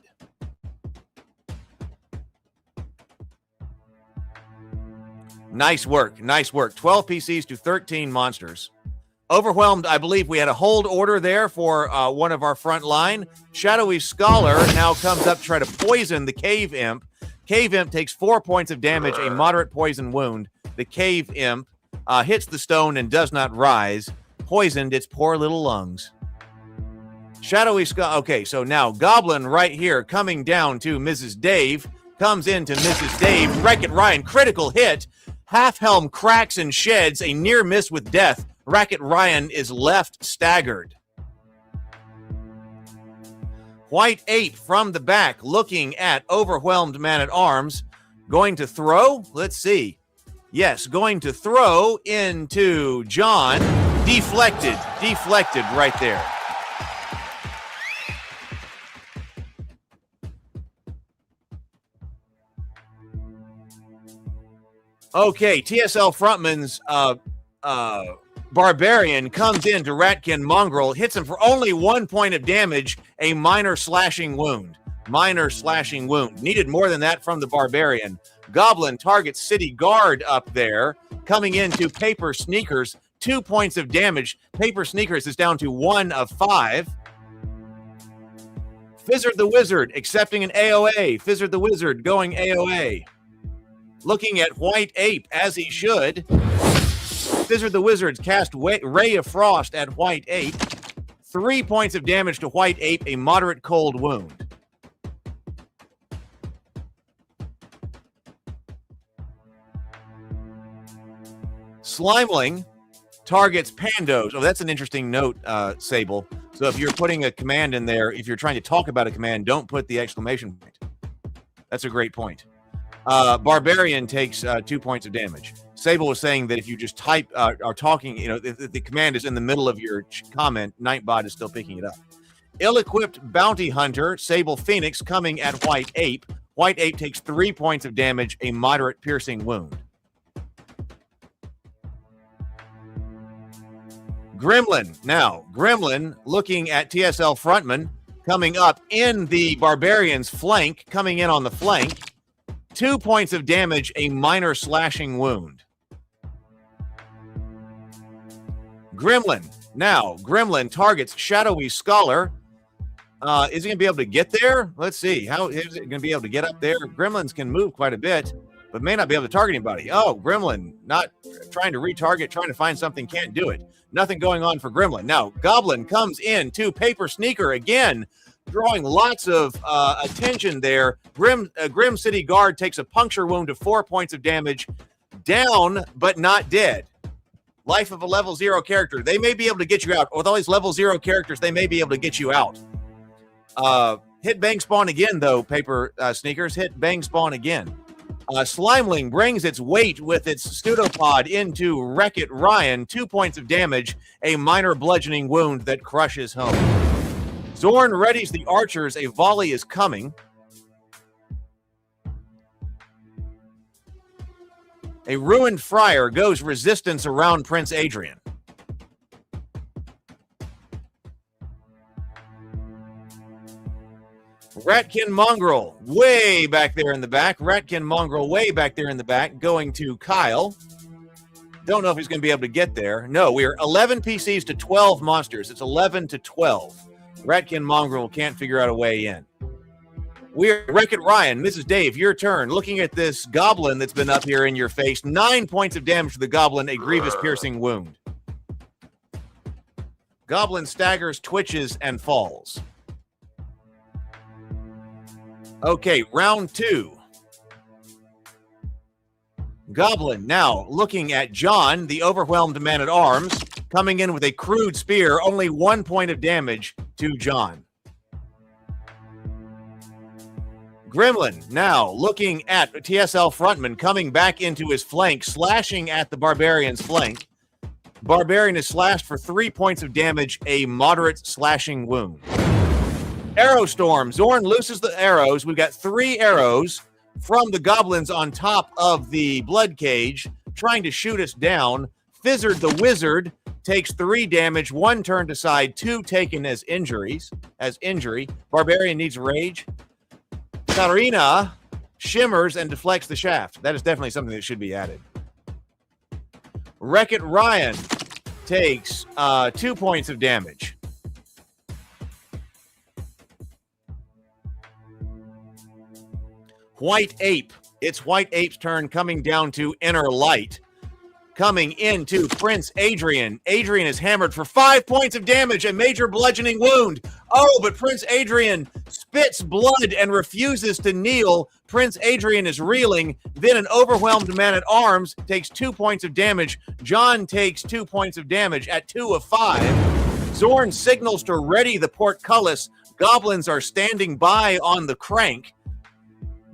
Nice work. 12 PCs to 13 monsters. Overwhelmed, I believe we had a hold order there for one of our front line. Shadowy Scholar now comes up to try to poison the Cave Imp. Cave Imp takes 4 points of damage, a moderate poison wound. The Cave Imp hits the stone and does not rise. Poisoned its poor little lungs. Shadowy Scholar. Okay, so now Goblin right here coming down to Mrs. Dave. Comes into Mrs. Dave. Wreck-It Ryan, critical hit. Half Helm cracks and sheds, a near miss with death. Wreck-It Ryan is left staggered. White Ape from the back, looking at overwhelmed Man-at-Arms. Going to throw? Let's see. Yes, going to throw into John. Deflected right there. Okay, TSL Frontman's Barbarian comes into Ratkin Mongrel, hits him for only 1 point of damage, a minor slashing wound. Needed more than that from the Barbarian. Goblin targets City Guard up there, coming into Paper Sneakers, 2 points of damage. Paper Sneakers is down to 1 of 5. Fizzard the Wizard accepting an AOA. Fizzard the Wizard going AOA. Looking at White Ape, as he should. Fizzard the Wizard cast Ray of Frost at White Ape. 3 points of damage to White Ape, a moderate cold wound. Slimeling targets Pandos. Oh, that's an interesting note, Sable. So if you're putting a command in there, if you're trying to talk about a command, don't put the exclamation point. That's a great point. Barbarian takes 2 points of damage. Sable was saying that if you just type or talking, if the command is in the middle of your comment, Nightbot is still picking it up. Ill-equipped Bounty Hunter, Sable Phoenix, coming at White Ape. White Ape takes 3 points of damage, a moderate piercing wound. Gremlin looking at TSL Frontman, coming up in the Barbarian's flank, coming in on the flank. 2 points of damage, a minor slashing wound. Gremlin targets Shadowy Scholar. Is he going to be able to get there? Let's see. How is it going to be able to get up there? Gremlins can move quite a bit, but may not be able to target anybody. Oh, Gremlin not trying to retarget, trying to find something, can't do it. Nothing going on for Gremlin. Now, Goblin comes in to Paper Sneaker again, drawing lots of attention there. Grim City Guard takes a puncture wound of 4 points of damage. Down, but not dead. Life of a level 0 character. They may be able to get you out. With all these level 0 characters, they may be able to get you out. Hit Bang Spawn again, though, Paper Sneakers. Hit Bang Spawn again. Slimeling brings its weight with its pseudopod into Wreck-It Ryan. 2 points of damage, a minor bludgeoning wound that crushes home. Zorn readies the archers. A volley is coming. A ruined friar goes resistance around Prince Adrian. Ratkin Mongrel way back there in the back. Going to Kyle. Don't know if he's going to be able to get there. No, we are 11 PCs to 12 monsters. It's 11 to 12. Ratkin Mongrel can't figure out a way in. We're Wreck-It Ryan. This is Dave. Your turn. Looking at this goblin that's been up here in your face. 9 points of damage to the goblin. A grievous piercing wound. Goblin staggers, twitches, and falls. Okay, round 2. Goblin now looking at John, the overwhelmed man-at-arms, coming in with a crude spear. Only 1 point of damage to John. Gremlin now looking at TSL Frontman, coming back into his flank, slashing at the Barbarian's flank. Barbarian is slashed for 3 points of damage, a moderate slashing wound. Arrow Storm. Zorn looses the arrows. We've got 3 arrows from the goblins on top of the Bloodcage, trying to shoot us down. Fizzard the Wizard takes 3 damage, 1 turned aside, 2 taken as injury. Barbarian needs rage. Karina shimmers and deflects the shaft. That is definitely something that should be added. Wreck-It Ryan takes 2 points of damage. White Ape. It's White Ape's turn, coming down to Inner Light. Coming into Prince Adrian. Adrian is hammered for 5 points of damage, a major bludgeoning wound. Oh, but Prince Adrian spits blood and refuses to kneel. Prince Adrian is reeling. Then an overwhelmed man-at-arms takes 2 points of damage. John takes 2 points of damage at 2 of 5. Zorn signals to ready the portcullis. Goblins are standing by on the crank.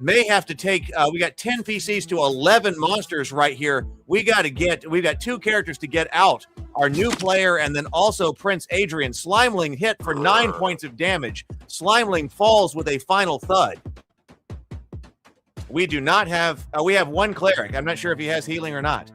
May have to take, we got 10 PCs to 11 monsters right here. We've got 2 characters to get out. Our new player and then also Prince Adrian. Slimeling hit for 9 points of damage. Slimeling falls with a final thud. We do not have, we have 1 cleric. I'm not sure if he has healing or not.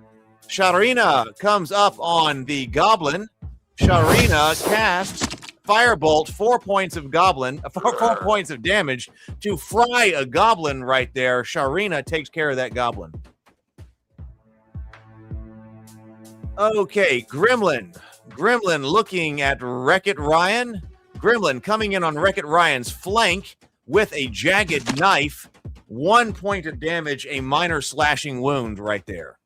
Sharina comes up on the goblin. Sharina casts Firebolt, 4 points of goblin, 4 points of damage to fry a goblin right there. Sharina takes care of that goblin. Okay, Gremlin. Gremlin looking at Wreck-It Ryan. Gremlin coming in on Wreck-It Ryan's flank with a jagged knife. 1 point of damage, a minor slashing wound right there.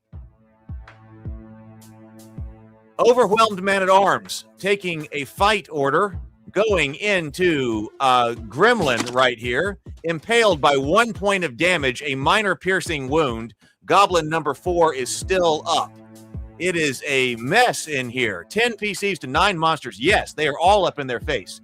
Overwhelmed Man-at-Arms taking a fight order, going into Gremlin right here, impaled by 1 point of damage, a minor piercing wound. Goblin number 4 is still up. It is a mess in here. 10 PCs to 9 monsters. Yes, they are all up in their face.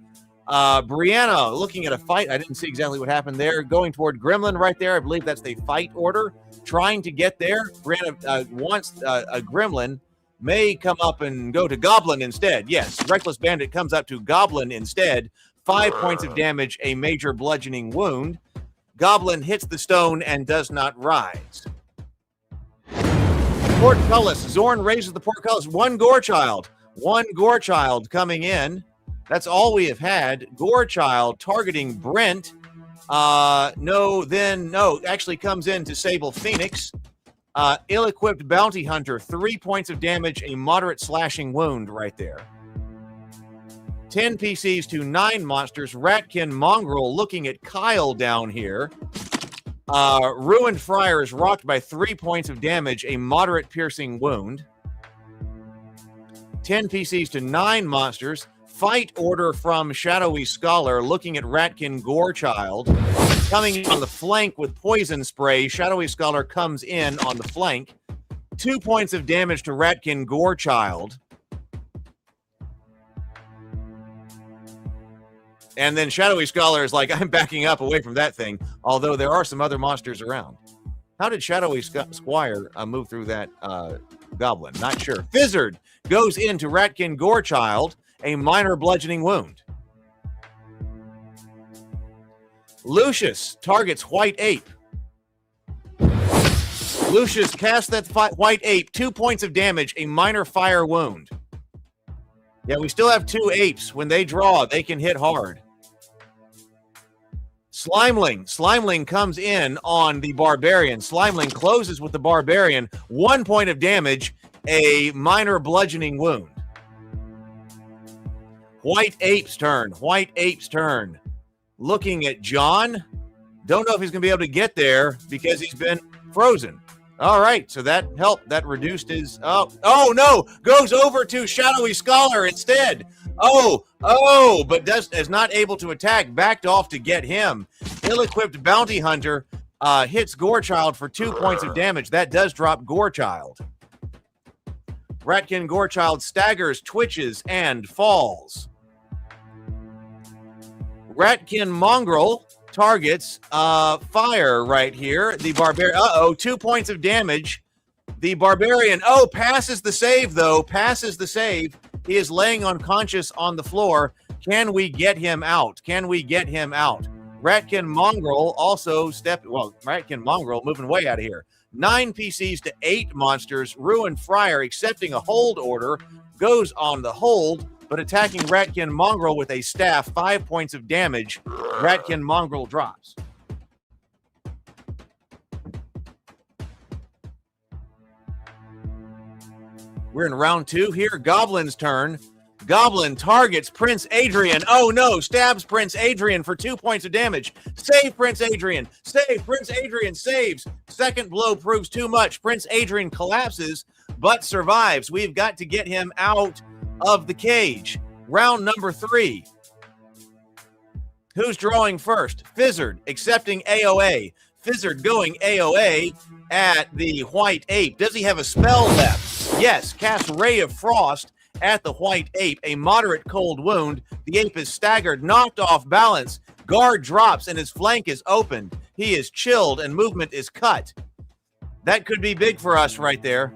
Brianna looking at a fight. I didn't see exactly what happened there. Going toward Gremlin right there. I believe that's the fight order. Trying to get there. Brianna wants a Gremlin. May come up and go to Goblin instead. Yes, Reckless Bandit comes up to Goblin instead. 5 points of damage, a major bludgeoning wound. Goblin hits the stone and does not rise. Portcullis. Zorn raises the portcullis. 1 Gorechild. 1 Gorechild coming in. That's all we have had. Gorechild targeting Brent. Actually comes in to Sable Phoenix. Ill-equipped Bounty Hunter, 3 points of damage, a moderate slashing wound right there. 10 PCs to 9 monsters. Ratkin Mongrel looking at Kyle down here. Ruined Friar is rocked by 3 points of damage, a moderate piercing wound. 10 PCs to 9 monsters. Fight order from Shadowy Scholar looking at Ratkin Gorechild. Coming in on the flank with poison spray. Shadowy Scholar comes in on the flank. 2 points of damage to Ratkin Gorechild. And then Shadowy Scholar is like, I'm backing up away from that thing, although there are some other monsters around. How did Shadowy Squire move through that goblin? Not sure. Fizzard goes into Ratkin Gorechild, a minor bludgeoning wound. Lucius targets White Ape. Lucius casts that White Ape, 2 points of damage, a minor fire wound. Yeah, we still have 2 apes. When they draw, they can hit hard. Slimeling comes in on the Barbarian. Slimeling closes with the Barbarian. 1 point of damage, a minor bludgeoning wound. White Ape's turn. White Ape's turn. Looking at John. Don't know if he's going to be able to get there because he's been frozen. All right, so that helped. That reduced his... Oh, no! Goes over to Shadowy Scholar instead. But is not able to attack. Backed off to get him. Ill-equipped Bounty Hunter hits Gorechild for 2 points of damage. That does drop Gorechild. Ratkin Gorechild staggers, twitches, and falls. Ratkin Mongrel targets fire right here. The Barbarian, 2 points of damage. The Barbarian, passes the save, though. Passes the save. He is laying unconscious on the floor. Can we get him out? Can we get him out? Ratkin Mongrel also Ratkin Mongrel moving way out of here. 9 PCs to 8 monsters. Ruined Friar accepting a hold order. Goes on the hold, but attacking Ratkin Mongrel with a staff. 5 points of damage. Ratkin Mongrel drops. We're in round 2 here. Goblin's turn. Goblin targets Prince Adrian. Oh no, stabs Prince Adrian for 2 points of damage. Save Prince Adrian. Save Prince Adrian. Saves. Second blow proves too much. Prince Adrian collapses, but survives. We've got to get him out of the cage. Round number 3. Who's drawing first? Fizzard accepting AOA. Fizzard going AOA at the White Ape. Does he have a spell left? Yes, cast Ray of Frost at the white ape, a moderate cold wound. The ape is staggered, knocked off balance. Guard drops and his flank is opened. He is chilled and movement is cut. That could be big for us right there.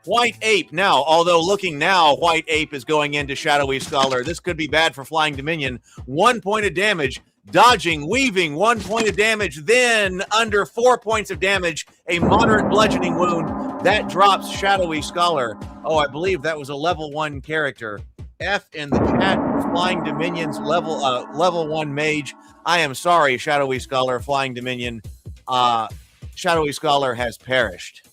White ape now, although looking now, white ape is going into Shadowy Scholar. This could be bad for Flying Dominion. 1 point of damage. Dodging, weaving, 1 point of damage, then under 4 points of damage, a moderate bludgeoning wound. That drops Shadowy Scholar. Oh, I believe that was a level 1 character. F in the chat for Flying Dominion's level 1 mage. I am sorry, Shadowy Scholar, Flying Dominion. Shadowy Scholar has perished.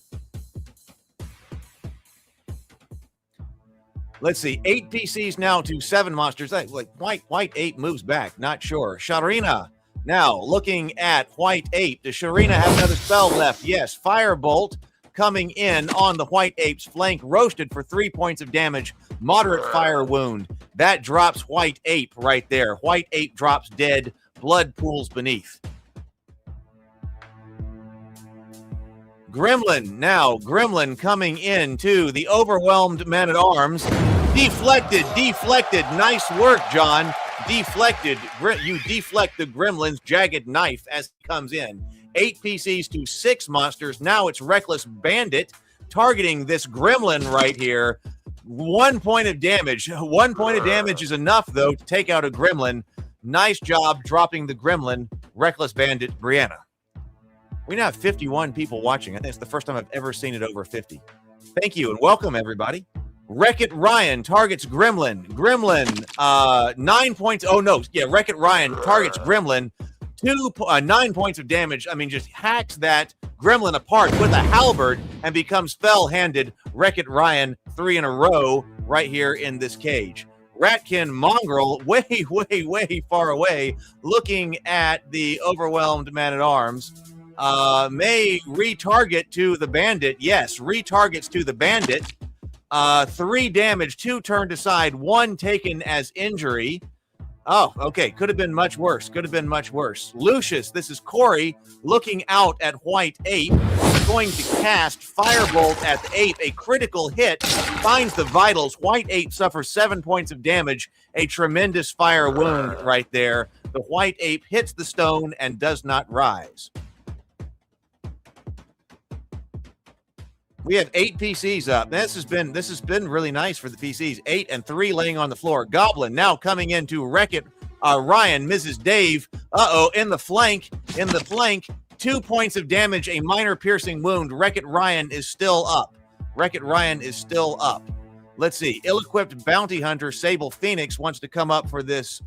Let's see, 8 PCs now to 7 monsters. Like white ape moves back, not sure. Sharina now looking at white ape. Does Sharina have another spell left? Yes. Firebolt coming in on the white ape's flank, roasted for 3 points of damage. Moderate fire wound. That drops white ape right there. White ape drops dead. Blood pools beneath. Gremlin now. Gremlin coming into the overwhelmed man-at-arms. Deflected. Nice work, John. Deflected. You deflect the gremlin's jagged knife as it comes in. 8 PCs to 6 monsters. Now it's Reckless Bandit targeting this gremlin right here. 1 point of damage. 1 point of damage is enough, though, to take out a gremlin. Nice job dropping the gremlin. Reckless Bandit, Brianna. We now have 51 people watching. I think it's the first time I've ever seen it over 50. Thank you and welcome, everybody. Wreck-It Ryan targets Gremlin. Gremlin, 9 points. Oh, no. Yeah, Wreck-It Ryan targets Gremlin. 9 points of damage. I mean, just hacks that Gremlin apart with a halberd and becomes fell-handed. Wreck-It Ryan, 3 in a row right here in this cage. Ratkin Mongrel, way far away, looking at the overwhelmed man-at-arms. May retarget to the bandit. Yes, retargets to the bandit. 3 damage, 2 turned aside, 1 taken as injury. Oh, okay. Could have been much worse. Lucius, this is Corey looking out at White Ape. Going to cast Firebolt at the ape. A critical hit finds the vitals. White Ape suffers 7 points of damage. A tremendous fire wound right there. The White Ape hits the stone and does not rise. We have 8 PCs up. This has been really nice for the PCs. 8 and 3 laying on the floor. Goblin now coming in to Wreck-It Ryan, Mrs. Dave. In the flank. 2 points of damage, a minor piercing wound. Wreck-It Ryan is still up. Let's see. Ill-equipped bounty hunter Sable Phoenix wants to come up for this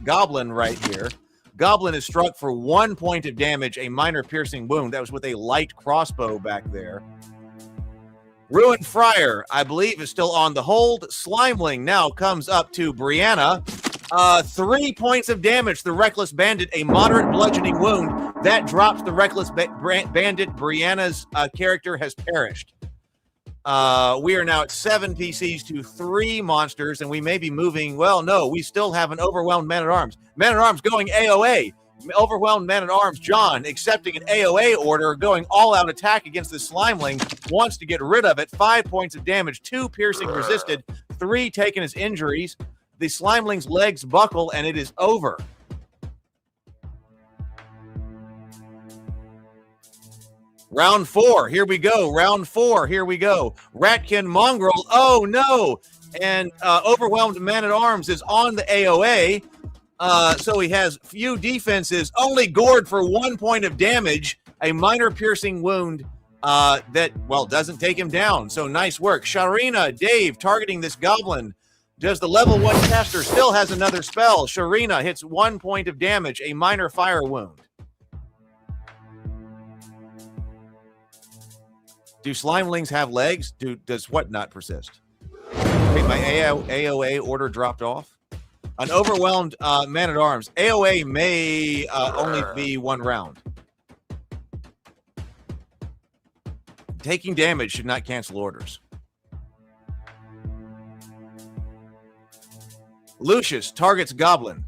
goblin right here. Goblin is struck for 1 point of damage, a minor piercing wound. That was with a light crossbow back there. Ruined Friar, I believe, is still on the hold. Slimeling now comes up to Brianna. 3 points of damage. The Reckless Bandit, a moderate bludgeoning wound. That drops the Reckless Bandit. Brianna's character has perished. We are now at 7 PCs to 3 monsters, and we may be moving. Well, no, we still have an overwhelmed man-at-arms. Man-at-arms going AOA. Overwhelmed man-at-arms John accepting an AOA order, going all-out attack against the Slimeling, wants to get rid of it. 5 points of damage, 2 piercing resisted, 3 taken as injuries. The Slimeling's legs buckle, and it is over. Round 4, here we go. Ratkin Mongrel, oh no! And overwhelmed man-at-arms is on the AOA. So he has few defenses, only gored for 1 point of damage, a minor piercing wound that, well, doesn't take him down. So nice work. Sharina, Dave, targeting this goblin. Does the level 1 caster still has another spell? Sharina hits 1 point of damage, a minor fire wound. Do Slimelings have legs? Does what not persist? Wait, my AOA order dropped off? An overwhelmed man-at-arms. AOA may only be 1 round. Taking damage should not cancel orders. Lucius targets Goblin.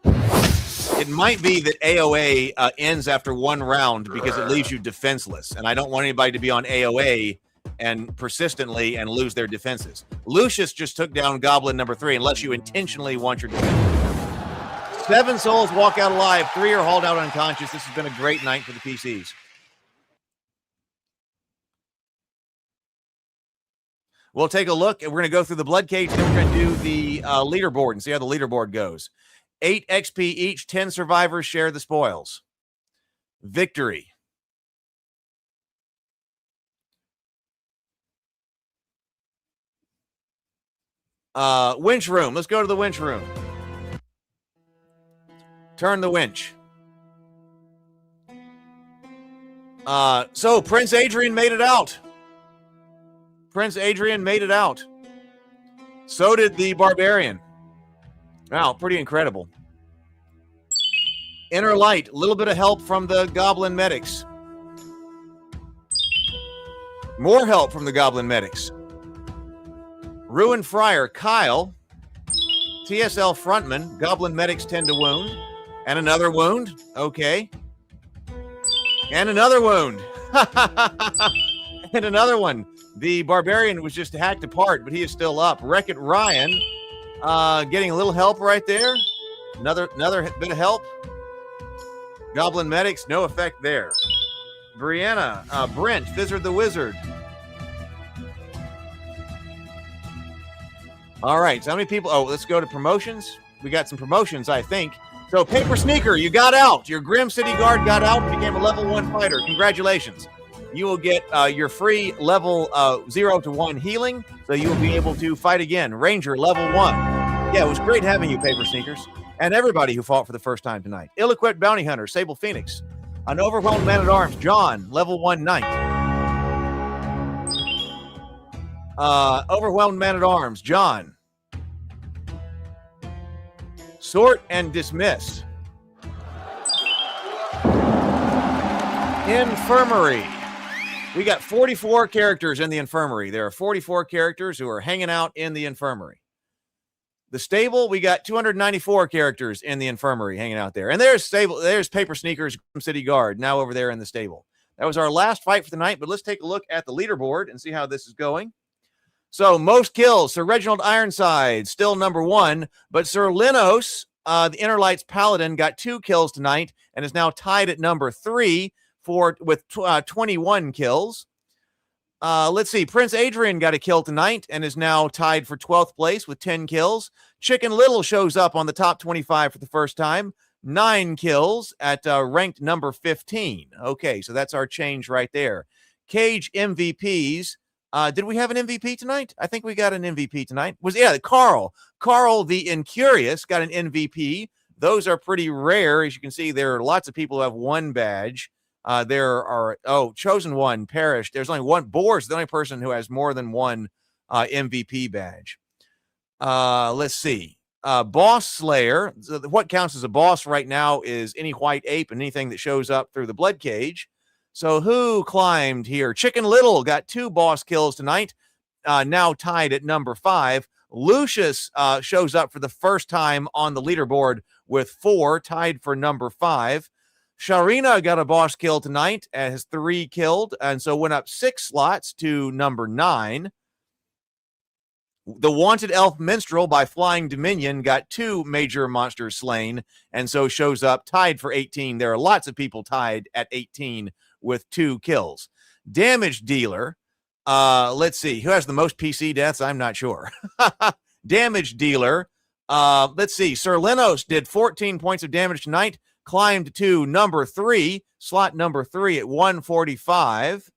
It might be that AOA ends after 1 round because it leaves you defenseless. And I don't want anybody to be on AOA and persistently and lose their defenses. Lucius just took down Goblin number 3, unless you intentionally want your defense. 7 souls walk out alive. 3 are hauled out unconscious. This has been a great night for the PCs. We'll take a look, and we're going to go through the Bloodcage, then we're going to do the leaderboard and see how the leaderboard goes. 8 XP each, 10 survivors share the spoils. Victory. Winch room. Let's go to the winch room. Turn the winch. So Prince Adrian made it out. Prince Adrian made it out. So did the Barbarian. Wow, pretty incredible. Inner Light, a little bit of help from the Goblin medics. More help from the Goblin medics. Ruined Friar, Kyle. TSL Frontman, Goblin medics tend to wound. And another wound. Okay. And another wound. And another one. The Barbarian was just hacked apart, but he is still up. Wreck-It Ryan getting a little help right there. Another bit of help. Goblin medics, no effect there. Brianna, Brent, Fizzard the Wizard. All right, so how many people? Oh, let's go to promotions. We got some promotions, I think. So, Paper Sneaker, you got out. Your Grim City Guard got out and became a level 1 fighter. Congratulations. You will get your free level 0 to 1 healing, so you will be able to fight again. Ranger, level 1. Yeah, it was great having you, Paper Sneakers, and everybody who fought for the first time tonight. Ill-equipped Bounty Hunter, Sable Phoenix. An Overwhelmed Man-at-Arms, John, level 1 Knight. Overwhelmed Man-at-Arms, John. Sort and Dismiss. Infirmary. We got 44 characters in the infirmary. There are 44 characters who are hanging out in the infirmary. The stable, we got 294 characters in the infirmary hanging out there. And there's Paper Sneakers, Grim City Guard, now over there in the stable. That was our last fight for the night, but let's take a look at the leaderboard and see how this is going. So, most kills, Sir Reginald Ironside, still number 1, but Sir Linos, the Inner Lights Paladin, got 2 kills tonight and is now tied at number 3 with 21 kills. Let's see. Prince Adrian got a kill tonight and is now tied for 12th place with 10 kills. Chicken Little shows up on the top 25 for the first time. 9 kills at ranked number 15. Okay, so that's our change right there. Cage MVPs. Did we have an MVP tonight? I think we got an MVP tonight. Carl. Carl the Incurious got an MVP. Those are pretty rare. As you can see, there are lots of people who have 1 badge. There are, Chosen One, Perished. There's only 1. Boar's the only person who has more than 1 MVP badge. Let's see. Boss Slayer. What counts as a boss right now is any white ape and anything that shows up through the Bloodcage. So who climbed here? Chicken Little got 2 boss kills tonight, now tied at number 5. Lucius shows up for the first time on the leaderboard with 4, tied for number 5. Sharina got a boss kill tonight, has 3 killed, and so went up 6 slots to number 9. The Wanted Elf Minstrel by Flying Dominion got 2 major monsters slain, and so shows up tied for 18. There are lots of people tied at 18 with 2 kills. Damage Dealer, let's see, who has the most PC deaths? I'm not sure. Damage Dealer, let's see, Sir Linos did 14 points of damage tonight, climbed to number 3, slot number 3 at 145.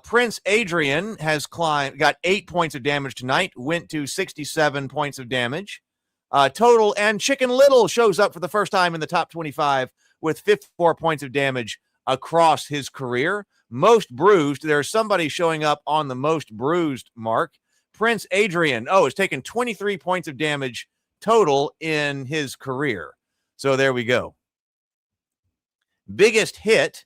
Prince Adrian has got 8 points of damage tonight, went to 67 points of damage total, and Chicken Little shows up for the first time in the top 25 with 54 points of damage across his career. Most bruised, there's somebody showing up on the most bruised mark. Prince Adrian, has taken 23 points of damage total in his career. So there we go. Biggest hit.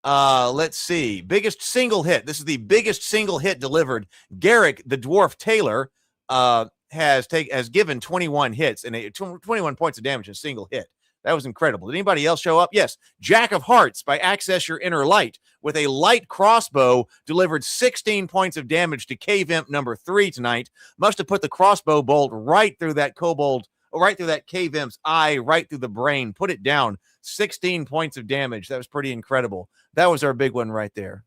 Let's see. Biggest single hit. This is the biggest single hit delivered. Garrick, the Dwarf Tailor, has given 21 hits and 21 points of damage in a single hit. That was incredible. Did anybody else show up? Yes. Jack of Hearts by Access Your Inner Light with a light crossbow delivered 16 points of damage to Cave Imp number 3 tonight. Must have put the crossbow bolt right through that kobold, right through that Cave Imp's eye, right through the brain. Put it down. 16 points of damage. That was pretty incredible. That was our big one right there.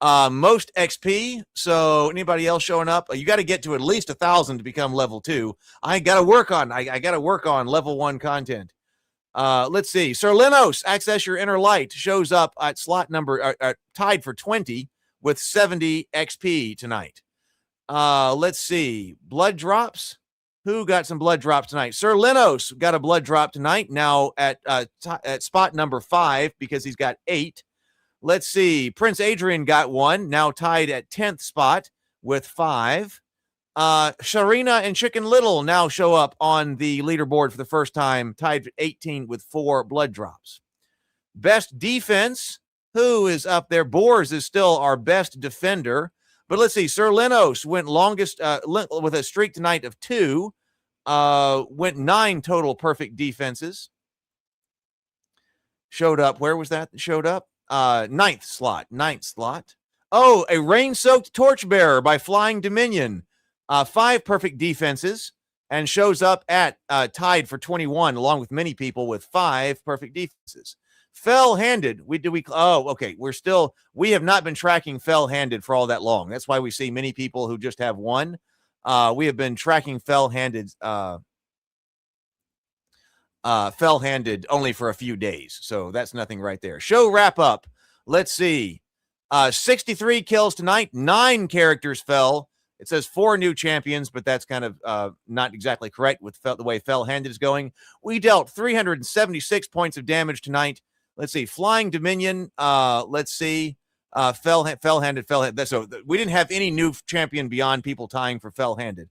Most XP. So anybody else showing up? You got to get to at least 1,000 to become level 2. I got to work on level 1 content. Let's see. Sir Linos, Access Your Inner Light, shows up at slot number tied for 20 with 70 XP tonight. Let's see. Blood drops. Who got some blood drops tonight? Sir Linos got a blood drop tonight. Now at spot number 5 because he's got 8. Let's see. Prince Adrian got 1, now tied at 10th spot with 5. Sharina and Chicken Little now show up on the leaderboard for the first time, tied at 18 with 4 blood drops. Best defense, who is up there? Boars is still our best defender. But let's see. Sir Linos went longest with a streak tonight of 2. Went 9 total perfect defenses. Showed up. Where was that? Showed up? Ninth slot. Oh, a rain-soaked torchbearer by Flying Dominion. 5 perfect defenses and shows up at tied for 21, along with many people with 5 perfect defenses. Fell-handed. We have not been tracking fell-handed for all that long. That's why we see many people who just have 1. We have been tracking fell-handed only for a few days. So that's nothing right there. Show wrap up. Let's see. 63 kills tonight. 9 characters fell. It says 4 new champions, but that's kind of not exactly correct with the way fell-handed is going. We dealt 376 points of damage tonight. Let's see. Flying Dominion. Let's see. Fell-handed. So we didn't have any new champion beyond people tying for fell-handed.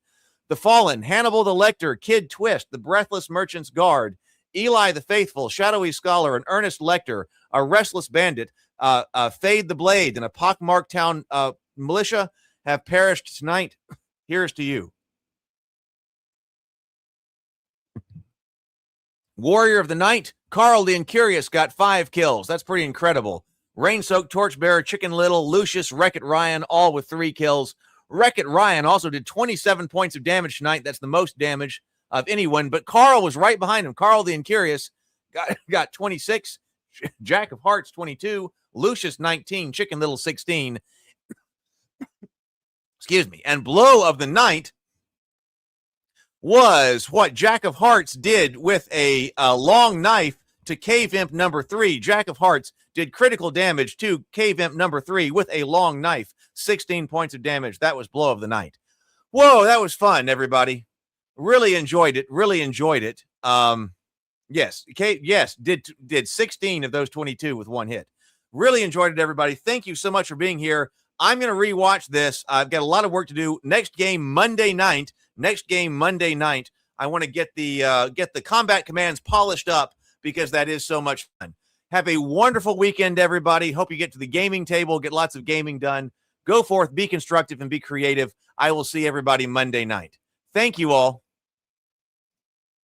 The Fallen, Hannibal the Lector, Kid Twist, the Breathless Merchant's Guard, Eli the Faithful, Shadowy Scholar, and Ernest Lecter, a Restless Bandit, Fade the Blade, and a pockmarked town militia have perished tonight. Here's to you. Warrior of the Night, Carl the Incurious got 5 kills. That's pretty incredible. Rain-soaked Torchbearer, Chicken Little, Lucius, Wreck-It Ryan, all with 3 kills. Wreck-It Ryan also did 27 points of damage tonight. That's the most damage of anyone, but Carl was right behind him. Carl the Incurious got 26, Jack of Hearts 22, Lucius 19, Chicken Little 16. Excuse me. And blow of the night was what Jack of Hearts did with a long knife to Cave Imp number 3. Jack of Hearts did critical damage to Cave Imp number 3 with a long knife. 16 points of damage. That was blow of the night. Whoa, that was fun, everybody. Really enjoyed it. Yes, did 16 of those 22 with 1 hit. Really enjoyed it, everybody. Thank you so much for being here. I'm going to rewatch this. I've got a lot of work to do. Next game Monday night. I want to get the combat commands polished up because that is so much fun. Have a wonderful weekend, everybody. Hope you get to the gaming table, get lots of gaming done. Go forth, be constructive, and be creative. I will see everybody Monday night. Thank you all.